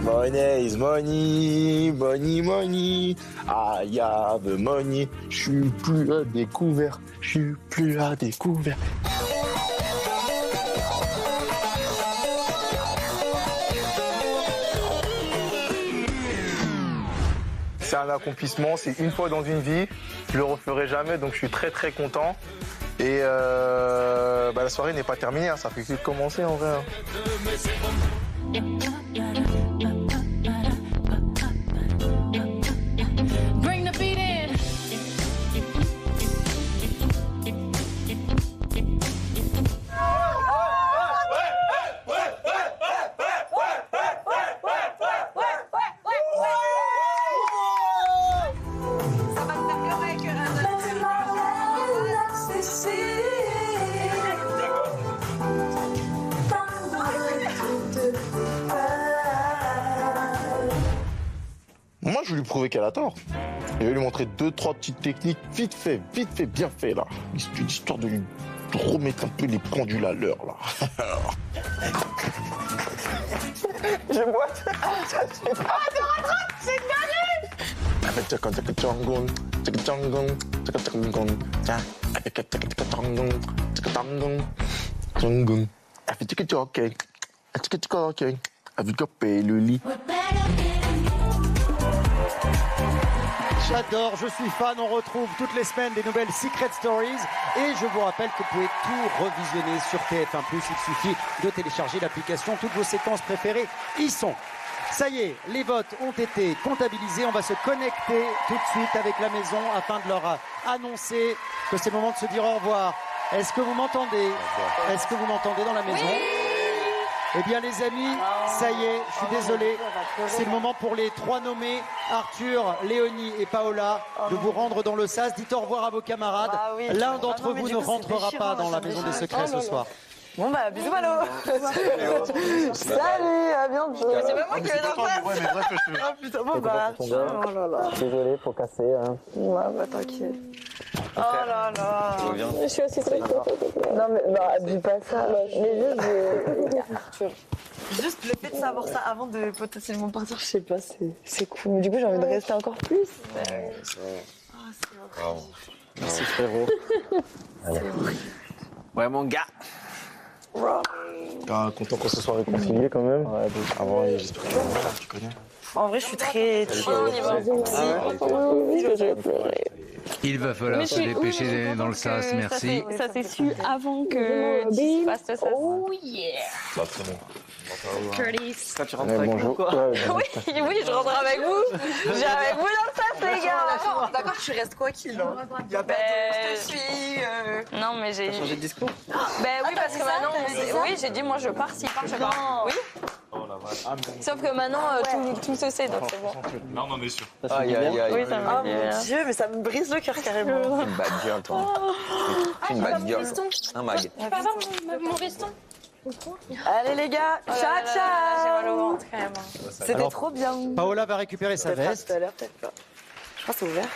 Money is money, money, money. I have money. Je suis plus à découvert. Je suis plus à découvert. C'est un accomplissement, c'est une fois dans une vie. Je le referai jamais, donc je suis très très content. Et la soirée n'est pas terminée, hein, ça fait que commencer en vrai. Bring the beat in. Moi, je vais lui prouver qu'elle a tort. Je vais lui montrer 2-3 petites techniques vite fait, bien fait, là. Histoire de lui remettre un peu les pendules à l'heure, là. Je boite. Ah, t'es rattrape, c'est une le lit. J'adore, je suis fan, on retrouve toutes les semaines des nouvelles Secret Stories et je vous rappelle que vous pouvez tout revisionner sur TF1+, il suffit de télécharger l'application, toutes vos séquences préférées y sont. Ça y est, les votes ont été comptabilisés, on va se connecter tout de suite avec la maison afin de leur annoncer que c'est le moment de se dire au revoir. Est-ce que vous m'entendez? Est-ce que vous m'entendez dans la maison? Eh bien les amis, ça y est, je suis désolé, c'est le moment pour les 3 nommés, Arthur, Léonie et Paola, de vous rendre dans le sas. Dites au revoir à vos camarades. L'un d'entre vous ne rentrera pas dans la maison des secrets ce soir. Bon bah bisous Malo. Salut, à bientôt. C'est pas moi qui vais dans le face. Ah putain, bon bah. Oh là là. Désolé pour casser. Hein. Ouais bah t'inquiète. Oh là là. Je suis aussi très contente. Non mais bah dis pas ça. Mais juste le fait de savoir ça avant de potentiellement partir, je sais pas, c'est cool. Mais du coup j'ai envie de rester encore plus. Bravo. Merci frérot. Ouais mon gars. Content qu'on se soit réconcilié quand même. Ouais, avant, j'espère que tu connais. En vrai, je suis très chill. Il va falloir se dépêcher d'aller dans le sas, merci. Ça s'est su avant que tu fasses ça. Oh yeah. Bah, très bon. Curtis. Quand tu rentres avec nous, quoi. Oui, je rentre avec vous. J'ai avec vous dans le sas, les gars. D'accord, tu restes quoi qu'il en. Il y a pas de je te suis. Non, mais j'ai. T'as changé de discours? Ben oui, parce que maintenant. Oui, j'ai dit, moi je pars, s'il part, je pars. Oui. Sauf que maintenant, tout se sait, donc c'est bon. Non, non, mais sûr. Aïe, aïe, aïe. Oui, ça Oh mon Dieu, mais ça me brise le cœur carrément. C'est une bad girl, toi. C'est une bad girl. Un mag. Je peux avoir mon veston? Allez les gars, ciao ciao. J'ai mal au ventre quand même. C'était trop bien. Paola va récupérer sa veste. Tout à l'heure, peut-être pas. Je crois que c'est ouvert.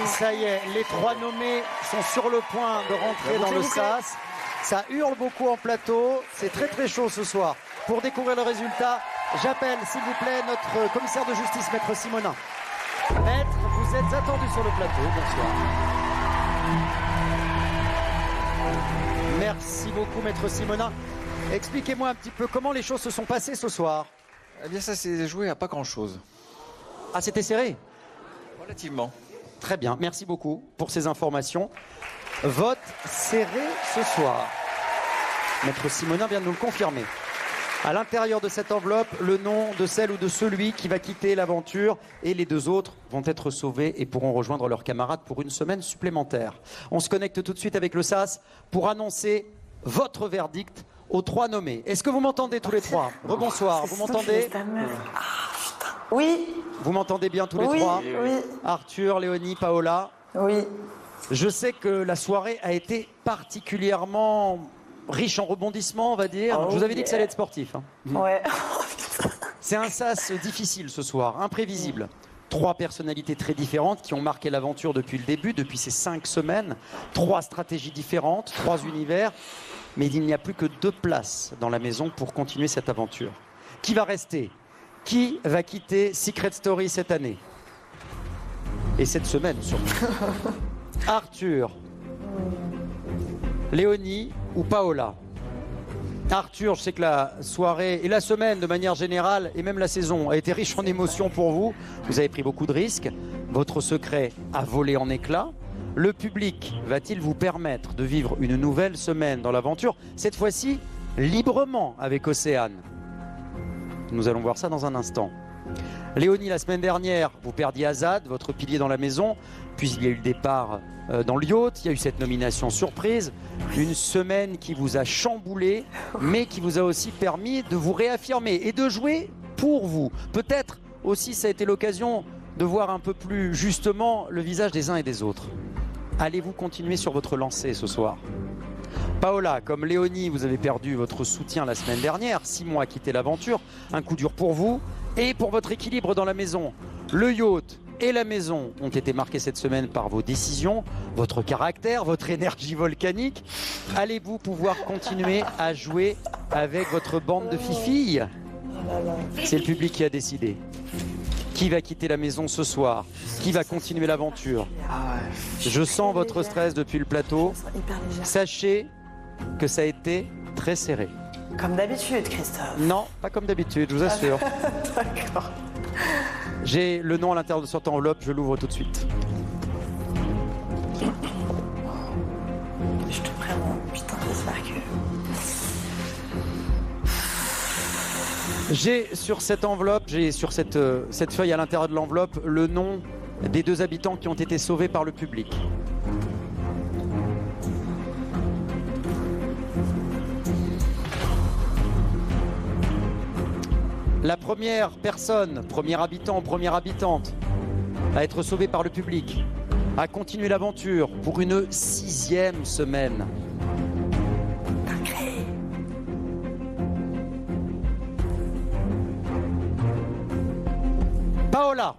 Ça y est, les 3 nommés sont sur le point de rentrer dans le sas. Ça hurle beaucoup en plateau. C'est très très chaud ce soir. Pour découvrir le résultat, j'appelle s'il vous plaît notre commissaire de justice, Maître Simonin. Maître, vous êtes attendu sur le plateau. Bonsoir. Merci beaucoup, Maître Simonin. Expliquez-moi un petit peu comment les choses se sont passées ce soir. Eh bien, ça s'est joué à pas grand-chose. Ah, c'était serré? Relativement. Très bien, merci beaucoup pour ces informations. Vote serré ce soir. Maître Simonin vient de nous le confirmer. À l'intérieur de cette enveloppe, le nom de celle ou de celui qui va quitter l'aventure et les 2 autres vont être sauvés et pourront rejoindre leurs camarades pour une semaine supplémentaire. On se connecte tout de suite avec le SAS pour annoncer votre verdict aux 3 nommés. Est-ce que vous m'entendez tous les 3? Rebonsoir, vous m'entendez? Oui. Vous m'entendez bien tous les 3? Oui. Arthur, Léonie, Paola? Oui. Je sais que la soirée a été particulièrement riche en rebondissements, on va dire. Oh, je vous avais dit que ça allait être sportif. Ouais. C'est un sas difficile ce soir, imprévisible. 3 personnalités très différentes qui ont marqué l'aventure depuis le début, depuis ces 5 semaines. 3 stratégies différentes, 3 univers. Mais il n'y a plus que 2 places dans la maison pour continuer cette aventure. Qui va rester? Qui va quitter Secret Story cette année? Et cette semaine surtout. Arthur, Léonie ou Paola? Arthur, je sais que la soirée et la semaine de manière générale et même la saison a été riche en émotions pour vous. Vous avez pris beaucoup de risques. Votre secret a volé en éclats. Le public va-t-il vous permettre de vivre une nouvelle semaine dans l'aventure, cette fois-ci librement avec Océane? Nous allons voir ça dans un instant. Léonie, la semaine dernière, vous perdiez Azad, votre pilier dans la maison, puis il y a eu le départ dans le yacht, il y a eu cette nomination surprise, une semaine qui vous a chamboulé, mais qui vous a aussi permis de vous réaffirmer et de jouer pour vous. Peut-être aussi ça a été l'occasion de voir un peu plus justement le visage des uns et des autres. Allez-vous continuer sur votre lancée ce soir? Paola, comme Léonie, vous avez perdu votre soutien la semaine dernière, 6 mois à quitter l'aventure, un coup dur pour vous et pour votre équilibre dans la maison. Le yacht et la maison ont été marqués cette semaine par vos décisions, votre caractère, votre énergie volcanique. Allez-vous pouvoir continuer à jouer avec votre bande de fifilles? C'est le public qui a décidé. Qui va quitter la maison ce soir? Qui va continuer l'aventure? Je sens votre stress depuis le plateau. Sachez que ça a été très serré. Comme d'habitude, Christophe. Non, pas comme d'habitude, je vous assure. D'accord. J'ai le nom à l'intérieur de cette enveloppe, je l'ouvre tout de suite. Je te préviens, putain, j'espère que... J'ai sur cette enveloppe, j'ai sur cette feuille à l'intérieur de l'enveloppe, le nom des 2 habitants qui ont été sauvés par le public. La première personne, premier habitant, première habitante, à être sauvée par le public, a continué l'aventure pour une 6e semaine. Paola,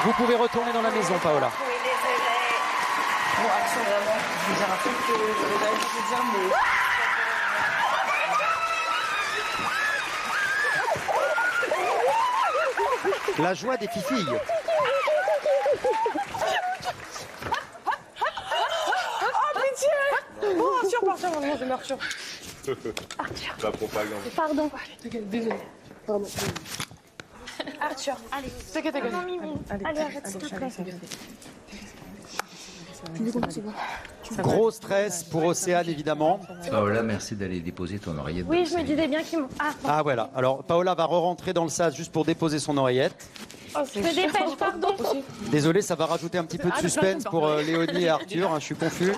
vous pouvez retourner dans la maison, Paola. Oui, désolée. Bon, action, vraiment, je vais dire un truc que j'aurais pas dû te dire, mais... La joie des fifilles. Oh, pitié! Oh, Arthur, pardon, non, je meurs, Arthur. Arthur. La propagande. Pardon. Désolée. Pardon. Arthur, allez. T'inquiète. Non, Mimi. Allez, arrête, s'il te plaît. Gros stress pour Océane, évidemment. Paola, merci d'aller déposer ton oreillette. Oui, je me disais bien qu'il... Ah, voilà. Alors, Paola va re-rentrer dans le sas juste pour déposer son oreillette. Oh, je me dépêche, pardon. Désolé, ça va rajouter un petit peu de suspense pour Léonie et Arthur. Hein, je suis confus.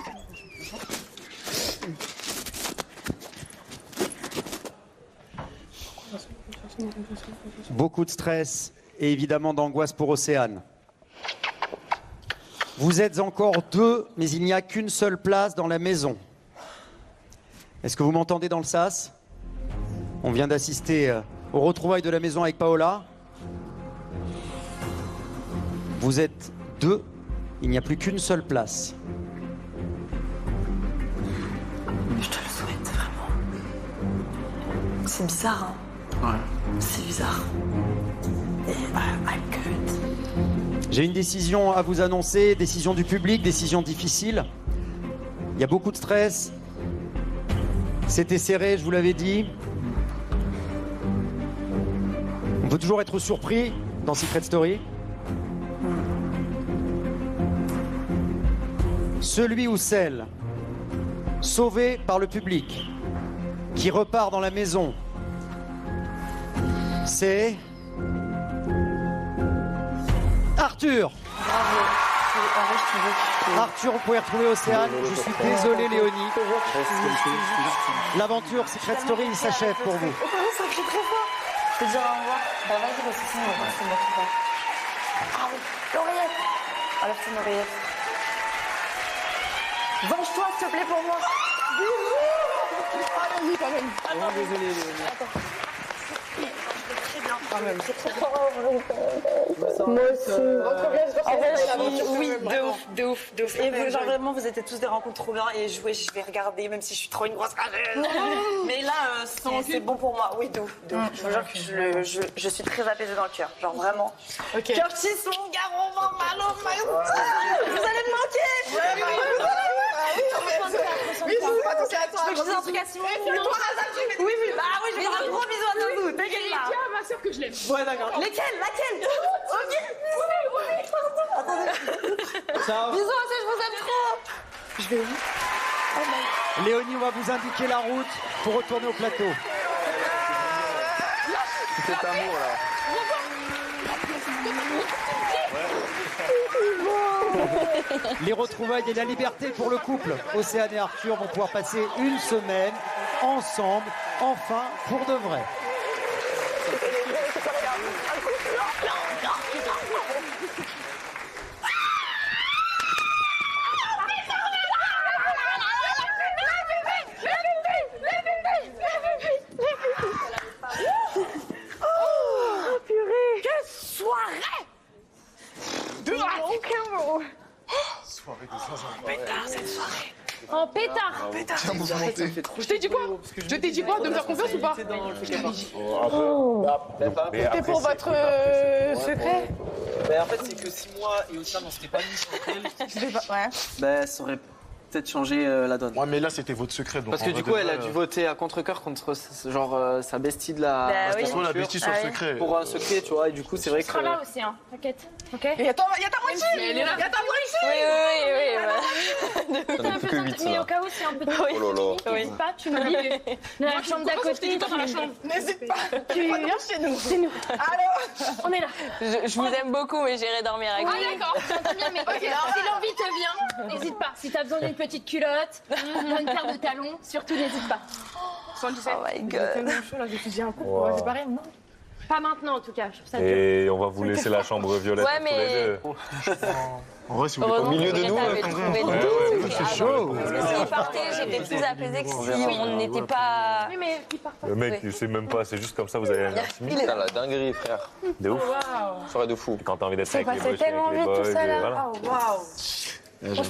Beaucoup de stress et évidemment d'angoisse pour Océane. Vous êtes encore 2, mais il n'y a qu'une seule place dans la maison. Est-ce que vous m'entendez dans le sas? On vient d'assister aux retrouvailles de la maison avec Paola. Vous êtes 2, il n'y a plus qu'une seule place. Je te le souhaite, vraiment. C'est bizarre, hein? Ouais. C'est bizarre. Et I'm good. J'ai une décision à vous annoncer, décision du public, décision difficile. Il y a beaucoup de stress. C'était serré, je vous l'avais dit. On peut toujours être surpris dans Secret Story. Celui ou celle sauvé par le public, qui repart dans la maison C'est Arthur. Arthur, vous pouvez retrouver Océane. Je suis désolé, Léonie. L'aventure Secret Story s'achève pour vous. Ça crie très fort. Je peux dire au revoir. Bah vas-y, parce que sinon on va pas se mettre pas. Ah oui, l'oreillette. Enlève ton oreillette. Venge-toi, s'il te plaît, pour moi. Allons-y quand même. Attends, désolé, Léonie. Attends. Très bien, quand même. C'est très fort. Moi aussi. Oui, de ouf. Et vous, genre vraiment, vous étiez tous des rencontres trop bien et je vais regarder, même si je suis trop une grosse rageuse. Mais là, c'est bon pour moi. Oui, de ouf. Je vous jure que je suis très apaisée dans le cœur. Genre vraiment. Okay. Curtis, mon gars, Romain, Malo, vous allez me manquer. Bisous, attention à toi. Je peux que je dise un truc à Simon? Oui, bah oui, je vais faire un gros bisou à tous. T'inquiète pas. Tiens, ma soeur que je l'aime. Ouais, d'accord. Laquelle? Ok. Attendez. Ciao. Bisous, je vous aime trop. Je vais où? Léonie, on va vous indiquer la route pour retourner au plateau. Cet amour là. Les retrouvailles et la liberté pour le couple. Océane et Arthur vont pouvoir passer une semaine ensemble, enfin, pour de vrai. Oh purée! Quelle soirée! Soirée de zinzin. Pétard cette soirée. En pétard. Tiens, mouvementé. Je t'ai dit quoi? Je t'ai dit quoi? De me faire confiance ou pas? C'était pour votre secret? Bah, en fait, c'est que si moi et Océane on s'était pas mis sur elle, Ouais. bah, ça aurait peut-être changé la donne. Ouais, mais là, c'était votre secret. Donc Parce que en du vrai coup, de elle a vrai, dû voter à contre-cœur contre genre sa bestie de la. Bah oui. Soit la bestie, soit le secret. Pour un secret, tu vois, et du coup, c'est vrai que. Tu seras là aussi, hein. T'inquiète. Ok. Et attends, il y a ta moitié! Mais elle est là. Il y a ta moitié! Oui. T'en as plus que 8 Mais là. au cas où c'est un peu trop. Oh là là. N'hésite pas, tu me dis de la chambre d'à côté. Dans la chambre. N'hésite pas. Tu viens chez nous. C'est nous. Alors? On est là. Je vous aime beaucoup, mais j'irai dormir avec Ah vous. d'accord, j'entends bien, mais si l'envie te vient, n'hésite pas. Si t'as besoin d'une petite culotte, une paire de talons, surtout n'hésite pas. Oh my god. C'est tellement chaud là, je me suis dit un coup pour se séparer, non? Pas maintenant en tout cas, je trouve ça dur. Et on va vous laisser la chambre violette Ouais, pour tous les mais- deux. En vrai, si vous voulez pas Au milieu de nous, J'avais trouvé ouais, le ouais, tout. ouais, Ah, c'est chaud. Parce que s'il partait, j'étais plus apaisée que si on n'était pas. Oui, mais il part pas. Le mec, il sait même pas, c'est juste comme ça, vous avez un intimité. Il est- la dinguerie, frère. De ouf. Soirée de fou. Quand t'as envie d'être C'est avec les passé boys, tellement avec les vite, tout boys, ça, et là. voilà. Oh waouh. Je suis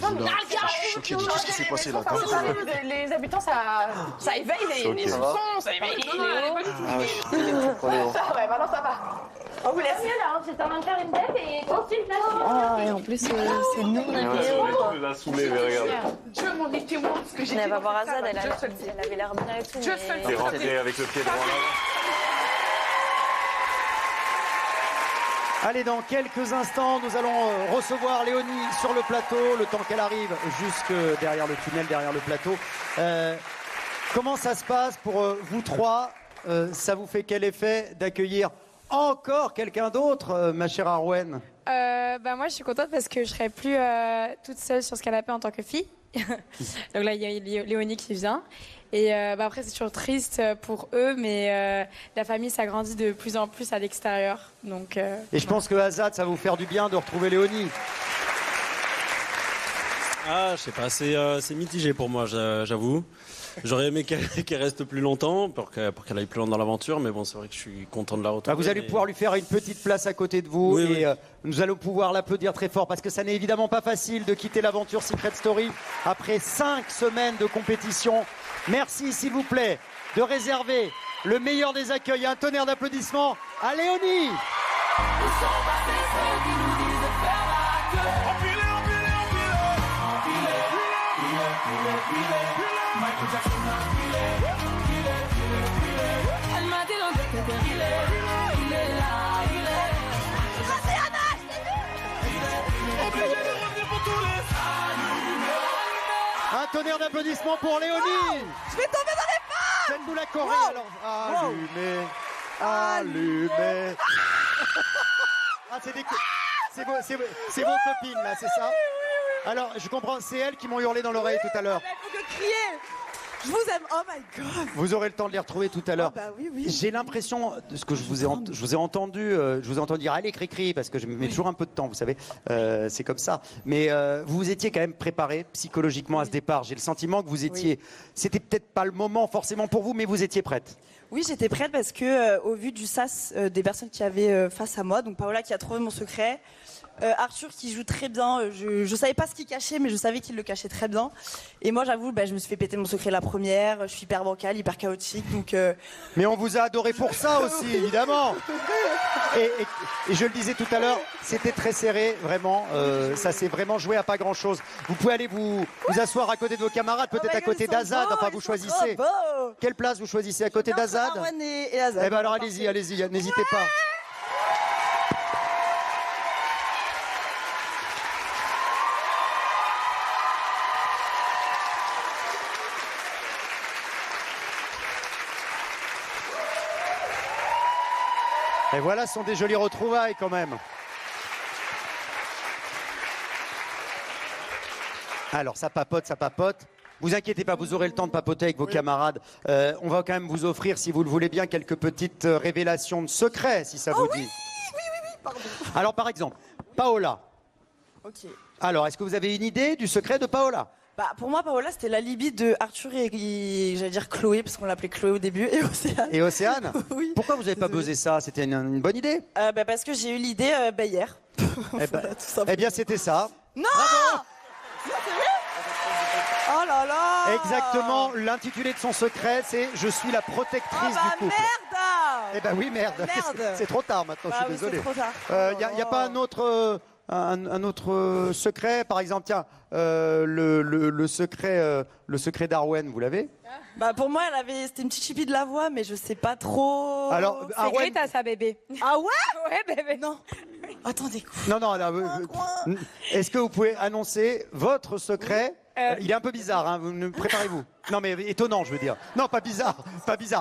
choqué de tout ce qui s'est passé là. Les habitants, ça éveille les Choqué. soupçons, ça éveille les. Ah oui. Ah ouais, maintenant ça va. On vous laisse. Là, j'étais en train de faire une tête et consulte là. Ah, et en plus, c'est nous, on a fait. Tu l'as saoulé, mais regarde. Je m'en ai témoin parce que j'ai. Elle va voir Azad, elle avait l'air bien et tout. Je mais- seule. T'es rentré avec le pied droit là. Allez, dans quelques instants, nous allons recevoir Léonie sur le plateau, le temps qu'elle arrive jusque derrière le tunnel, derrière le plateau. Comment ça se passe pour vous trois? Ça vous fait quel effet d'accueillir encore quelqu'un d'autre, ma chère Arwen? Bah moi je suis contente parce que je serai plus toute seule sur ce canapé en tant que fille. Donc là il y a Léonie qui vient. Et bah après c'est toujours triste pour eux, mais la famille s'agrandit de plus en plus à l'extérieur. Donc, Et je pense que Azad, ça va vous faire du bien de retrouver Léonie. Ah, je sais pas, c'est mitigé pour moi, j'avoue. J'aurais aimé qu'elle reste plus longtemps pour qu'elle aille plus loin dans l'aventure, mais bon, c'est vrai que je suis content de la retrouver. Vous allez pouvoir lui faire une petite place à côté de vous Oui, et nous allons pouvoir l'applaudir très fort parce que ça n'est évidemment pas facile de quitter l'aventure Secret Story après 5 semaines de compétition. Merci, s'il vous plaît, de réserver le meilleur des accueils. Un tonnerre d'applaudissements à Léonie. Un tonnerre d'applaudissements pour Léonie. Je vais tomber dans les pommes. Faites-nous la choré alors. Ah oui, mais allumé. Ah, c'est vos copines, là, c'est ça? Alors, je comprends, c'est elles qui m'ont hurlé dans l'oreille tout à l'heure. Il faut que crier. Je vous aime, oh my god. Vous aurez le temps de les retrouver tout à l'heure. Oh bah oui, oui. J'ai l'impression, de ce que je vous ai entendu dire allez cri parce que je me mets toujours un peu de temps, vous savez, c'est comme ça. Mais vous vous étiez quand même préparé psychologiquement à ce départ. J'ai le sentiment que vous étiez, c'était peut-être pas le moment forcément pour vous, mais vous étiez prête. Oui, j'étais prête parce que au vu du sas des personnes qui avaient face à moi, donc Paola qui a trouvé mon secret, Arthur qui joue très bien, je savais pas ce qu'il cachait mais je savais qu'il le cachait très bien, et moi j'avoue je me suis fait péter mon secret la première, je suis hyper bancale, hyper chaotique, donc mais on vous a adoré pour ça aussi évidemment. Et je le disais tout à l'heure, c'était très serré vraiment, ça s'est vraiment joué à pas grand chose. Vous pouvez aller vous asseoir à côté de vos camarades, peut-être à côté d'Azad, enfin vous choisissez. Quelle place vous choisissez à côté d'Azad? Arwen et Azad. Eh ben alors allez-y, n'hésitez pas. Et voilà, ce sont des jolies retrouvailles quand même. Alors, ça papote. Vous inquiétez pas, vous aurez le temps de papoter avec vos camarades. On va quand même vous offrir, si vous le voulez bien, quelques petites révélations de secrets, si ça vous dit. Oui, pardon. Alors, par exemple, Paola. Ok. Alors, est-ce que vous avez une idée du secret de Paola? Pour moi, Paola, c'était l'alibi de Arthur et j'allais dire Chloé, parce qu'on l'appelait Chloé au début, et Océane. Et Océane? Oui. Pourquoi vous n'avez pas buzzé ça? C'était une bonne idée? Parce que j'ai eu l'idée hier. Eh bien, c'était ça. Non! Oh là là! Exactement, l'intitulé de son secret, c'est « Je suis la protectrice du couple ». Merde! Eh ben oui, merde. C'est trop tard maintenant, je suis désolé. C'est trop tard. Y a pas un autre secret, par exemple, tiens, le secret d'Arwen, vous l'avez? Pour moi, c'était une petite chipie de la voix, mais je sais pas trop. Alors, c'est Arwen... à sa bébé. Ah ouais? Ouais, bébé. Non. Attendez. Non. Est-ce que vous pouvez annoncer votre secret? Il est un peu bizarre, hein, préparez-vous. Non mais étonnant, je veux dire. Non, pas bizarre.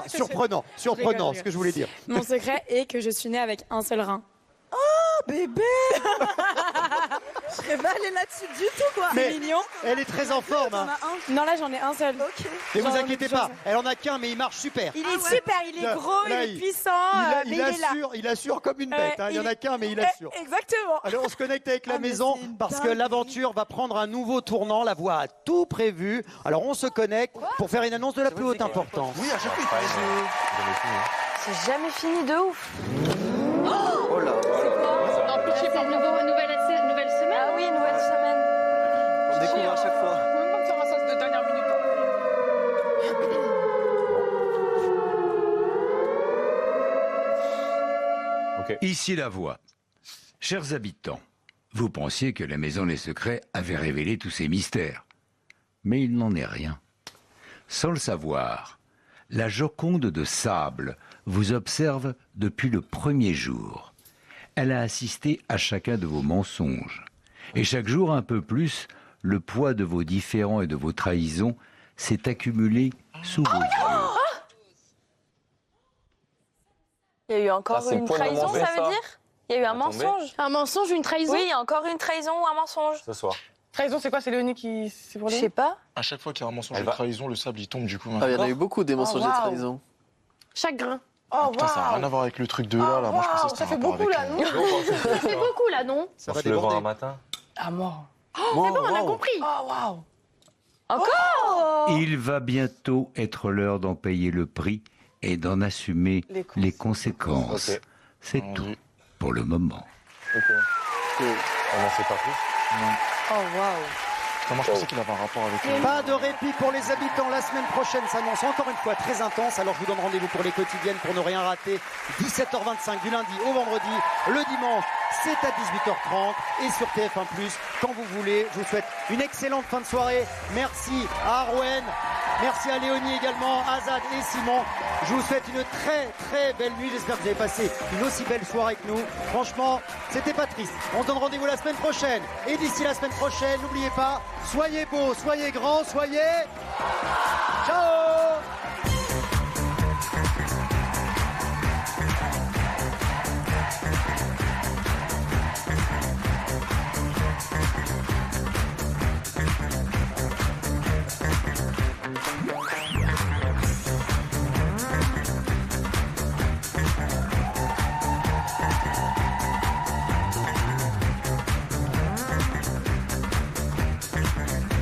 Surprenant, ce que je voulais dire. Mon secret est que je suis née avec un seul rein. Oh, bébé! Je serais pas allée là-dessus du tout, quoi. Mais c'est mignon. Elle est très en forme. Hein. Non, là, j'en ai un seul. Ok. Ne vous inquiétez pas, elle en a qu'un, mais il marche super. Il est super, il est gros, il est puissant. Il assure comme une bête. Il y en a qu'un, mais il assure. Exactement. Alors, on se connecte avec la maison parce que l'aventure va prendre un nouveau tournant. La voix a tout prévu. Alors, on se connecte pour faire une annonce de la plus haute importance. Oui, à chaque fois, C'est jamais fini de ouf. Oh là. En plus, c'est une nouvelle semaine. Ah oui, nouvelle semaine. On découvre à chaque fois. On va même pas me faire un sens de dernière minute. Okay. Ici la voix. Chers habitants, vous pensiez que la Maison des Secrets avait révélé tous ses mystères. Mais il n'en est rien. Sans le savoir, la Joconde de sable vous observe depuis le premier jour. Elle a assisté à chacun de vos mensonges. Et chaque jour un peu plus, le poids de vos différends et de vos trahisons s'est accumulé sous vos yeux. Il y a eu encore une trahison, ça veut dire? Il y a eu un mensonge. Un mensonge, une trahison? Oui, il y a encore une trahison ou un mensonge. Ce soir. Trahison, c'est quoi? C'est Léonie qui... C'est pour Je lui? sais pas. À chaque fois qu'il y a un mensonge de trahison, le sable il tombe du coup. Il y en a eu beaucoup des mensonges de trahison. Chaque grain. Oh, Putain, ça n'a rien à voir avec le truc de là. Moi, je pensais que ça c'était fait un rapport beaucoup là, avec, non? Ça fait beaucoup là, non? Ça va se lever un matin. À mort. C'est bon, on a compris. Oh, waouh. Encore? Il va bientôt être l'heure d'en payer le prix et d'en assumer les conséquences. Okay. C'est tout pour le moment. Ok. On n'en sait pas plus. Non. Oh, waouh. Moi, je pensais qu'il avait un rapport avec... Pas de répit pour les habitants. La semaine prochaine s'annonce encore une fois très intense. Alors je vous donne rendez-vous pour les quotidiennes pour ne rien rater. 17h25 du lundi au vendredi. Le dimanche, c'est à 18h30 et sur TF1+, quand vous voulez. Je vous souhaite une excellente fin de soirée. Merci à Arwen. Merci à Léonie également, Azad et Simon. Je vous souhaite une très très belle nuit. J'espère que vous avez passé une aussi belle soirée que nous. Franchement, c'était pas triste. On se donne rendez-vous la semaine prochaine. Et d'ici la semaine prochaine, n'oubliez pas, soyez beaux, soyez grands, soyez... Ciao!